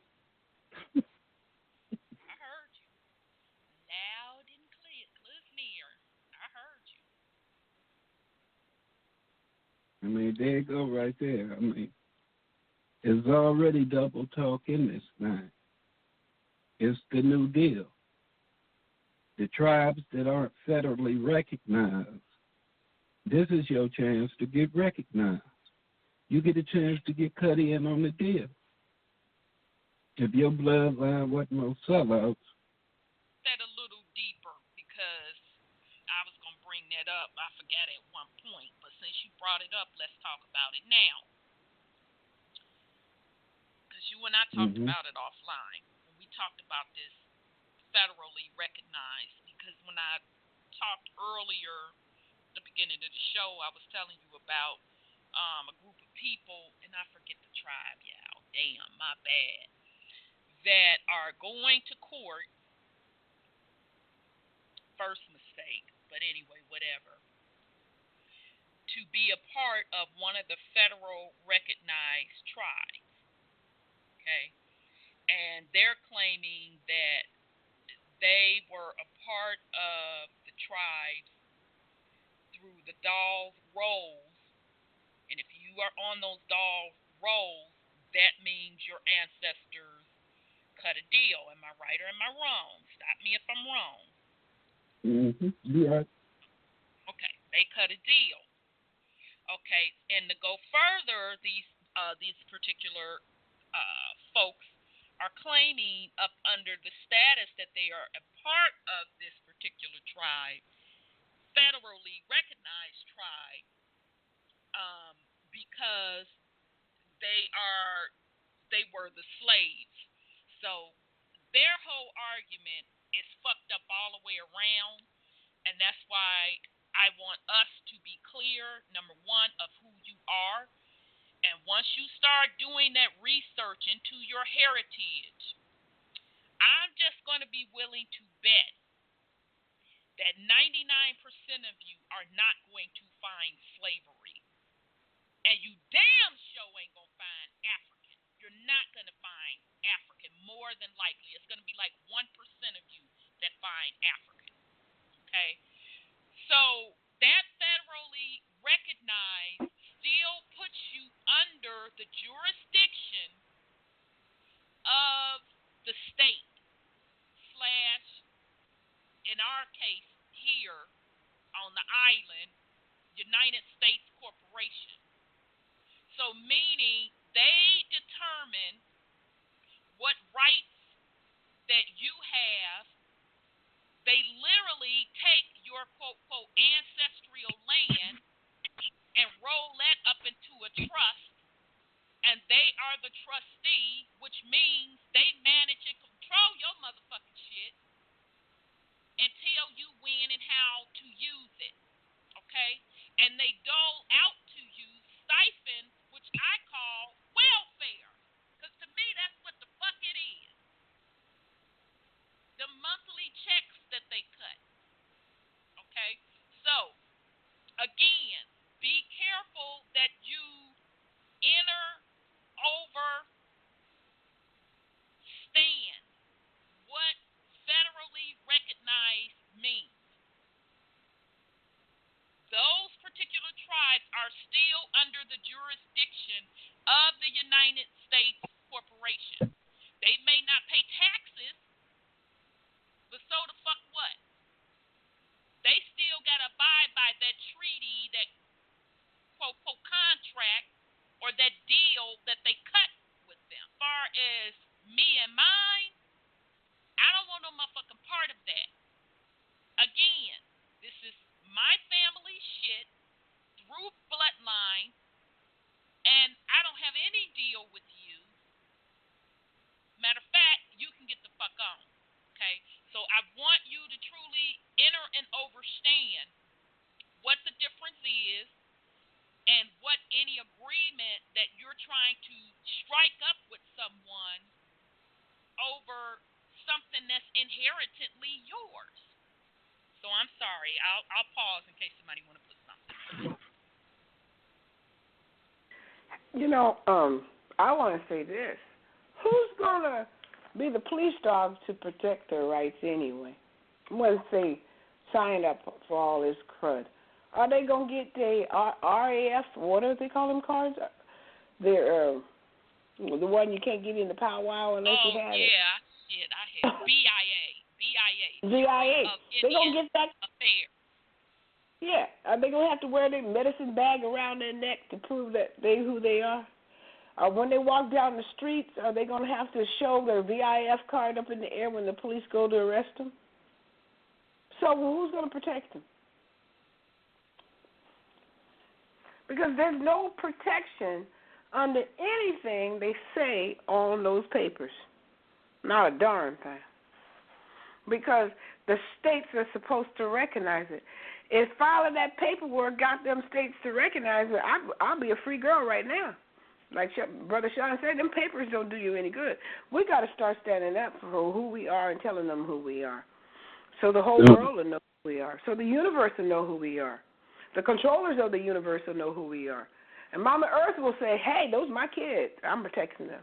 I heard you. Loud and clear. I heard you. I mean, there you go right there. I mean, there's already double talk in this thing. It's the New Deal. The tribes that aren't federally recognized, this is your chance to get recognized. You get a chance to get cut in on the deal. If your bloodline wasn't no sellouts. That a little deeper, because I was going to bring that up. I forgot at one point, but since you brought it up, let's talk about it now. Because you and I talked about it offline. When we talked about this federally recognized, because when I talked earlier at the beginning of the show, I was telling you about a group of people, and I forget the tribe, y'all. Damn, my bad. That are going to court. First mistake, but anyway, whatever. To be a part of one of the federal recognized tribes. Okay? And they're claiming that they were a part of the tribes through the Dawes rolls. And if you are on those Dawes rolls, that means your ancestors cut a deal. Am I right or am I wrong? Stop me if I'm wrong. You're right. Okay, they cut a deal. Okay, and to go further, these particular folks are claiming up under the status that they are a part of this particular tribe, federally recognized tribe, because they were the slaves. So their whole argument is fucked up all the way around, and that's why I want us to be clear, number one, of who you are. And once you start doing that research into your heritage, I'm just going to be willing to bet that 99% of you are not going to find slavery. And you damn sure ain't going to find African. You're not going to find African, more than likely. It's going to be like 1% of you that find African. Okay? So that federally recognized still puts you under the jurisdiction of the state / in our case here on the island, United States Corporation. So meaning they determine what rights that you have. They literally take your quote ancestral land and roll that up into a trust, and they are the trustee, which means they manage and control your motherfucking shit and tell you when and how to use it, okay? And they dole out to you stipends, which I call welfare, because to me that's what the fuck it is. The monthly checks that they cut, okay? So, again, be careful that you enter overstand what federally recognized means. Those particular tribes are still under the jurisdiction of the United States Corporation. They may not pay taxes, but so the fuck what? They still got to abide by that treaty, that quote contract, or that deal that they cut with them. As far as me and mine, I don't want no motherfucking part of that. Again, this is my family shit through bloodline, and I don't have any deal with you. Matter of fact, you can get the fuck on. Okay? So I want you to truly enter and understand what the difference is and what any agreement that you're trying to strike up with someone over something that's inherently yours. So I'm sorry. I'll pause in case somebody want to put something. You know, I want to say this. Who's going to be the police dog to protect their rights anyway? Once they sign up for all this crud. Are they going to get the RAF, what do they call them cards? They're the one you can't get in the powwow unless you have it. Oh, yeah. Shit, I had BIA. They're going to get that. Affair. Yeah. Are they going to have to wear their medicine bag around their neck to prove that who they are? Or when they walk down the streets, are they going to have to show their VIF card up in the air when the police go to arrest them? So who's going to protect them? Because there's no protection under anything they say on those papers. Not a darn thing. Because the states are supposed to recognize it. If filing that paperwork got them states to recognize it, I'll be a free girl right now. Like Brother Sean said, them papers don't do you any good. We got to start standing up for who we are and telling them who we are. So the whole world will know who we are. So the universe will know who we are. The controllers of the universe will know who we are. And Mama Earth will say, hey, those are my kids. I'm protecting them.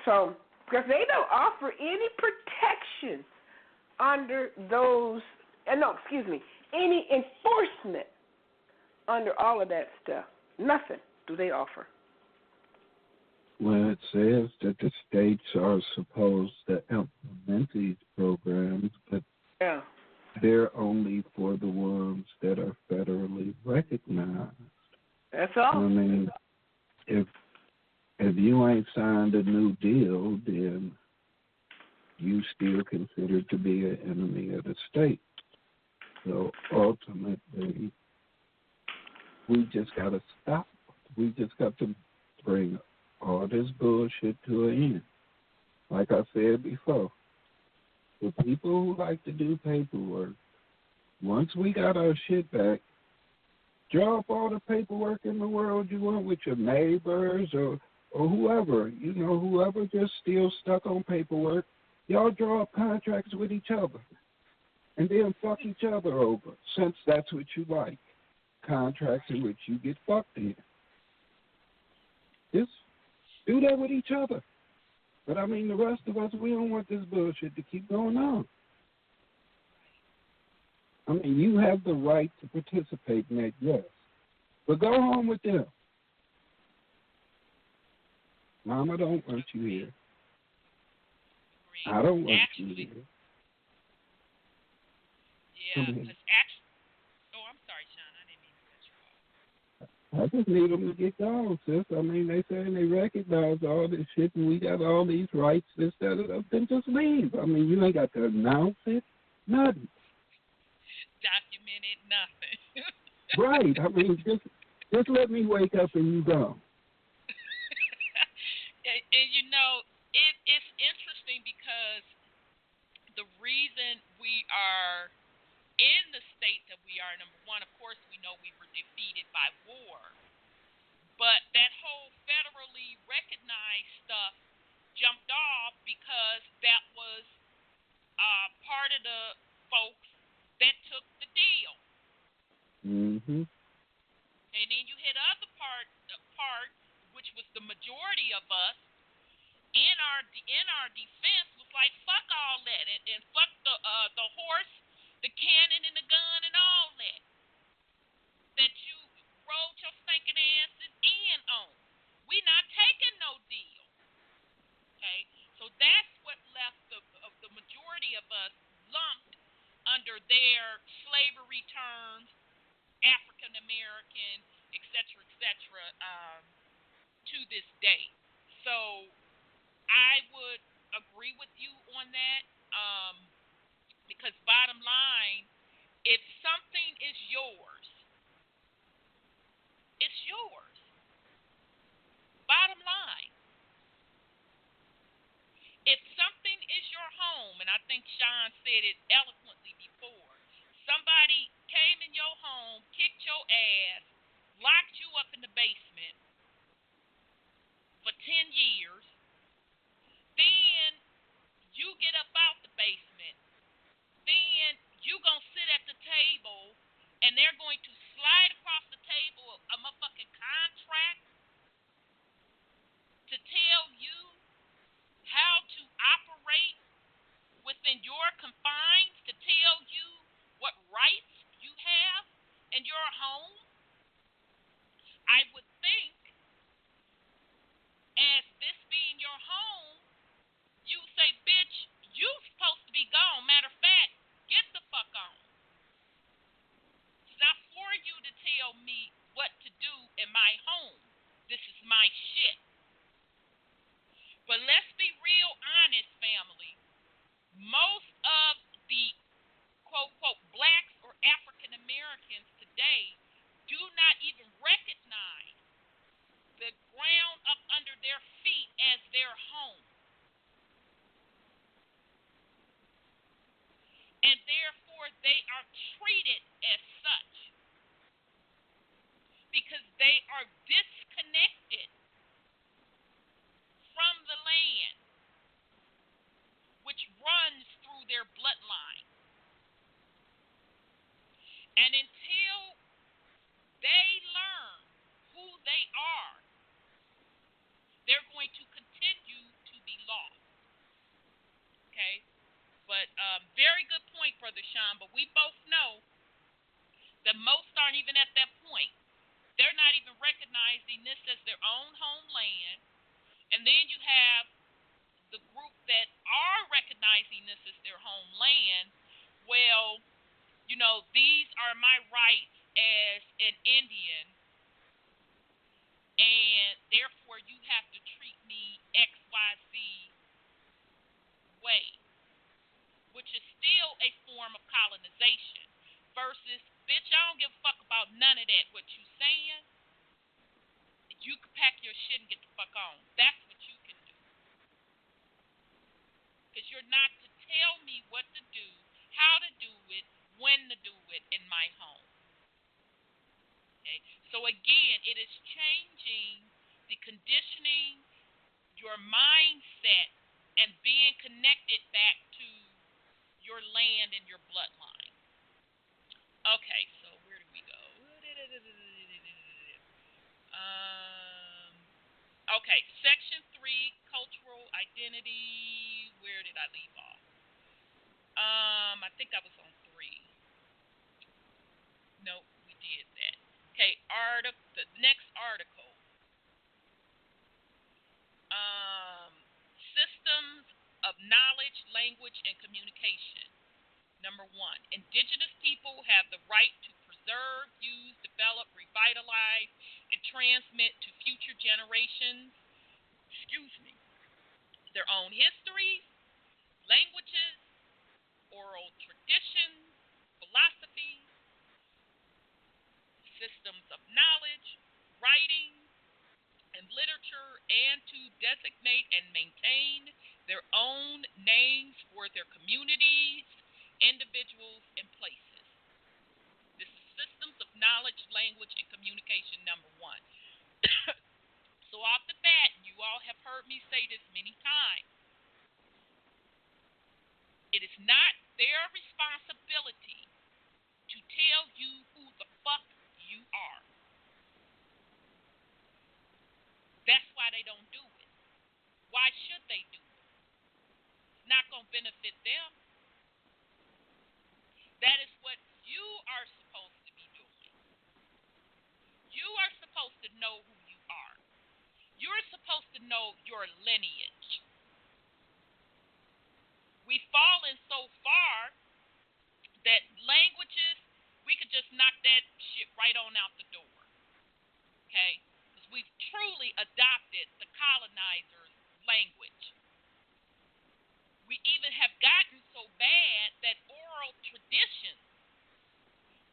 So, because they don't offer any protection under those, any enforcement under all of that stuff. Nothing do they offer. Well, it says that the states are supposed to implement these programs, but they're only for the ones that are federally recognized. That's all. I mean, if you ain't signed a new deal, then you still considered to be an enemy of the state. So ultimately, we just got to stop. We just got to bring all this bullshit to an end. Like I said before, the people who like to do paperwork Once we got our shit back, draw up all the paperwork in the world you want with your neighbors or whoever. You know, whoever just still stuck on paperwork, y'all draw up contracts with each other. And then fuck each other over, since that's what you like. Contracts in which you get fucked in. Just do that with each other. But I mean, the rest of us, we don't want this bullshit to keep going on. I mean, you have the right to participate in that, yes. But go home with them. Mama don't want you here. I don't want you here. Yeah, because actually, oh, I'm sorry, Sean, I didn't mean to cut you off. I just need them to get gone, sis. I mean, they say they recognize all this shit and we got all these rights, this, that, and that. Then just leave. I mean, you ain't got to announce it, nothing. Documented nothing. Right. I mean, just let me wake up and you go. And you know, it's interesting because the reason we are in the state that we are, number one, of course, we know we were defeated by war. But that whole federally recognized stuff jumped off because that was part of the folks that took the deal. Mm-hmm. And then you hit other part, which was the majority of us in our defense was like, fuck all that, and fuck the horse, the cannon, and the gun, and all that you rolled your stinking asses in on. We not taking no deal. Okay, so that's what left the majority of us lumped under their slavery terms, African American, etc., to this day. So I would agree with you on that, because bottom line, if something is yours, it's yours. Bottom line. If something is your home, and I think Sean said it eloquently before, somebody came in your home, kicked your ass, locked you up in the basement for 10 years, then you get up out the basement, then you gonna sit at the table and they're going to slide across the table a motherfucking contract to tell you how to operate within your confines, to tell you what rights you have in your home. I would think, as this being your home, you say, bitch, you supposed to be gone. Matter of fact, get the fuck on. It's not for you to tell me what to do in my home. This is my shit. But let's be real honest, family. Most of the quote blacks or African Americans today do not even recognize the ground up under their feet as their home. And therefore they are treated as such because they are disconnected from the land, which runs through their bloodline. And until they learn who they are, they're going to continue to be lost. Okay? But very good point, Brother Sean. But we both know that most aren't even at that point. They're not even recognizing this as their own homeland. And then you have the group that are recognizing this as their homeland. Well, you know, these are my rights as an Indian, and therefore you have to treat me XYZ way, which is still a form of colonization versus, bitch, I don't give a fuck about none of that. What you saying, you can pack your shit and get the fuck on. That's what you can do. Because you're not to tell me what to do, how to do it, when to do it in my home. Okay? So again, it is changing the conditioning, your mindset, and being connected back to your land and your bloodline. Okay, so where do we go? Okay, section 3, cultural identity. Where did I leave off? I think I was on 3. Nope, we did that. Okay, the next article. Systems of knowledge, language, and communication. Number 1, Indigenous people have the right to preserve, use, develop, revitalize, and transmit to future generations, their own histories, languages, oral traditions, philosophies, systems of knowledge, writing, and literature, and to designate and maintain their own names for their communities, individuals, and places. This is systems of knowledge, language, and communication, number 1. So off the bat, you all have heard me say this many times. It is not their responsibility to tell you who the fuck you are. That's why they don't do it. Why should they do it? It's not going to benefit them. That is what you are supposed to be doing. You are supposed to know who you are. You're supposed to know your lineage. We've fallen so far that languages, we could just knock that shit right on out the door. Okay? Because we've truly adopted the colonizers' language. We even have gotten so bad that oral traditions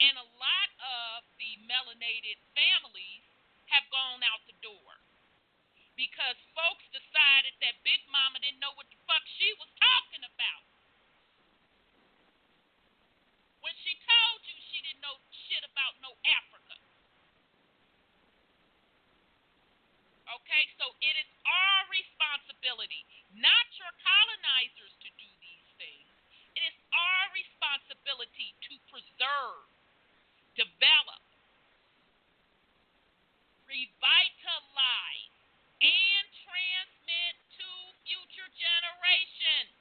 and a lot of the melanated families have gone out the door. Because folks decided that Big Mama didn't know what the fuck she was talking about. When she told you she didn't know shit about no Africa. Okay, so it is our responsibility, not your colonizers, to do these things. It is our responsibility to preserve, develop, revitalize, and transmit to future generations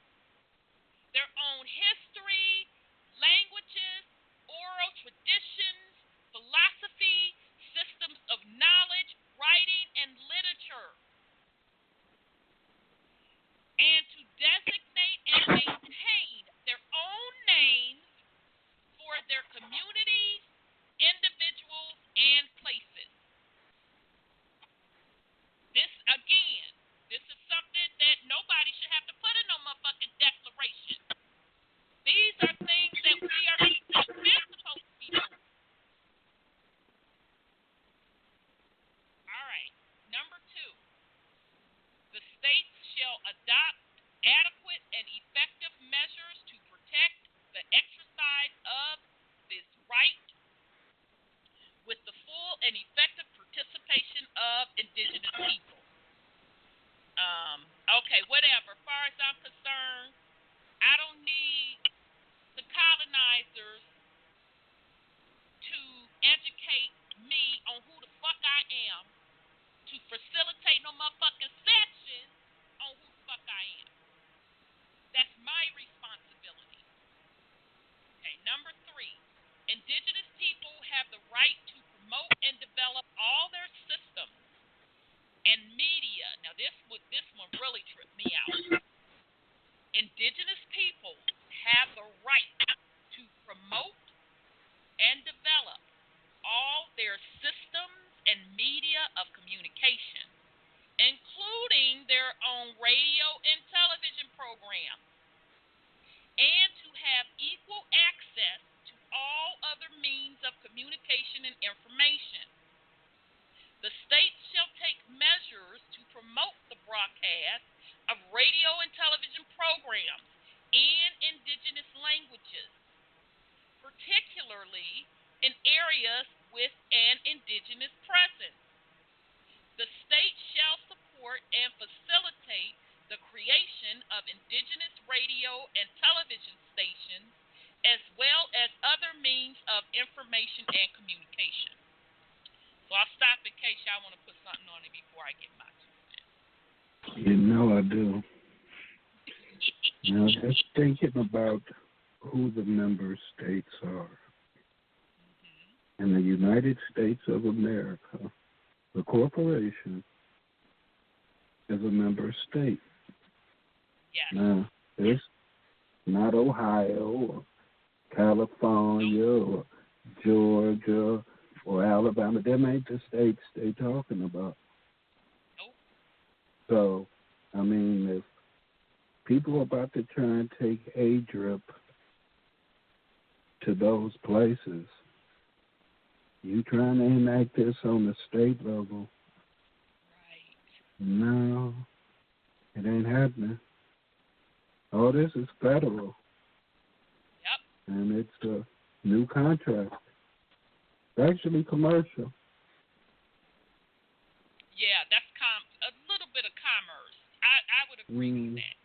their own history, languages, oral traditions, philosophy, systems of knowledge, writing, and literature, and to designate and maintain their own names for their communities, individuals, and places. This, again, this is something that nobody should have to put in no motherfucking declaration. These are things that we are supposed to be doing. All right. Number 2, the states shall adopt adequate and effective measures to protect the exercise of this right with the full and effective participation of Indigenous people. Okay, whatever. As far as I'm concerned, I don't need the colonizers to educate me on who the fuck I am, to facilitate no motherfucking section on who the fuck I am. That's my responsibility. Okay, number 3, Indigenous people have the right to promote and develop all their systems and media. Now this one really tripped me out. Indigenous people have the right to promote and develop all their systems and media of communication, including their own radio and television programs, and to have equal access to all other means of communication and information. The states shall take measures to promote the broadcast of radio and television programs in Indigenous languages, with an indigenous presence. The state shall support and facilitate the creation of indigenous radio and television stations, as well as other means of information and communication. So I'll stop in case y'all want to put something on it before I get my 2 cents. You know I do. Now, just thinking about who the member states are. In the United States of America, the corporation is a member state. Yes. Now, it's not Ohio or California or Georgia or Alabama. Them ain't the states they talking about. Nope. So, I mean, if people are about to try and take ADRIP to those places, you trying to enact this on the state level? Right. No, it ain't happening. All this is federal. Yep. And it's a new contract. It's actually commercial. Yeah, that's a little bit of commerce. I would agree with that.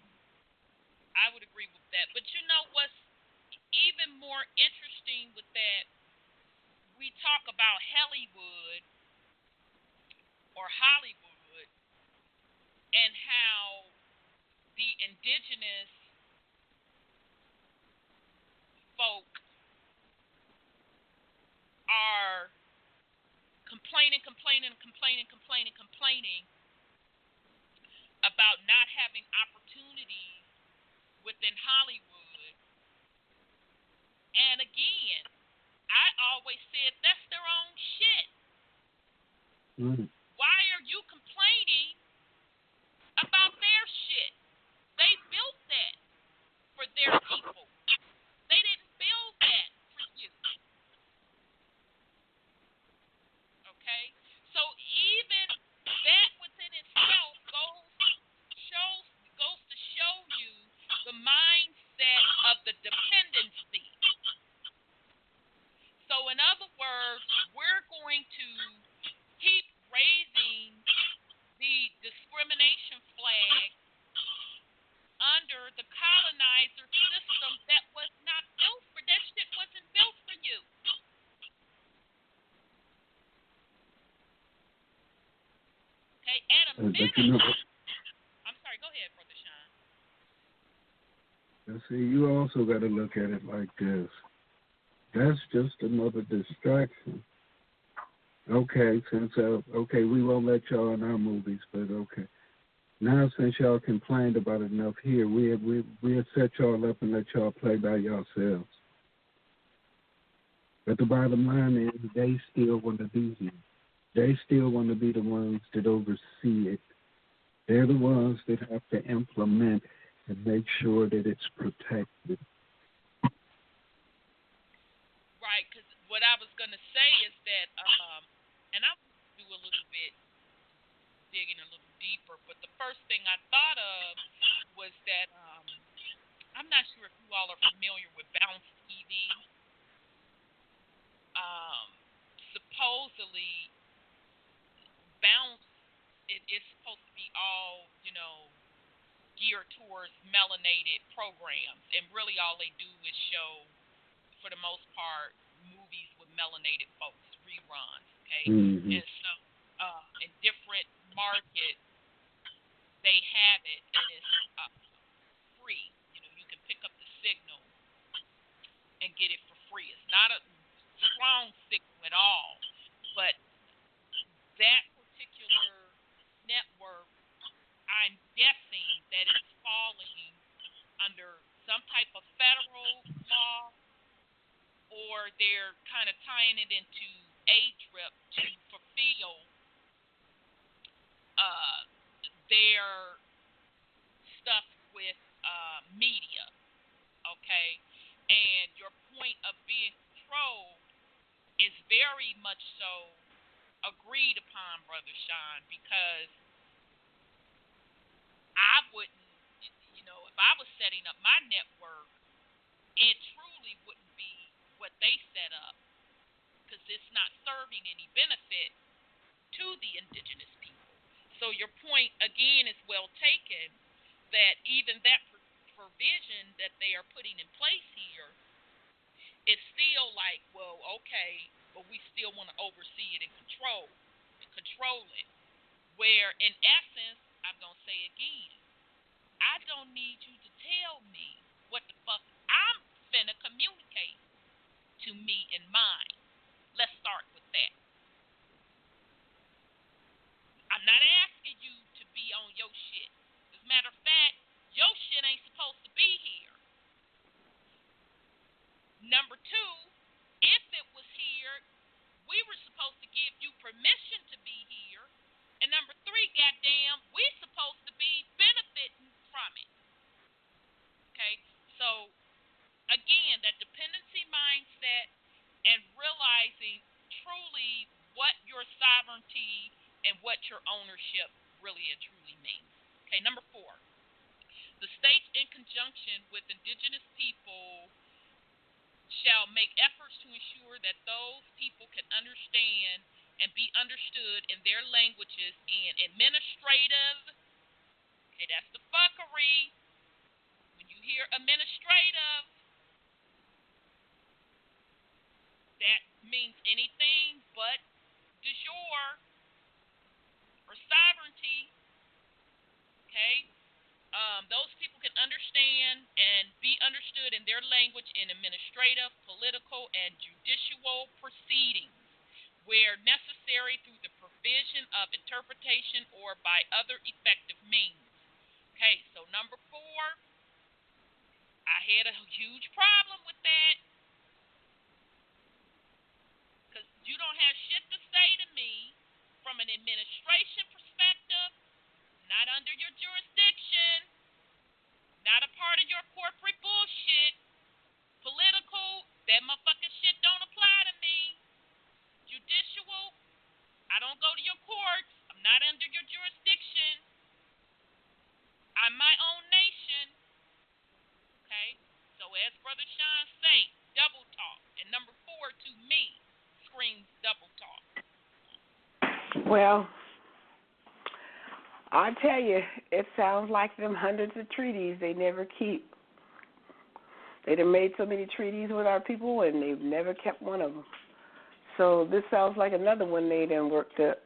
I would agree with that. But you know what's even more interesting with that? We talk about Hollywood and how the indigenous folk are complaining about not having opportunities within Hollywood. And again, I always said that's their own shit. Why are you complaining about their shit? They built that for their people. They didn't build that for you. Okay? So even that within itself goes to show you the mindset of the dependency. So in other words, we're going to keep raising the discrimination flag under the colonizer system that was not built for that shit wasn't built for you. Okay, at a minimum. I'm sorry, go ahead, Brother Sean. See, you also got to look at it like this. That's just another distraction. Okay, we won't let y'all in our movies, but okay. Now, since y'all complained about it enough here, we'll set y'all up and let y'all play by yourselves. But the bottom line is they still want to be here. They still want to be the ones that oversee it. They're the ones that have to implement and make sure that it's protected. Right, because what I was going to say is that, and I'll do a little bit, digging a little deeper, but the first thing I thought of was that, I'm not sure if you all are familiar with Bounce TV. Supposedly, Bounce, it is supposed to be all, geared towards melanated programs, and really all they do is show, for the most part, movies with melanated folks, reruns, okay? Mm-hmm. And so, in different markets, they have it, and it's free. You can pick up the signal and get it for free. It's not a strong signal at all, but that particular network, I'm guessing that it's falling under some type of federal law, or they're kind of tying it into ADRIP to fulfill their stuff with media, okay? And your point of being controlled is very much so agreed upon, Brother Sean, because I wouldn't, if I was setting up my network, it truly wouldn't be what they set up. because it's not serving any benefit to the indigenous people. So your point, again, is well taken, that even that provision that they are putting in place here is still like, well, okay, but we still want to oversee it and control it. Where, in essence, I'm going to say again, I don't need you to tell me what the fuck I'm finna communicate to me and mine. Let's start with that. I'm not asking you to be on your shit. As a matter of fact, your shit ain't supposed to be here. Number two, if it was here, we were supposed to give you permission to be here. And number three, goddamn, we're supposed to be benefiting from it. Okay? So, again, that dependency mindset and realizing truly what your sovereignty and what your ownership really and truly means. Okay, number four, the states in conjunction with indigenous people shall make efforts to ensure that those people can understand and be understood in their languages and administrative, okay, that's the fuckery. When you hear administrative, that means anything but de jure or sovereignty, okay? Those people can understand and be understood in their language in administrative, political, and judicial proceedings where necessary through the provision of interpretation or by other effective means. Okay, so number four, I had a huge problem with that because you don't have shit to say to me from an administration perspective, not under your jurisdiction, not a part of your corporate bullshit. Political, that motherfucking shit don't apply to me. Judicial, I don't go to your courts. I'm not under your jurisdiction. I'm my own nation. Okay? So as Brother Sean say, double talk. And number four, to me, screams double talk. Well, I tell you, it sounds like them hundreds of treaties they never keep. They done made so many treaties with our people, and they've never kept one of them. So this sounds like another one they done worked up.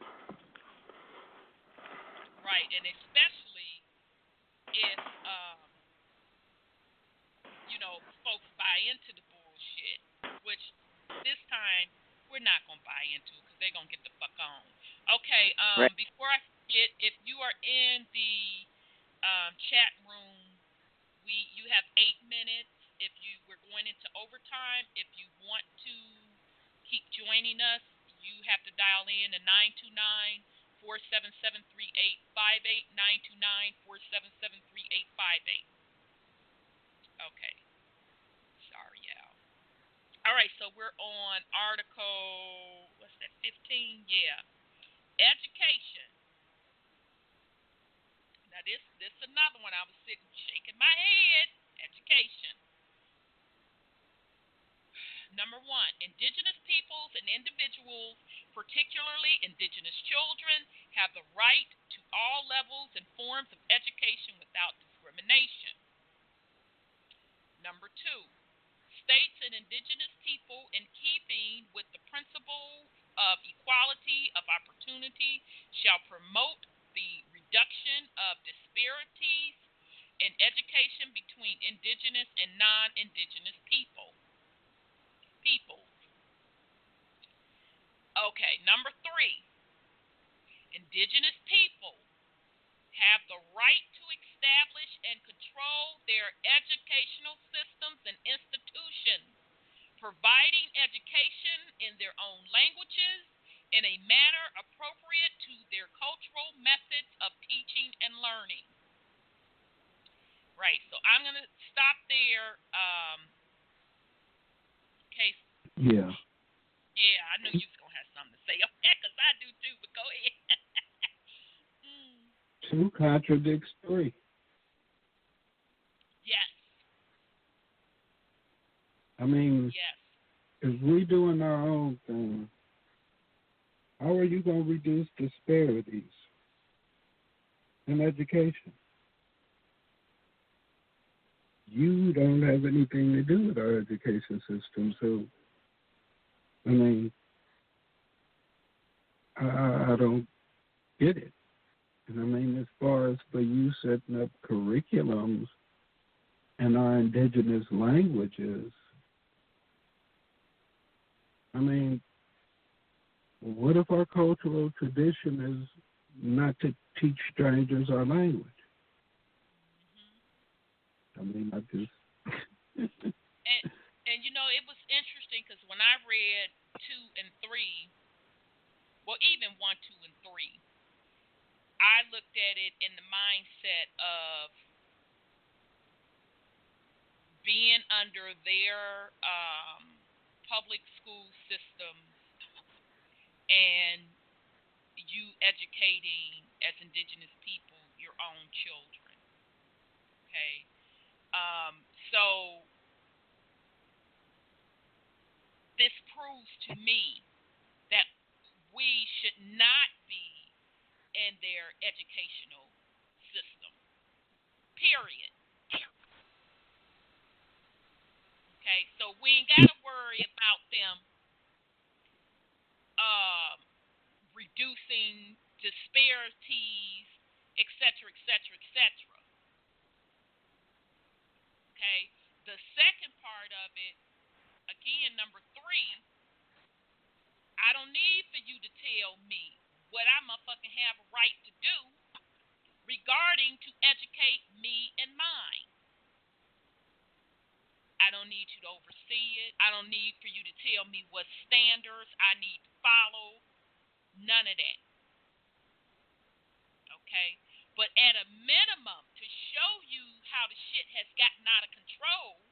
Right, and especially if, folks buy into the bullshit, which this time we're not going to buy into because they're going to get the fuck on. Okay, Right. Before I forget, if you are in the chat room, you have 8 minutes. If we're going into overtime, if you want to keep joining us, you have to dial in to 929-477-3858, 929-477-3858. Okay. Sorry, y'all. All right, so we're on article, what's that, 15? Yeah. Education. Now, this is another one I was sitting shaking my head. Education. Number one, indigenous peoples and individuals, particularly indigenous children, have the right to all levels and forms of education without discrimination. Number two, states and indigenous people, in keeping with the principle of equality of opportunity, shall promote the reduction of disparities in education between indigenous and non-indigenous people. Okay, number three, indigenous people have the right to establish and control their educational systems and institutions, providing education in their own languages in a manner appropriate to their cultural methods of teaching and learning. Right, so I'm going to stop there. Case. Yeah. Yeah, I knew you was going to have something to say. Okay, because I do too, but go ahead. Two contradicts three. Yes. I mean, yes. if we're doing our own thing, how are you going to reduce disparities in education? You don't have anything to do with our education system, so, I mean, I don't get it. And I mean, as far as for you setting up curriculums in our indigenous languages, I mean, what if our cultural tradition is not to teach strangers our language? I mean, I just... and you know, it was interesting because when I read 2 and 3, well, even 1, 2, and 3, I looked at it in the mindset of being under their public school systems and you educating as indigenous people your own children. Okay. So this proves to me that we should not be in their educational system. Period. Okay, so we ain't got to worry about them reducing disparities, etc., etc., etc. Okay, the second part of it, again, number 3, I don't need for you to tell me what I motherfucking have a right to do regarding to educate me and mine. I don't need you to oversee it. I don't need for you to tell me what standards I need to follow. None of that. Okay? But at a minimum, to show you how the shit has gotten out of control,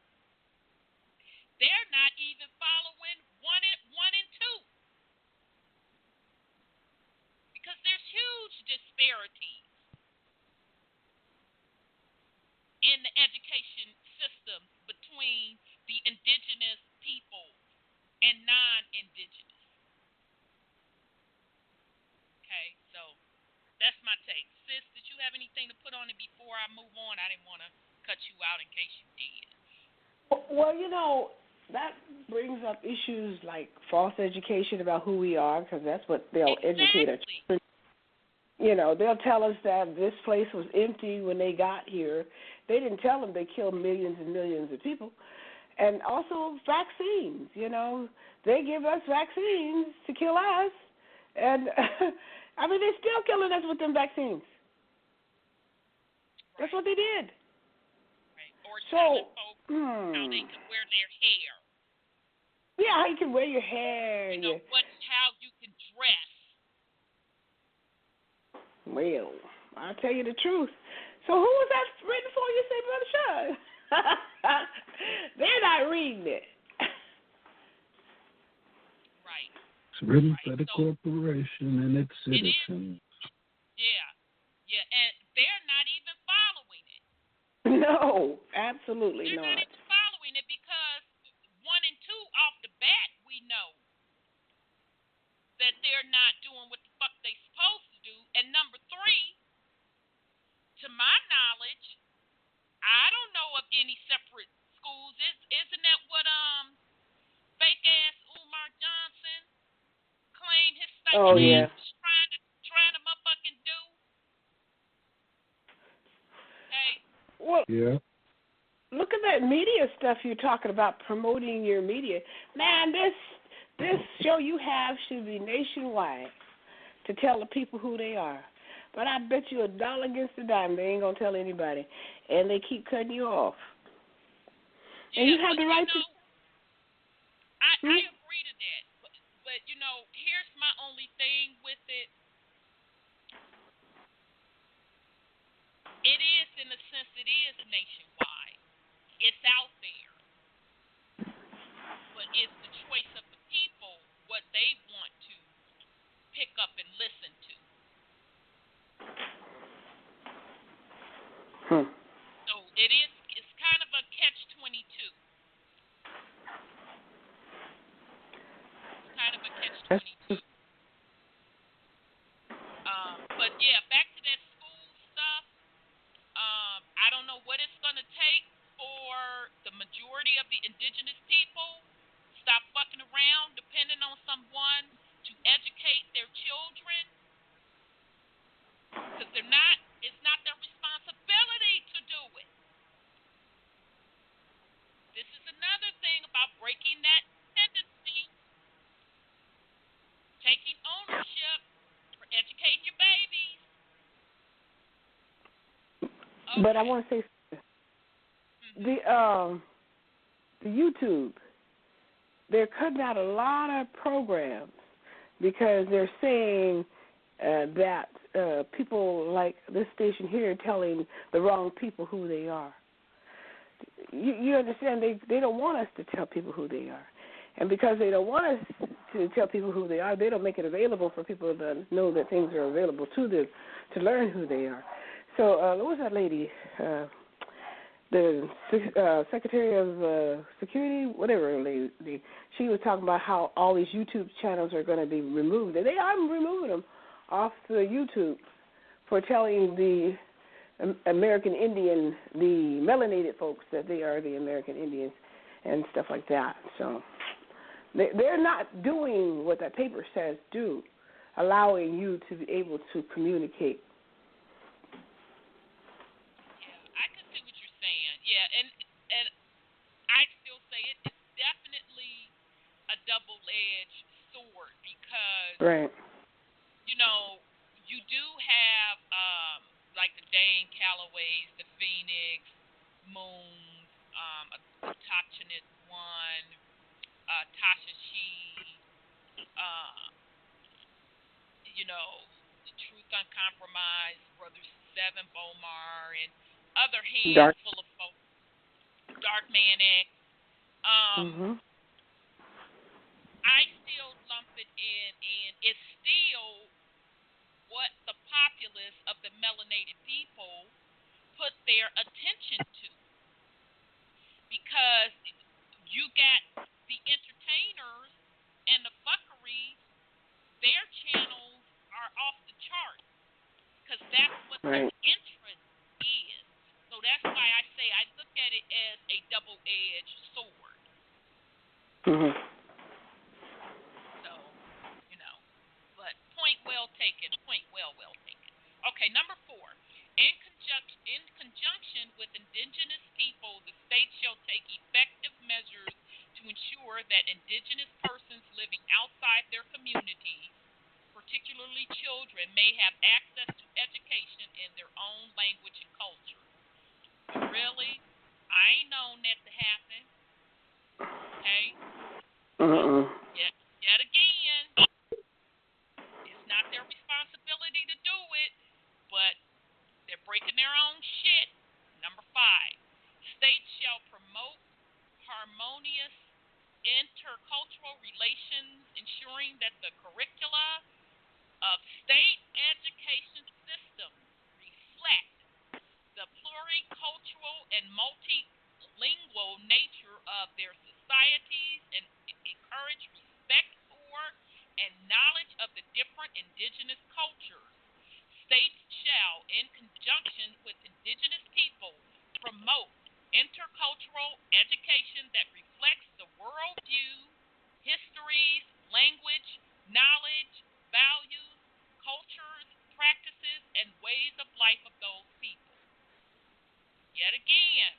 they're not even following 1 and 2. Because there's huge disparities in the education system between the indigenous people and non-indigenous. Okay, so that's my take. Sis, did you have anything to put on it before I move on? I didn't want to cut you out in case you did. Well, you know, that brings up issues like false education about who we are, because that's what they'll educate our children. You know, they'll tell us that this place was empty when they got here. They didn't tell them they killed millions and millions of people. And also vaccines, you know. They give us vaccines to kill us. And, I mean, they're still killing us with them vaccines. Right. That's what they did. Right. Or telling folks how they can wear their hair. Yeah, how you can wear your hair. You know, how you can dress. Well, I'll tell you the truth. So who was that written for, you say, Brother Sean? They're not reading it. Right. It's written for the corporation and its citizens. Yeah. Yeah, and they're not even following it. No, absolutely not. They're not even following it because 1 and 2 off the bat, we know that they're not doing what the fuck they supposed to do. And number 3, to my knowledge, I don't know of any separate schools. Isn't that what fake ass Umar Johnson claimed his state was trying to motherfucking do? Okay. Well, yeah. Look at that media stuff you're talking about, promoting your media. Man, this show you have should be nationwide to tell the people who they are. But I bet you $1 against a dime they ain't gonna tell anybody, and they keep cutting you off. And you have the right to. I agree to that, but you know, here's my only thing with it. It is, in a sense, it is nationwide. It's out there, but it's the choice of the people what they want to pick up and listen to. So it's kind of a catch-22. 2022. But yeah, back to that school stuff. I don't know what it's going to take for the majority of the indigenous people stop fucking around depending on someone to educate their children, because it's not their responsibility to do it. This is another thing about breaking that tendency, taking ownership for educating your babies. Okay. But I want to say the YouTube, they're cutting out a lot of programs because they're saying that people like this station here are telling the wrong people who they are. You understand? They don't want us to tell people who they are. And because they don't want us to tell people who they are, they don't make it available for people to know that things are available to them to learn who they are. So what was that lady? The Secretary of Security, whatever lady, she was talking about how all these YouTube channels are going to be removed. And they are removing them off the YouTube for telling the American Indian, the melanated folks, that they are the American Indians and stuff like that. So they're not doing what that paper says do, allowing you to be able to communicate. Yeah, I can see what you're saying. Yeah, and I still say it's definitely a double-edged sword because, right, you know, you do have like the Dane Callaways, the Phoenix, Moons, Tachinit One, Tasha She, you know, the Truth Uncompromised, Brothers Seven Bomar, and other handful of folks, Dark Manic. I still lump it in, and it's still what the populace of the melanated people put their attention to, because you got the entertainers and the fuckeries, their channels are off the chart because that's what their interest is. So that's why I say I look at it as a double-edged sword. So, you know, but point well taken. Point well taken. Okay, number 4. In conjunction with indigenous people, the state shall take effective measures to ensure that indigenous persons living outside their communities, particularly children, may have access to education in their own language and culture. Really? I ain't known that to happen. Okay? Yet again, it's not their responsibility to do it, but they're breaking their own shit. Number 5, states shall promote harmonious intercultural relations, ensuring that the curricula of state education systems reflect the pluricultural and multilingual nature of their societies and encourage respect for and knowledge of the different indigenous cultures. States shall, in conjunction with indigenous people, promote intercultural education that reflects the worldview, histories, language, knowledge, values, cultures, practices, and ways of life of those people. Yet again,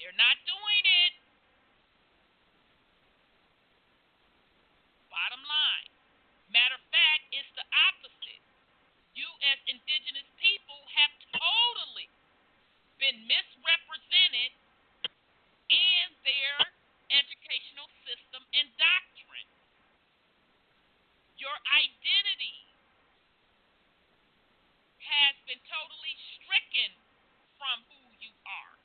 they're not doing it. Bottom line. Matter of fact, it's the opposite. You as indigenous people have totally been misrepresented in their educational system and doctrine. Your identity has been totally stricken from who you are.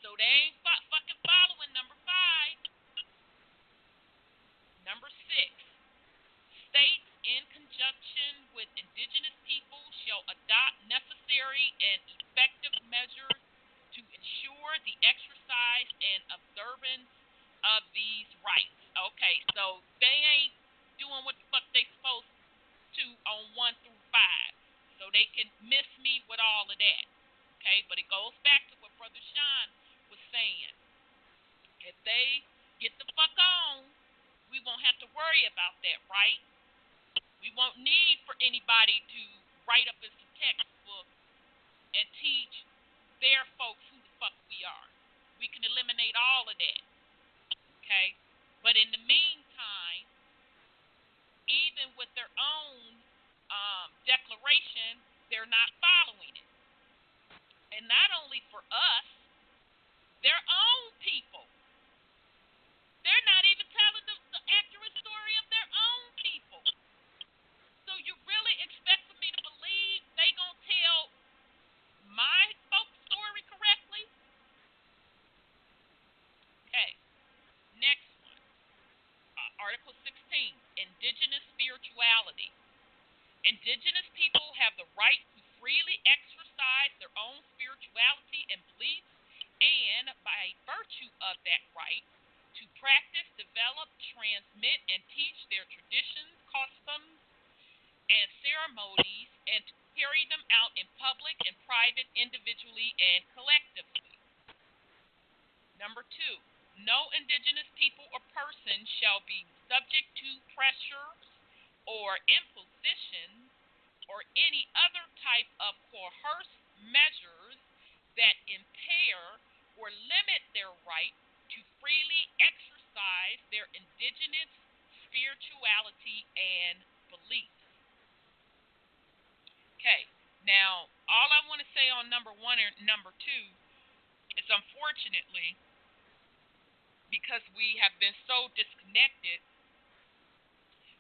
So they ain't fucking following number 5. Number 6. States, in conjunction with indigenous people, shall adopt necessary and effective measures to ensure the exercise and observance of these rights. Okay, so they ain't doing what the fuck they supposed to on 1 through 5. So they can miss me with all of that. Okay, but it goes back to what Brother Sean was saying. If they get the fuck on, we won't have to worry about that, right? We won't need for anybody to write up as a textbook and teach their folks who the fuck we are. We can eliminate all of that. Okay? But in the meantime, even with their own declaration, they're not following it. And not only for us, their own people. They're not even telling the accurate story of their own people. So you really expect for me to believe they gonna tell my folks' story correctly? Okay, next one. Article 16, Indigenous spirituality. Indigenous people have the right to freely exercise their own spirituality and beliefs, and by virtue of that right, to practice, develop, transmit, and teach their traditions, customs, and ceremonies, and to carry them out in public and private, individually and collectively. Number 2, no indigenous people or person shall be subject to pressures or impositions or any other type of coercive measures that impair or limit their right to freely exercise their indigenous spirituality and beliefs. Okay, now all I want to say on number 1 and number 2 is, unfortunately, because we have been so disconnected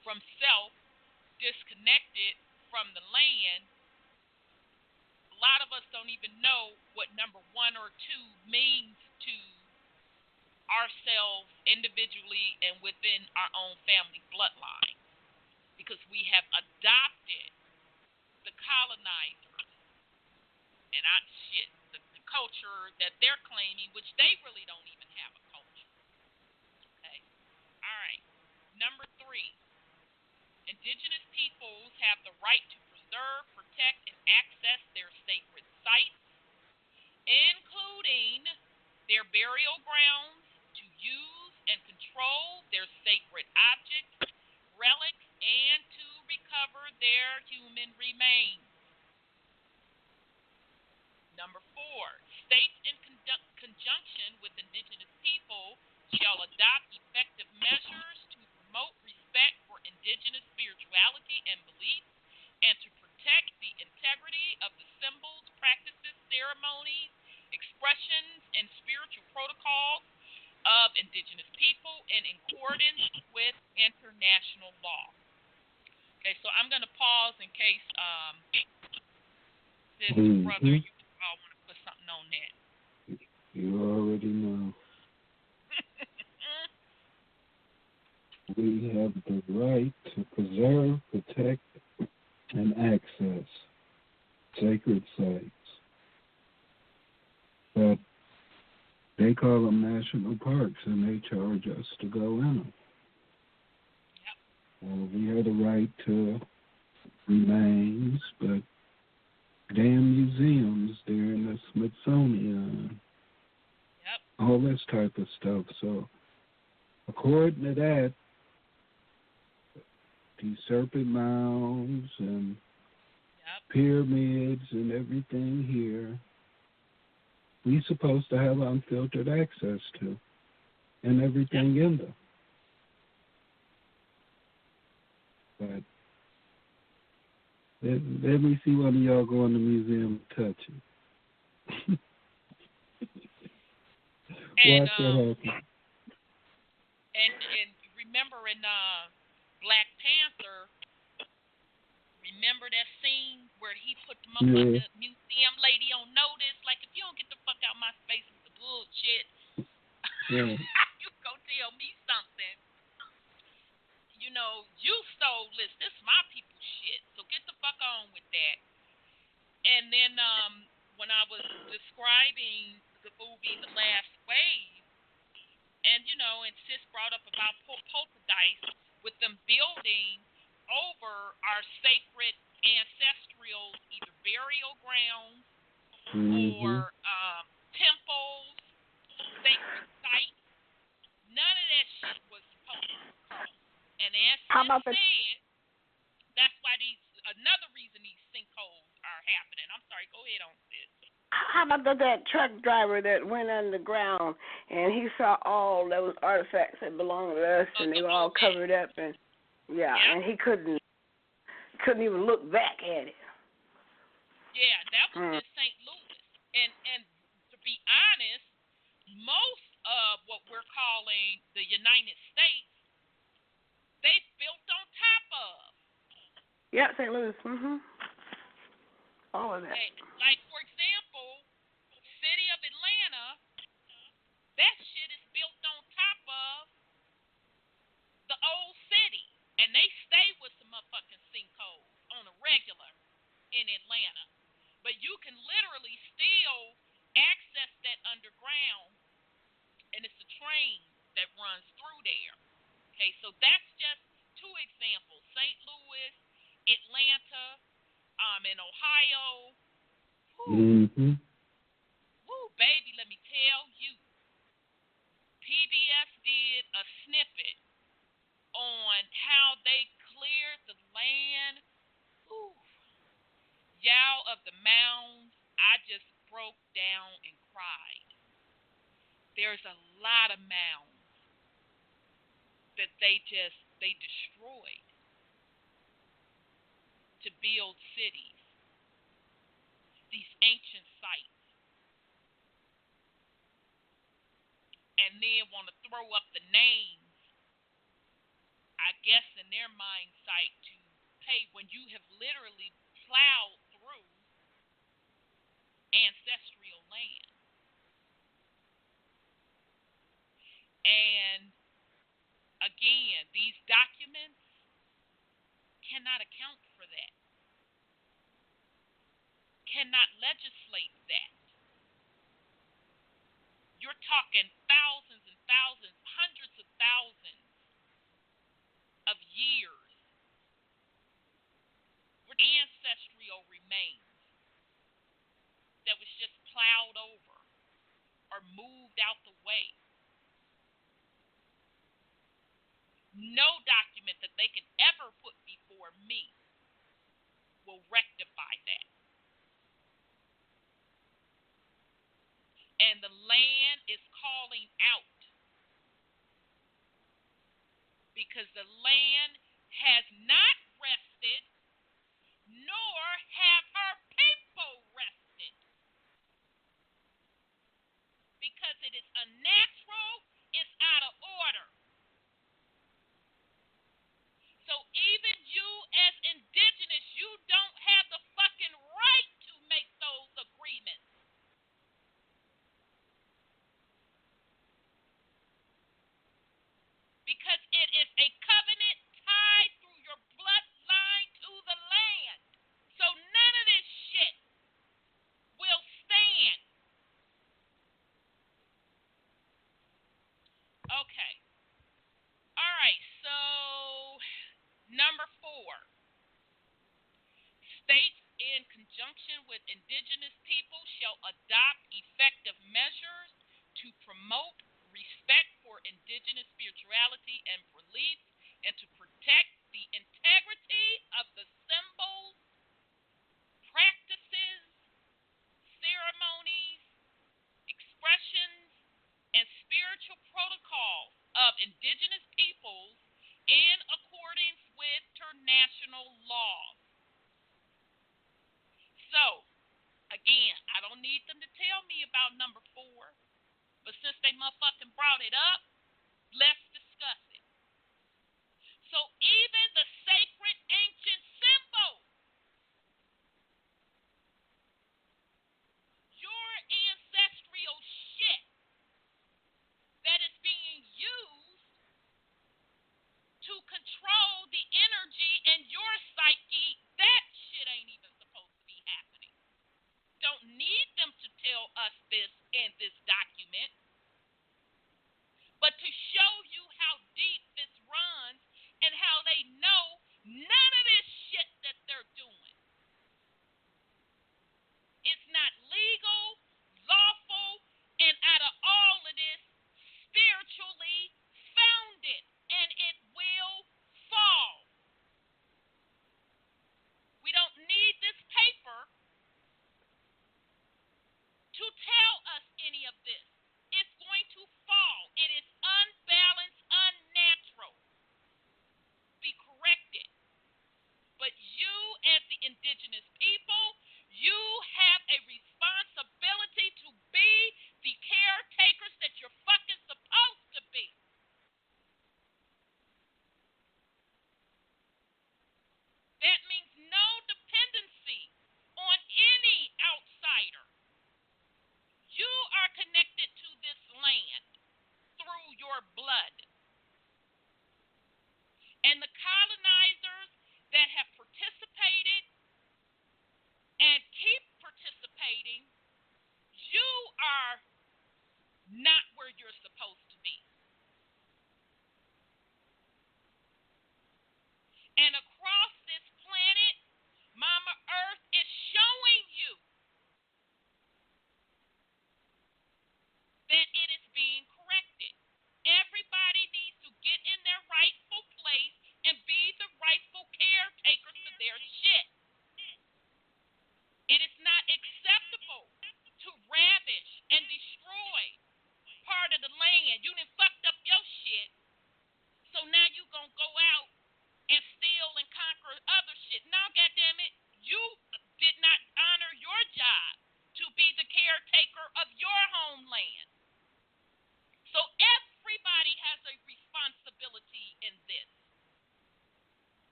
from self, disconnected from the land, a lot of us don't even know what number 1 or 2 means to ourselves individually and within our own family bloodline, because we have adopted the colonizers and the culture that they're claiming, which they really don't even have a culture. Okay, all right. Number 3, indigenous peoples have the right to preserve, protect, and access their sacred sites, including their burial grounds, to use and control their sacred objects, relics, and to recover their human remains. Number 4, states in conjunction with indigenous people shall adopt effective measures to promote respect for indigenous spirituality and beliefs, and to protect the integrity of the symbols, practices, ceremonies, expressions, and spiritual protocols of indigenous people in accordance with international law. Okay, so I'm going to pause in case this brother, you all want to put something on that. You already know. We have the right to preserve, protect, and access sacred sites. But they call them national parks, and they charge us to go in them. Yep. We have the right to remains, but damn museums, they're in the Smithsonian. Yep. All this type of stuff. So according to that, these serpent mounds and pyramids and everything here, we supposed to have unfiltered access to, and everything in them. But let me see one of y'all go in the museum and touch it. Watch what happens. And remember in Black Panther, remember that scene where he put the motherfucking museum lady on notice? Like, if you don't get the fuck out my face with the bullshit, you go tell me something. You know, you stole this. This is my people's shit. So get the fuck on with that. And then when I was describing the movie The Last Wave, And and Sis brought up about poltergeist with them building over our sacred ancestral either burial grounds or temples, sacred sites. None of that shit was supposed to occur. And as Sis said, that's why another reason these sinkholes are happening. I'm sorry, go ahead on, Sis. How about that truck driver that went underground and he saw all those artifacts that belonged to us and they were all covered up and and he couldn't even look back at it. Yeah, that was in St. Louis. And to be honest, most of what we're calling the United States, they built on top of. Yeah, St. Louis. All of that. Okay. Like, for example, city of Atlanta, that shit is built on top of the old city. And they stay with some motherfucking sinkholes on a regular in Atlanta. But you can literally still access that underground, and it's a train that runs through there. Okay, so that's just two examples. St. Louis, Atlanta, in Ohio. Woo, baby, let me tell you. PBS did a snippet on how they cleared the land. Ooh. Y'all of the mounds, I just broke down and cried. There's a lot of mounds that they destroyed to build cities, these ancient sites, and then want to throw up the names, I guess in their mind sight, to pay when you have literally plowed through ancestral land. And again, these documents cannot account for that, cannot legislate that. You're talking thousands and thousands, hundreds of thousands of years with ancestral remains that was just plowed over or moved out the way. No document that they can ever put before me will rectify that. And the land is calling out because the land has not rested, nor have her people rested. Because it is unnatural, it's out of order. So even you as indigenous, you don't have the fucking right to make those agreements. Because it is a covenant tied through your bloodline to the land. So none of this shit will stand. Okay. All right, so number 4. States in conjunction with indigenous people shall adopt effective measures to promote respect for indigenous spirituality and beliefs and to protect the integrity of the symbols, practices, ceremonies, expressions, and spiritual protocols of indigenous peoples in accordance with international laws. So, again, I don't need them to tell me about number 4, but since they motherfucking brought it up, let's discuss it. So even the sacred ancient symbols, your ancestral shit that is being used to control the energy in your psyche, that shit ain't even supposed to be happening. Don't need them to tell us this in this document. But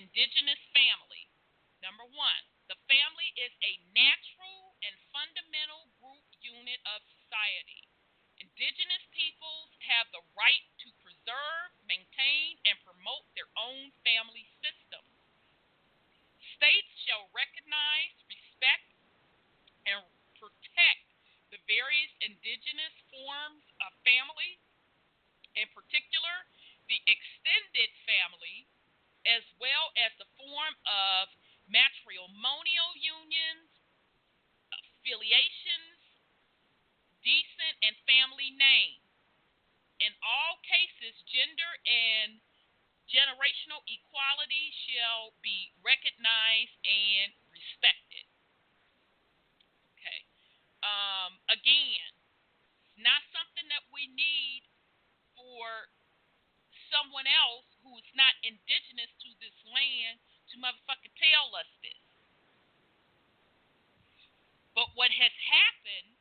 Indingenous family. Number one, the family is a natural and fundamental group unit of society. Indigenous peoples have the right to preserve, maintain, and promote their own family systems. States shall recognize, respect, and protect the various indigenous forms of family, in particular, the extended family, as well as the form of matrimonial unions, affiliations, descent, and family name. In all cases, gender and generational equality shall be recognized and respected. Okay. Again, not something that we need for someone else who is not indigenous to this land to motherfucking tell us this. But what has happened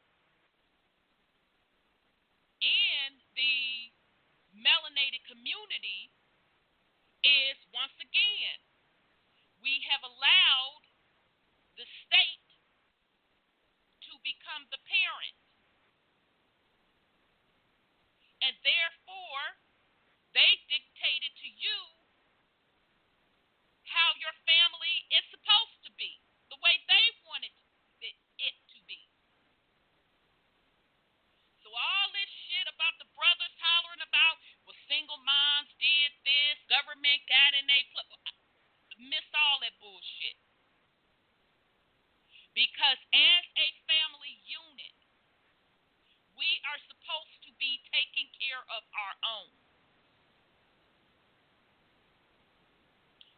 in the melanated community is, once again, we have allowed the state to become the parent. And therefore, they dictated to you how your family is supposed to be, the way they wanted it to be. So all this shit about the brothers hollering about, well, single moms did this, government got in they miss all that bullshit. Because as a family unit, we are supposed to be taking care of our own.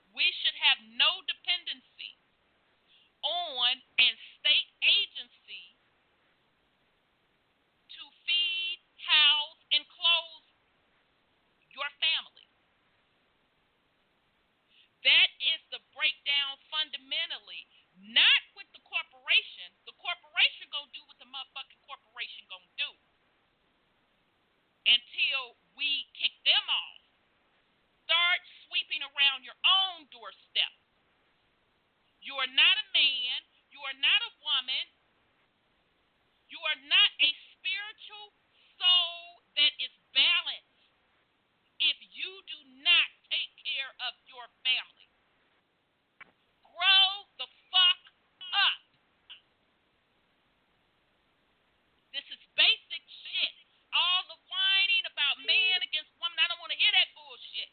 We should have no dependency on a state agency to feed, house, and clothe your family. That is the breakdown fundamentally, not with the corporation. The corporation gonna do what the motherfucking corporation gonna do until we kick them off. Start sweeping around your own doorstep. You are not a man. You are not a woman. You are not a spiritual soul that is balanced if you do not take care of your family. Grow the fuck up. This is basic shit. All the whining about man against woman, I don't want to hear that bullshit.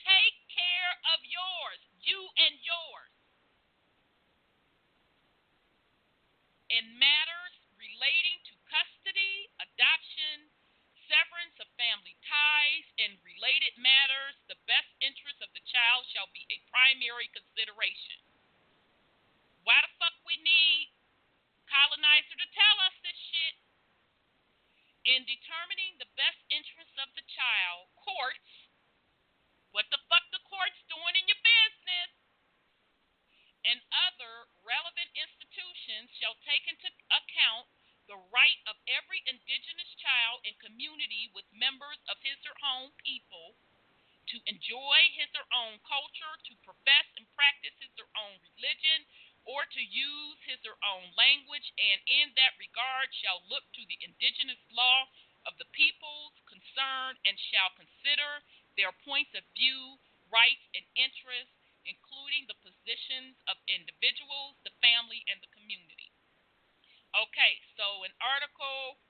Take care of yours, you and yours. In matters relating to custody, adoption, severance of family ties, and related matters, the best interest of the child shall be a primary consideration. Why the fuck we need colonizer to tell us this shit? In determining the best interest of the child, courts, what the fuck the courts doing in your business, and other relevant institutions shall take into account the right of every indigenous child and community with members of his or her own people to enjoy his or her own culture, to profess and practice his or her own religion, or to use his or her own language, and in that regard shall look to the indigenous law of the peoples concerned and shall consider their points of view, rights, and interests, including the positions of individuals, the family, and the community. Okay, so in Article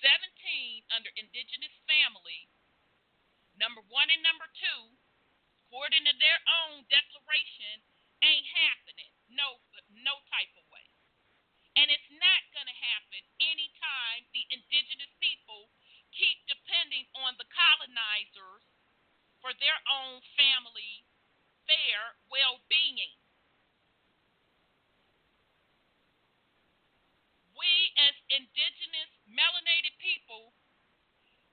17, under Indigenous Family, number 1 and number 2, according to their own declaration, ain't happening. No type of way. And it's not going to happen anytime the indigenous people keep depending on the colonizers for their own family fair well-being. We as indigenous melanated people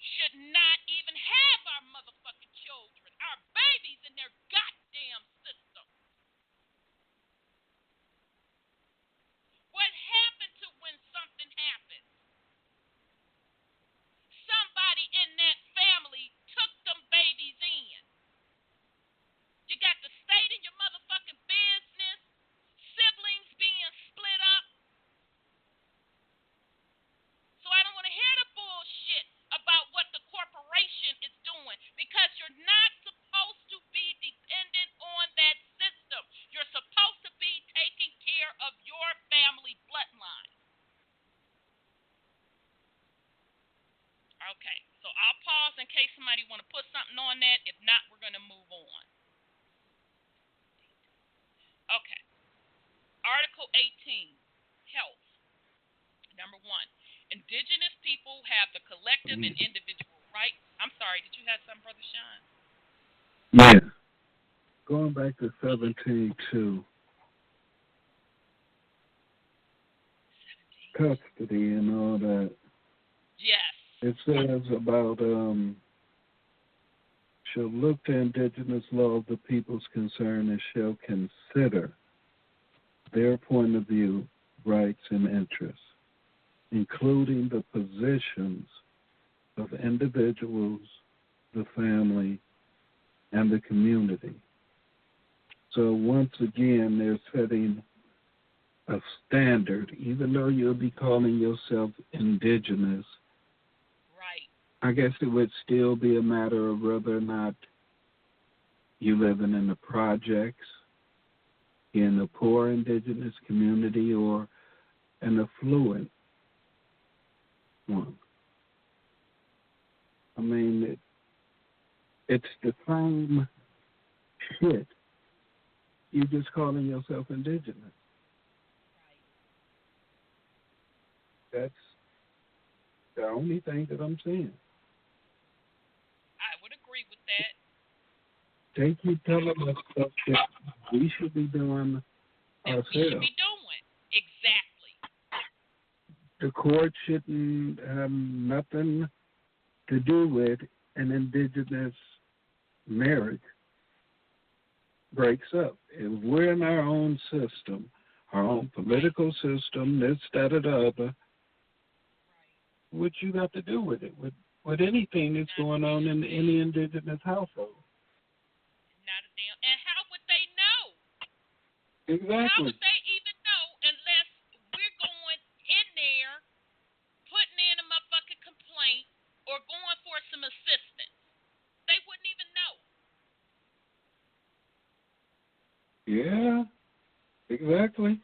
should not even have our motherfucking children, our babies in their goddamn system. What happened to when something happens? Somebody in that family took them babies in. You got the state and your Okay. Article 18, health. Number 1, indigenous people have the collective and individual right. I'm sorry, did you have something, Brother Sean? Yeah. Going back to 17.2, custody and all that. Yes. It says about shall look to indigenous law of the people's concern and shall consider their point of view, rights, and interests, including the positions of individuals, the family, and the community. So once again, they're setting a standard, even though you'll be calling yourself indigenous. Right. I guess it would still be a matter of whether or not you living in the projects, in a poor indigenous community, or an affluent one. I mean, it's the same shit. You're just calling yourself indigenous. Right. That's the only thing that I'm saying. I would agree with that. They keep telling us stuff that we should be doing ourselves. We should be doing. Exactly. The court shouldn't have nothing to do with an indigenous marriage breaks up. If we're in our own system, our own political system, this, that, or the other, what you got to do with it? With anything that's going on in any indigenous household? Not a damn. And how would they know? Exactly. How would they even know unless we're going in there, putting in a motherfucking complaint, or going for some assistance? They wouldn't even know. Yeah, exactly.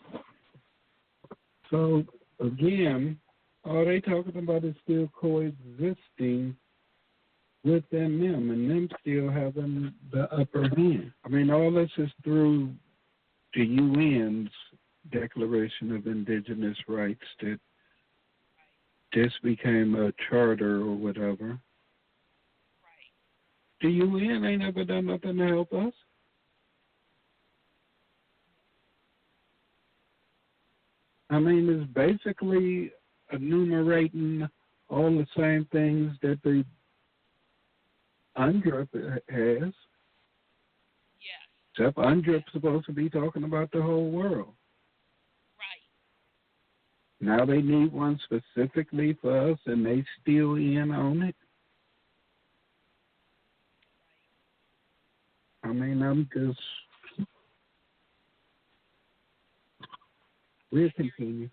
So, again, all they talking about is still coexisting within them and them still having the upper hand. I mean, all this is through the UN's Declaration of Indigenous Rights that this became a charter or whatever. Right. The UN ain't ever done nothing to help us. I mean, it's basically enumerating all the same things that the UnDRIP has. Yes. Except UnDRIP's supposed to be talking about the whole world. Right. Now they need one specifically for us, and they still in on it. I mean, I'm just... We'll continue.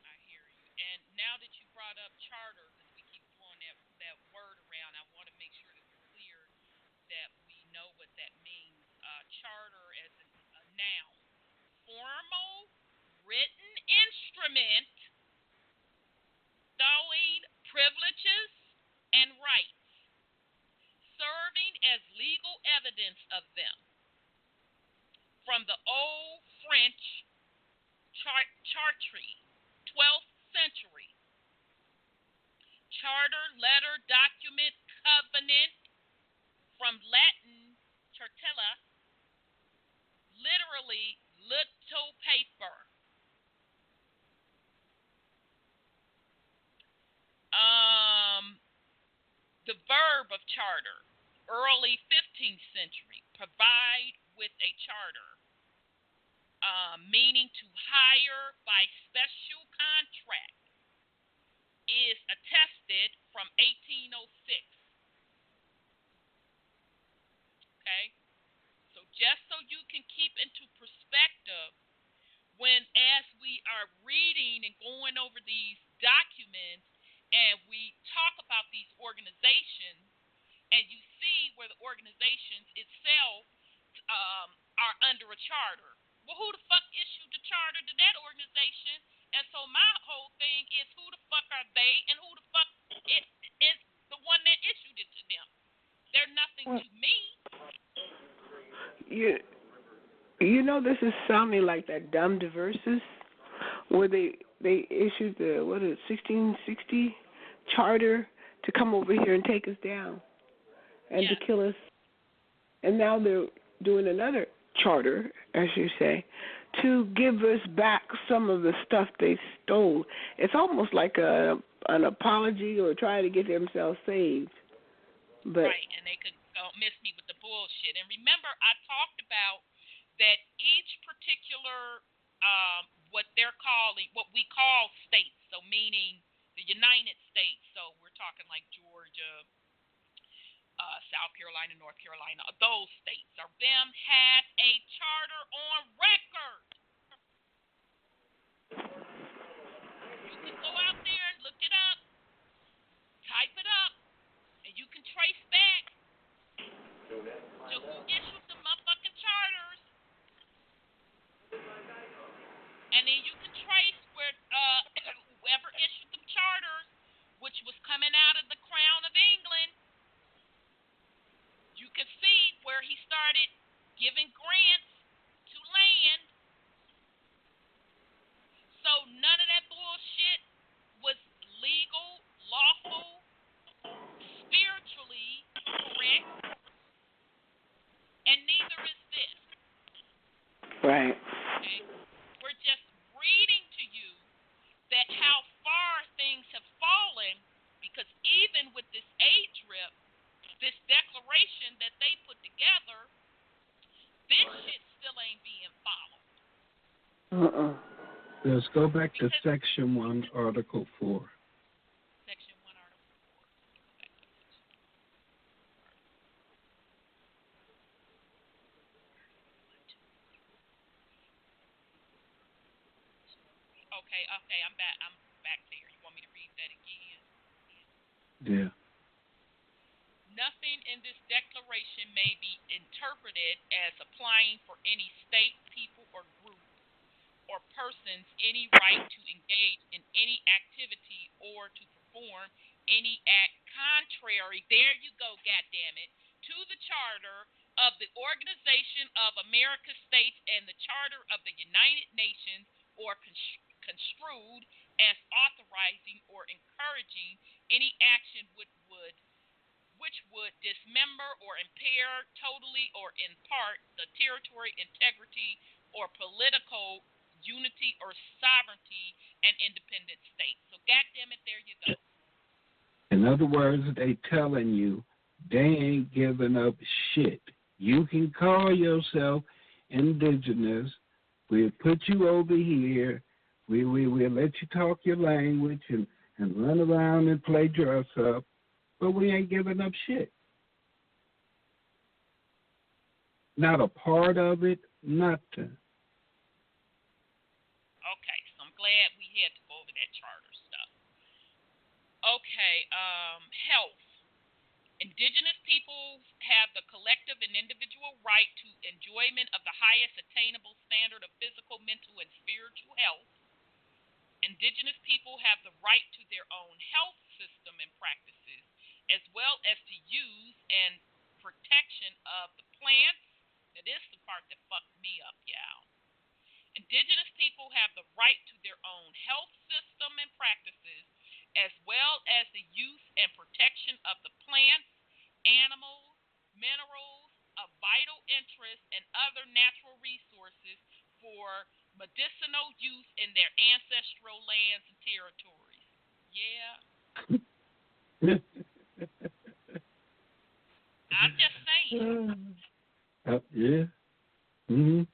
I hear you. And now that you brought up charter, because we keep throwing that word around, I want to make sure that we're clear that we know what that means. Charter as a noun. Formal written instrument bestowing privileges and rights, serving as legal evidence of them. From the Old French chartreuse, 12th century. Charter, letter, document, covenant, from Latin chartella, literally little paper. The verb of charter, early 15th century, provide with a charter, meaning to hire by special contract, is attested from 1806. Okay? So just so you can keep into perspective, when as we are reading and going over these documents and we talk about these organizations and you see where the organizations itself are under a charter. Well, who the fuck issued the charter to that organization? And so my whole thing is, who the fuck are they and who the fuck is the one that issued it to them? They're nothing to me. You know, this is sounding like that dumb diversus where they issued the 1660 charter to come over here and take us down and to kill us, and now they're doing another charter, as you say, to give us back some of the stuff they stole. It's almost like an apology or trying to get themselves saved. But right, and they could miss me with the bullshit. And remember, I talked about that each particular what they're calling, what we call states, so meaning the United States. So we're talking like Georgia, South Carolina, North Carolina, those states are them has a charter on record. You can go out there and look it up, type it up, and you can trace back to who issued the motherfucking charters. And then you can trace where whoever issued them charters, which was coming out of the Crown of England, you can see where he started giving grants to land. So none of that bullshit was legal, lawful, spiritually correct, and neither is this. right. Okay? We're just reading to you that how far things have fallen, because even with this ADRIP, this declaration that they put together, this shit still ain't being followed. Let's go back to Section 1, Article 4. Section 1, Article 4. Go back to Section 1. Okay, I'm back there. You want me to read that again? Yeah. Nothing in this declaration may be interpreted as applying for any state, people, or group or persons any right to engage in any activity or to perform any act contrary, there you go, goddammit, to the Charter of the Organization of American States and the Charter of the United Nations, or construed as authorizing or encouraging any action which would dismember or impair totally or in part the territory, integrity, or political unity or sovereignty and independent states. So goddammit, there you go. In other words, they telling you they ain't giving up shit. You can call yourself indigenous. We'll put you over here. We'll let you talk your language and run around and play dress up, but we ain't giving up shit. Not a part of it, nothing. Okay, so I'm glad we had to go over that charter stuff. Okay, health. Indigenous peoples have the collective and individual right to enjoyment of the highest attainable standard of physical, mental, and spiritual health. Indigenous people have the right to their own health system and practices, as well as to use and protection of the plants. Now, this is the part that fucked me up, y'all. Indigenous people have the right to their own health system and practices, as well as the use and protection of the plants, animals, minerals of vital interest, and other natural resources for medicinal use in their ancestral lands and territories. Yeah. I'm just saying. Yeah. Mm-hmm.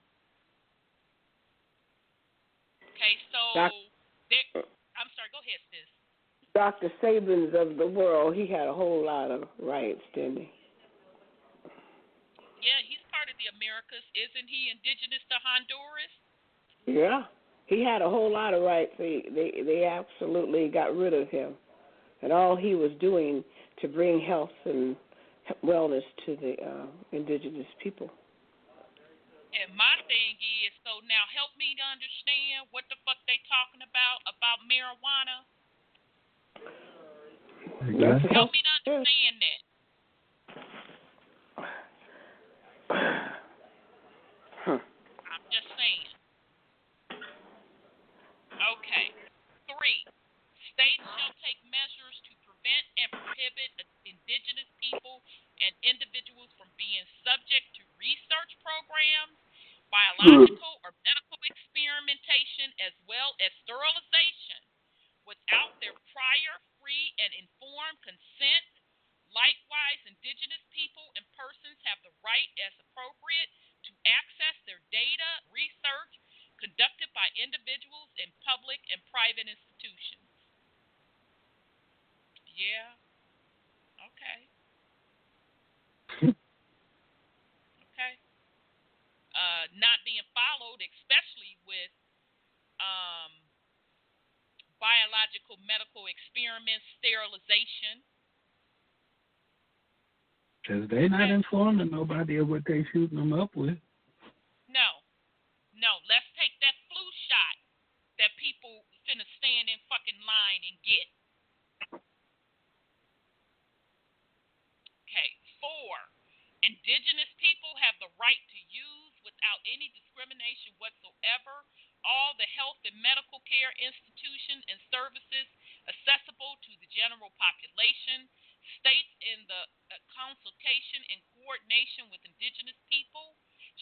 Okay, so I'm sorry, go ahead, sis. Dr. Sabins of the world, he had a whole lot of rights, didn't he? Yeah, he's part of the Americas. Isn't he indigenous to Honduras? Yeah. He had a whole lot of rights. They absolutely got rid of him. And all he was doing to bring health and wellness to the indigenous people. And my thing is, so now help me to understand what the fuck they talking about marijuana. Help me to understand that. biological or medical experimentation as well as sterilization without their prior free and informed consent. Likewise, indigenous people and persons have the right, as appropriate, to access their data, research conducted by individuals in public and private institutions. Yeah. Okay. Okay. Not being followed, especially with biological medical experiments, sterilization. Because they're not informing nobody of what they shooting them up with. No. Let's take that flu shot that people finna stand in fucking line and get. Okay. 4. Indigenous people have the right to use, without any discrimination whatsoever, all the health and medical care institutions and services accessible to the general population. States, in the consultation and coordination with indigenous people,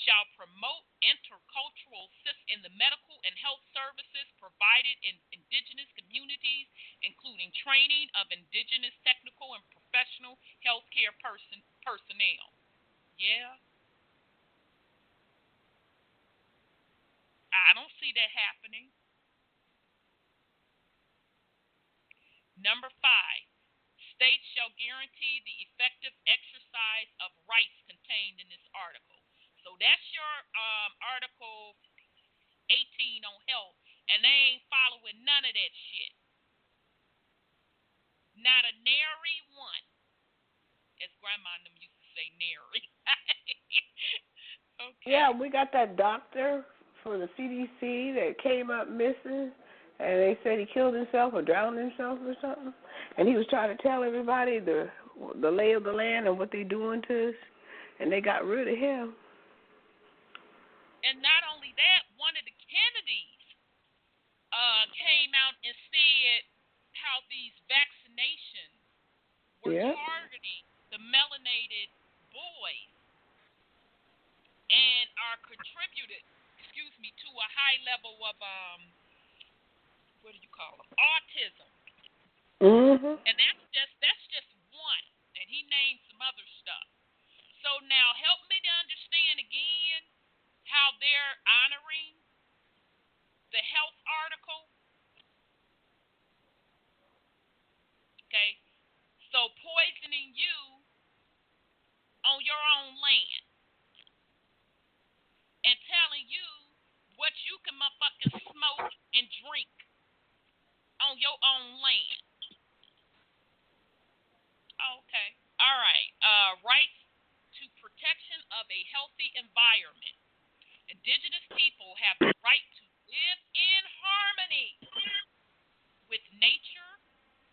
shall promote intercultural in the medical and health services provided in indigenous communities, including training of indigenous technical and professional healthcare personnel. Yeah. I don't see that happening. Number 5. States shall guarantee the effective exercise of rights contained in this article. So that's your Article 18 on health, and they ain't following none of that shit. Not a nary one. As Grandma and them used to say, nary. Okay. Yeah, we got that doctor for the CDC that came up missing, and they said he killed himself or drowned himself or something. And he was trying to tell everybody the lay of the land and what they doing to us, and they got rid of him. And not only that, one of the Kennedys came out and said how these vaccinations were targeting the melanated boys and are contributed, to a high level of what do you call them? Autism. Mm-hmm. And that's just one. And he named some other stuff. So now help me to understand again how they're honoring the health article. Okay. So poisoning you on your own land and telling you what you can motherfucking smoke and drink on your own land. Okay. All right. Rights to protection of a healthy environment. Indigenous people have the right to live in harmony with nature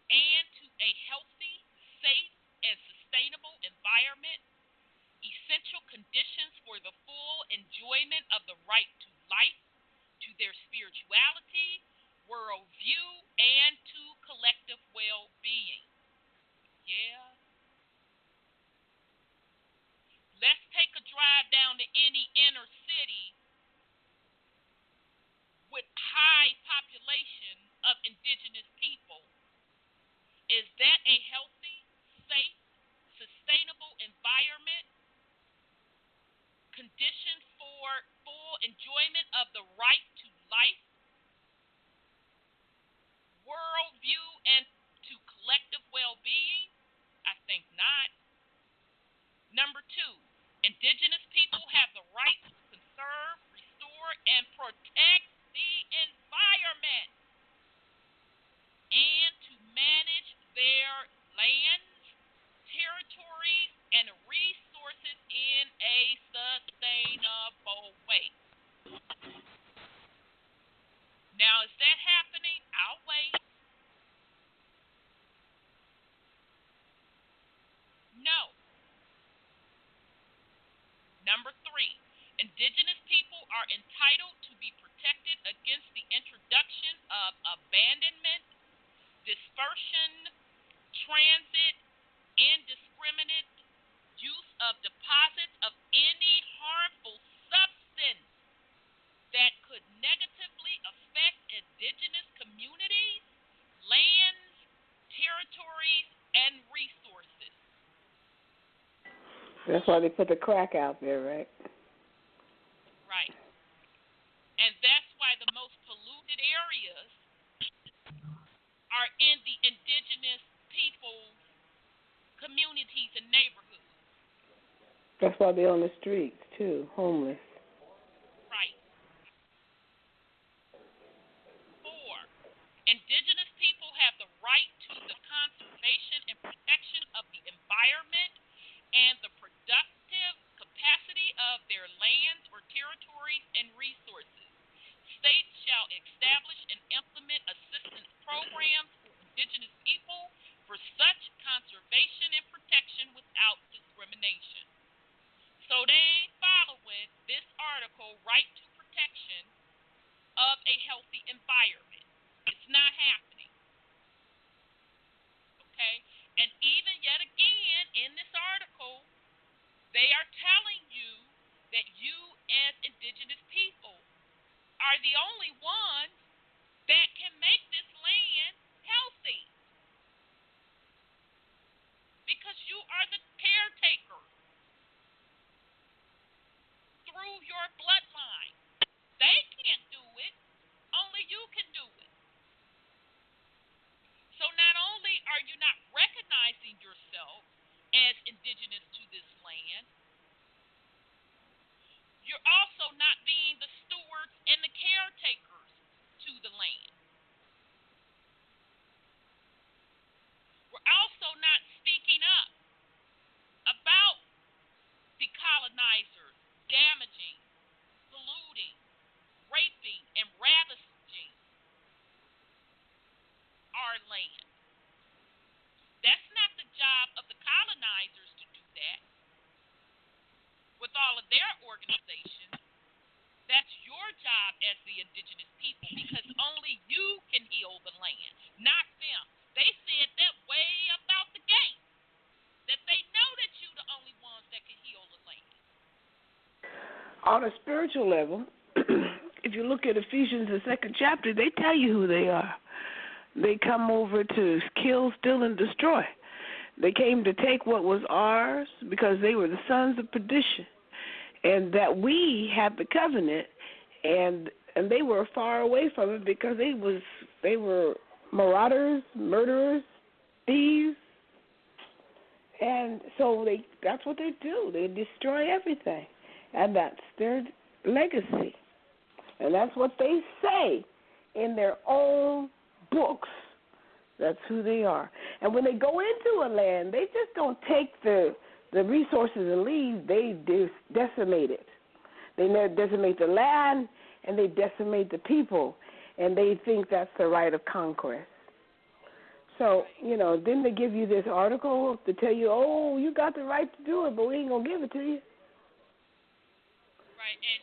and to a healthy, safe, and sustainable environment. Essential conditions for the full enjoyment of the right to life, to their spirituality, worldview, and to collective well-being. Yeah. Let's take a drive down to any inner city with high population of indigenous people. Is that a healthy, safe, sustainable environment? Conditions for full enjoyment of the right to life, worldview, and to collective well-being? I think not. Number 2, indigenous people have the right to conserve, restore, and protect the environment and to manage their lands, territories, and resources in a sustainable way. Now, is that happening? I'll wait. No. Number 3, indigenous people are entitled to be protected against the introduction of abandonment, dispersion, transit, indiscriminate use of deposits of any harmful substance That's why they put the crack out there, right? Right. And that's why the most polluted areas are in the indigenous people's communities and neighborhoods. That's why they're on the streets, too, homeless. Right. 4, indigenous people have the right to the conservation and protection of the environment and the productive capacity of their lands or territories and resources. States shall establish and implement assistance programs for indigenous people for such conservation and protection without discrimination. So they ain't following this article, right to protection of a healthy environment. It's not happening. Okay? And even yet again in this article, they are telling you that you as indigenous people are the only ones that can make this land healthy. Because you are the caretaker through your bloodline. They can't do it. Only you can do it. So not only are you not recognizing yourself as indigenous to this land, you're also not being the stewards and the caretakers to the land. We're also not speaking up about the colonizers damaging, polluting, raping, and ravaging our land. That's not the job of the colonizers to do that. With all of their organizations, that's your job as the indigenous people, because only you can heal the land, not them. They said that way about the gate, that they know that you're the only ones that can heal the land. On a spiritual level, if you look at Ephesians, the 2nd chapter, they tell you who they are. They come over to kill, steal, and destroy. They came to take what was ours because they were the sons of perdition, and that we had the covenant, and they were far away from it because they were marauders, murderers, thieves, and so that's what they do. They destroy everything, and that's their legacy, and that's what they say in their own books. That's who they are. And when they go into a land, they just don't take the resources and leave. They decimate it. They decimate the land, and they decimate the people, and they think that's the right of conquest. So, then they give you this article to tell you, oh, you got the right to do it, but we ain't going to give it to you. Right, and,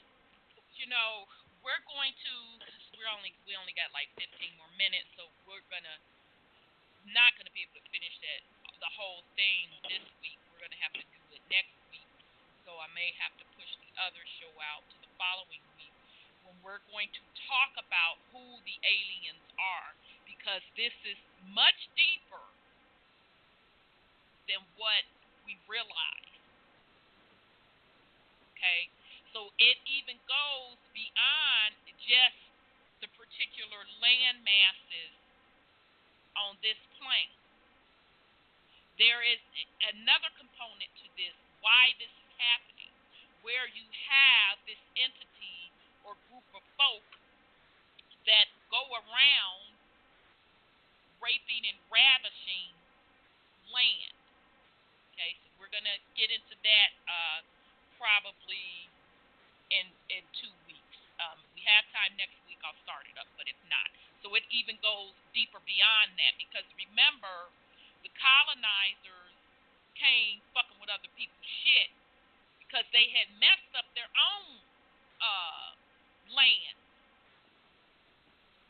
we're going to, we only got like 15 more minutes, so we're not going to be able to finish the whole thing this week. We're going to have to do it next week, so I may have to push the other show out to the following week when we're going to talk about who the aliens are, because this is much deeper than what we realize. Okay? So it even goes beyond just the particular land masses on this plane. There is another component to this, why this is happening, where you have this entity or group of folk that go around raping and ravishing land. Okay, so we're going to get into that probably in 2 weeks. We have time next week, I'll start it up, but if not. So it even goes deeper beyond that, because remember, the colonizers came fucking with other people's shit because they had messed up their own land.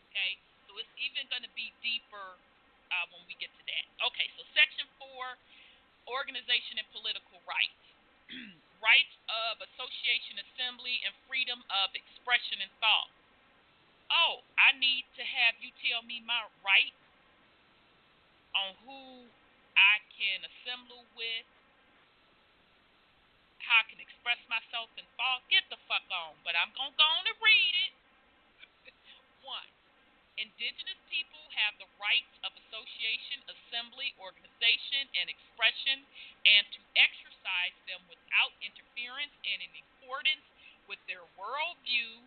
Okay, so it's even going to be deeper when we get to that. Okay, so Section 4, organization and political rights. Rights of association, assembly, and freedom of expression and thought. Oh, I need to have you tell me my rights on who I can assemble with, how I can express myself in thought, get the fuck on. But I'm going to go on and read it. 1. Indigenous people have the rights of association, assembly, organization, and expression, and to exercise them without interference and in accordance with their worldview,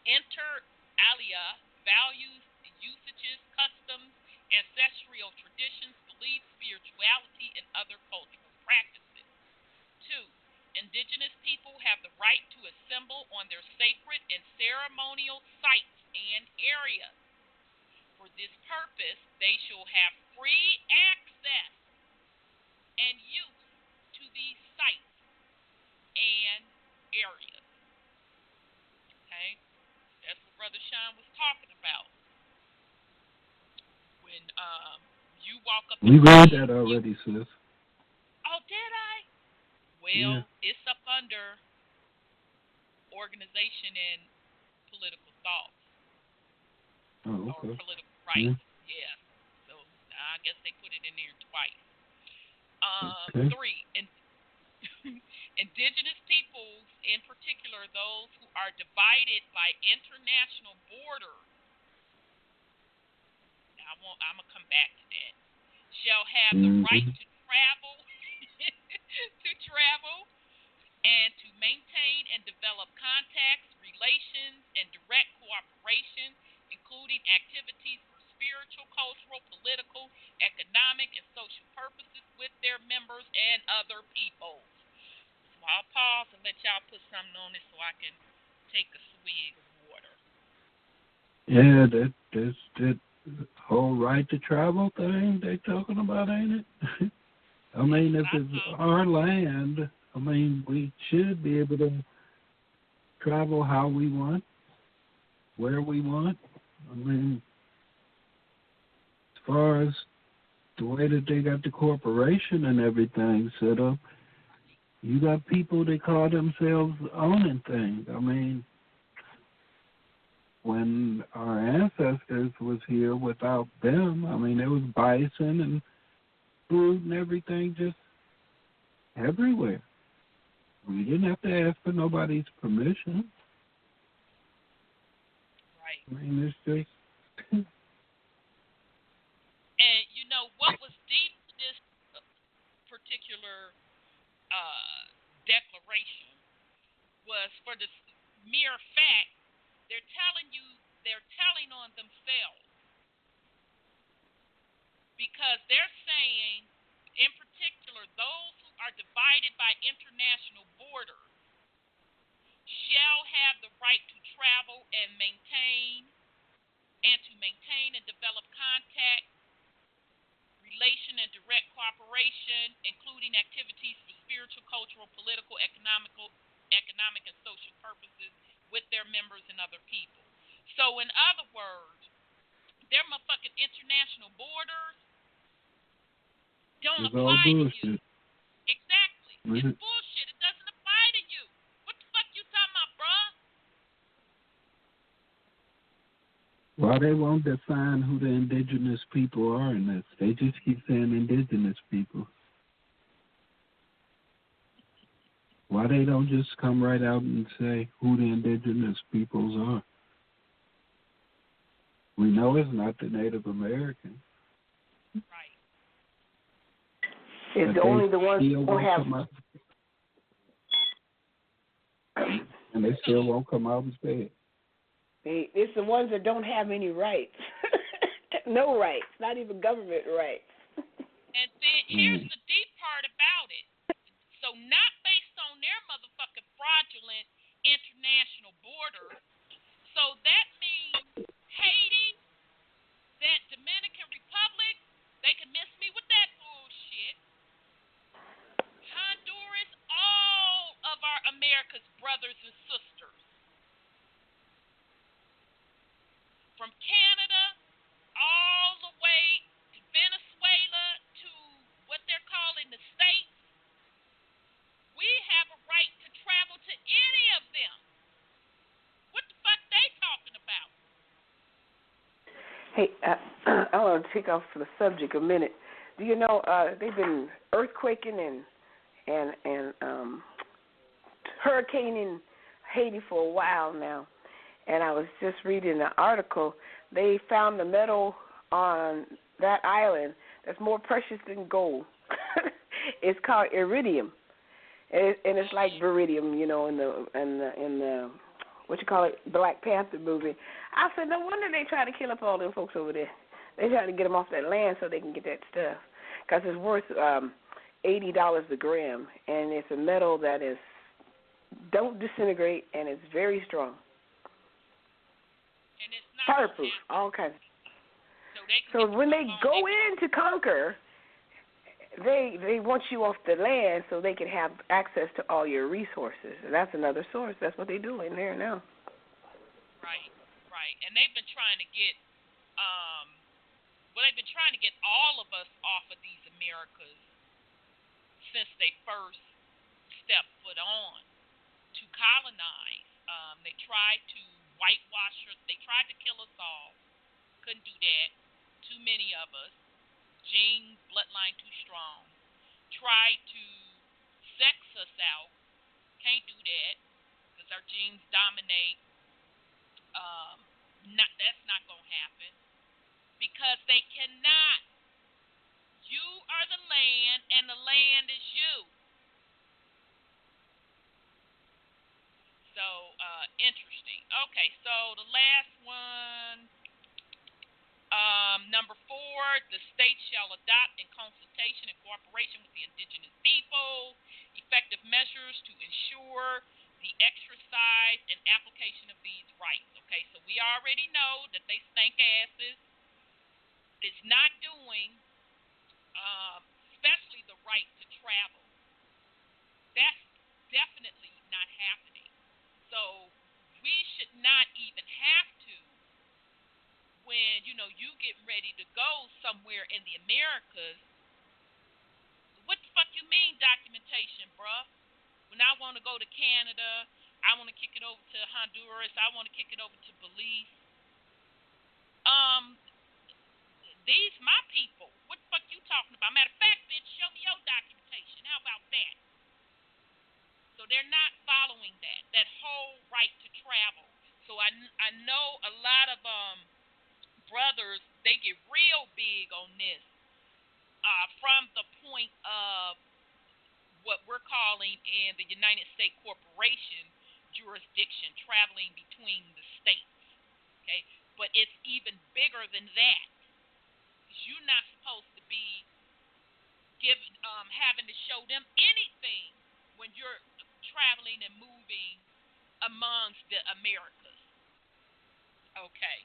inter alia, values, usages, customs, ancestral traditions, beliefs, spirituality, and other cultural practices. 2. Indigenous people have the right to assemble on their sacred and ceremonial sites and areas. For this purpose, they shall have free access and use to these sites and areas. Okay? That's what Brother Sean was talking about. When you walk up... We read that already, sis. Oh, did I? Well, it's up under organization and political thoughts. Oh, okay. Or political rights. Yeah. So I guess they put it in there twice. 3. Indigenous peoples, in particular those who are divided by international borders, now I'm going to come back to that, shall have the right to travel and to maintain and develop contacts, relations, and direct cooperation, including activities for spiritual, cultural, political, economic, and social purposes with their members and other peoples. So I'll pause and let y'all put something on it so I can take a swig of water. Yeah, that's that whole right to travel thing they talking about, ain't it? I mean, if it's our land, I mean, we should be able to travel how we want, where we want. I mean, as far as the way that they got the corporation and everything set up, you got people that call themselves owning things. I mean, when our ancestors was here without them, I mean, there was bison and food and everything just everywhere. We didn't have to ask for nobody's permission. Right. I mean, it's just... And, you know, what was deep in this particular declaration was for the mere fact they're telling on themselves. Because they're saying, in particular, those who are divided by international borders shall have the right to travel and maintain and develop contact, relation, and direct cooperation, including activities for spiritual, cultural, political, economic, and social purposes with their members and other people. So, in other words, their motherfucking international borders don't apply to you. Exactly. It's bullshit. It doesn't apply to you. What the fuck you talking about, bruh? Well, they won't define who the indigenous people are in this. They just keep saying indigenous people. Why they don't just come right out and say who the indigenous peoples are? We know it's not the Native Americans. Right. It's only the ones who don't have... And they still won't come out and say it. It's the ones that don't have any rights. No rights, not even government rights. And then here's the deep part about it. So not based on their motherfucking fraudulent international borders. So that means Haiti, that Dominican Republic, they can miss me with that bullshit. Honduras, all of our America's brothers and sisters. From Canada all the way to Venezuela to what they're calling the States, we have a right to travel to any of them. What the fuck they talking about? Hey, I want to take off the subject a minute. Do you know they've been earthquaking and hurricane in Haiti for a while now, and I was just reading an article. They found the metal on that island that's more precious than gold. It's called iridium, and it's like baridium, you know, in the what you call it, Black Panther movie. I said, no wonder they try to kill up all them folks over there. They try to get them off that land so they can get that stuff, because it's worth $80 a gram, and it's a metal that is don't disintegrate, and it's very strong. And it's not fireproof, all kinds. So when they go in to conquer, they want you off the land so they can have access to all your resources. And that's another source. That's what they do in there now. Right. And they've been trying to get, they've been trying to get all of us off of these Americas since they first stepped foot on to colonize. They tried to whitewash us. They tried to kill us all. Couldn't do that. Too many of us. Genes, bloodline too strong. Tried to sex us out. Can't do that because our genes dominate. That's not going to happen because they cannot. You are the land and the land is you. So, interesting. Okay, so the last one. Number 4, the state shall adopt in consultation and cooperation with the indigenous people effective measures to ensure the exercise and application of these rights. Okay, so we already know that they stank asses. It's not doing, especially the right to travel. That's definitely not happening. So we should not even have to. When, you getting ready to go somewhere in the Americas, what the fuck you mean documentation, bruh? When I want to go to Canada, I want to kick it over to Honduras, I want to kick it over to Belize. These my people. What the fuck you talking about? Matter of fact, bitch, show me your documentation. How about that? So they're not following that whole right to travel. So I know a lot of brothers, they get real big on this from the point of what we're calling in the United States corporation jurisdiction, traveling between the states. Okay, but it's even bigger than that. You're not supposed to be having to show them anything when you're traveling and moving amongst the Americas. Okay.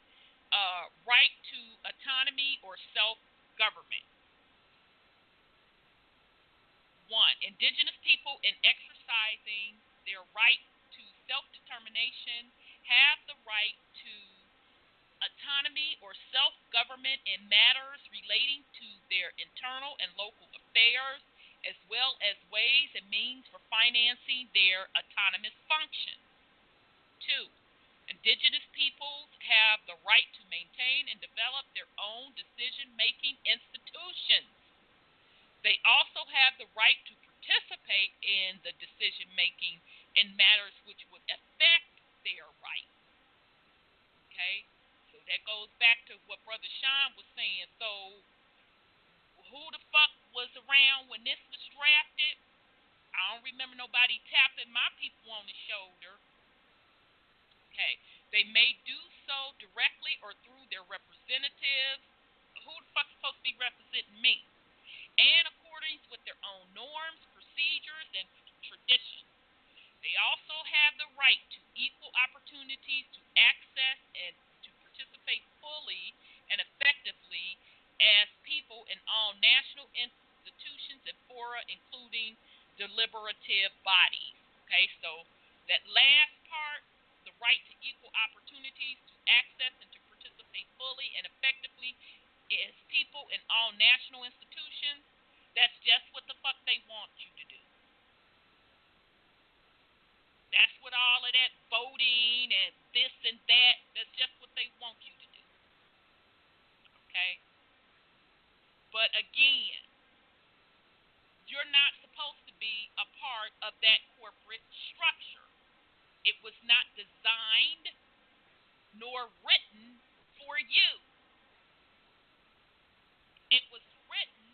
Right to autonomy or self-government. 1. Indigenous people in exercising their right to self-determination have the right to autonomy or self-government in matters relating to their internal and local affairs, as well as ways and means for financing their autonomous functions. 2. Indigenous peoples have the right to maintain and develop their own decision-making institutions. They also have the right to participate in the decision-making in matters which would affect their rights. Okay? So that goes back to what Brother Sean was saying. So who the fuck was around when this was drafted? I don't remember nobody tapping my people on the shoulder. Okay, they may do so directly or through their representatives. Who the fuck's supposed to be representing me? And according with their own norms, procedures, and traditions. They also have the right to equal opportunities to access and to participate fully and effectively as people in all national institutions and fora, including deliberative bodies. Okay, so that last part, the right to equal opportunities to access and to participate fully and effectively as people in all national institutions, that's just what the fuck they want you to do. That's what all of that voting and this and that, that's just what they want you to do. Okay? But again, you're not supposed to be a part of that corporate structure. It was not designed nor written for you. It was written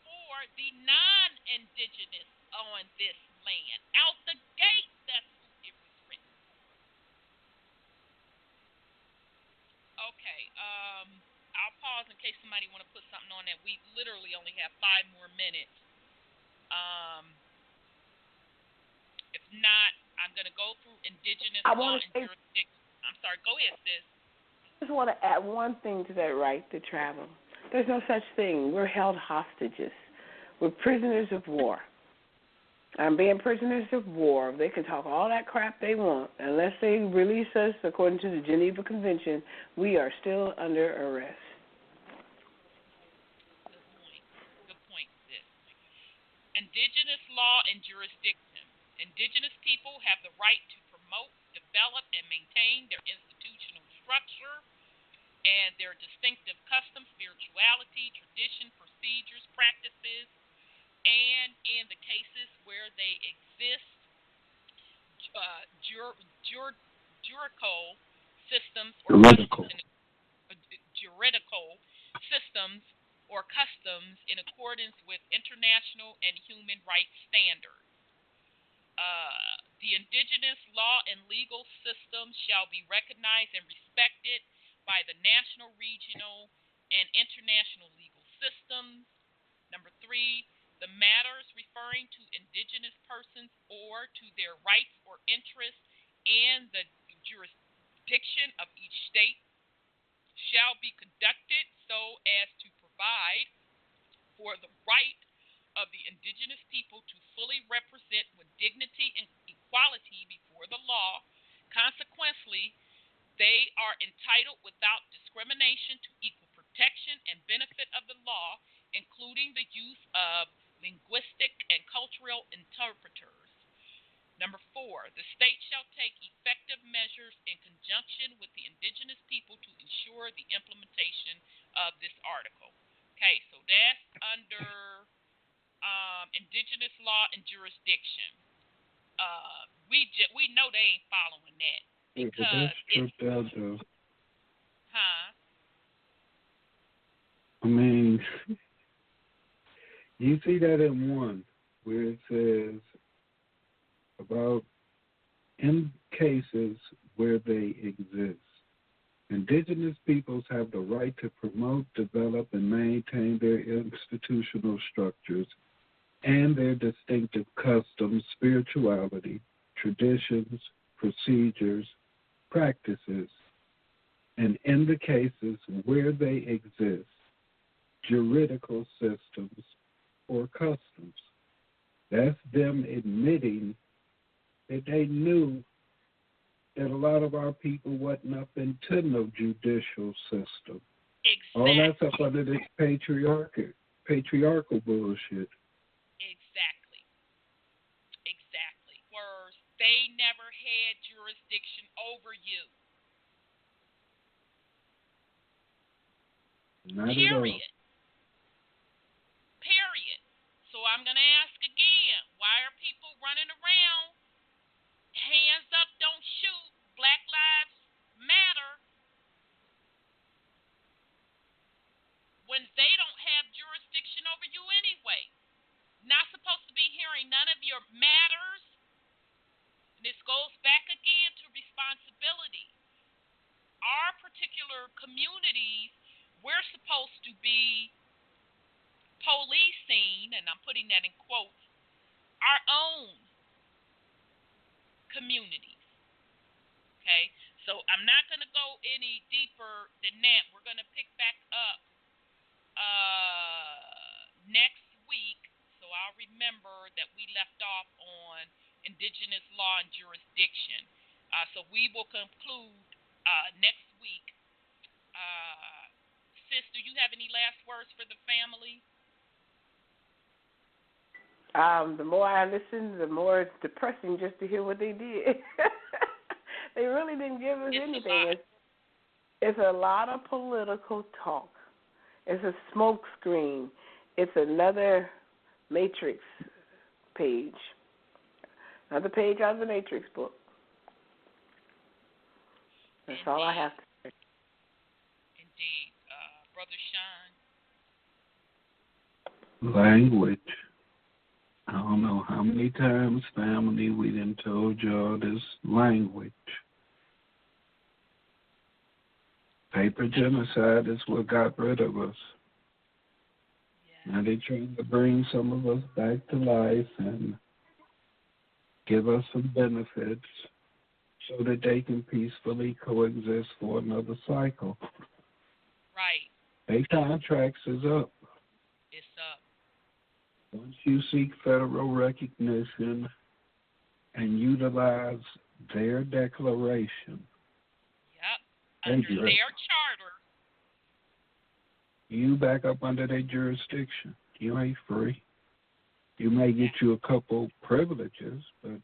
for the non-indigenous on this land. Out the gate, that's who it was written for. Okay, I'll pause in case somebody want to put something on that. We literally only have 5 more minutes. If not, I'm going to go through indigenous law and jurisdiction. I'm sorry, go ahead, sis. I just want to add one thing to that right to travel. There's no such thing. We're held hostages. We're prisoners of war. And being prisoners of war, they can talk all that crap they want. Unless they release us according to the Geneva Convention, we are still under arrest. Good point, sis. Indigenous law and jurisdiction. Indigenous people have the right to promote, develop, and maintain their institutional structure and their distinctive customs, spirituality, tradition, procedures, practices, and in the cases where they exist, juridical systems or customs in accordance with international and human rights standards. The indigenous law and legal system shall be recognized and respected by the national, regional, and international legal systems. Number 3, the matters referring to indigenous persons or to their rights or interests in the jurisdiction of each state shall be conducted so as to provide for the right of the indigenous people to fully represent with dignity and equality before the law. Consequently, they are entitled without discrimination to equal protection and benefit of the law, including the use of linguistic and cultural interpreters. Number 4, the state shall take effective measures in conjunction with the indigenous people to ensure the implementation of this article. Okay, so that's under indigenous law and jurisdiction. We know they ain't following that because I mean, you see that in 1 where it says about in cases where they exist. Indigenous peoples have the right to promote, develop, and maintain their institutional structures and their distinctive customs, spirituality, traditions, procedures, practices, and in the cases where they exist, juridical systems or customs. That's them admitting that they knew that a lot of our people wasn't up into no judicial system. Exactly. All that's up under this patriarchal bullshit. Exactly. Whereas they never had jurisdiction over you. Not at all. Period. So I'm going to ask again, why are people running around, hands up, don't shoot, Black Lives Matter, when they don't have jurisdiction over you anyway? Not supposed to be hearing none of your matters. This goes back again to responsibility. Our particular communities, we're supposed to be policing, and I'm putting that in quotes, our own communities. Okay? So I'm not going to go any deeper than that. We're going to pick back up next week. So I'll remember that we left off on indigenous law and jurisdiction. So we will conclude next week. Sis, do you have any last words for the family? The more I listen, the more it's depressing just to hear what they did. They really didn't give us anything. It's a lot of political talk. It's a smoke screen. It's another matrix page. Another page out of the Matrix book. That's all I have to say. Indeed. Brother Sean? Language. I don't know how many times, family, we done told y'all this language. Paper genocide is what got rid of us. Yeah. Now they're trying to bring some of us back to life and give us some benefits so that they can peacefully coexist for another cycle. Right. Their contracts is up. It's up. Once you seek federal recognition and utilize their declaration, Yep. Under their charter. you back up under their jurisdiction. You ain't free. You may get you a couple privileges, but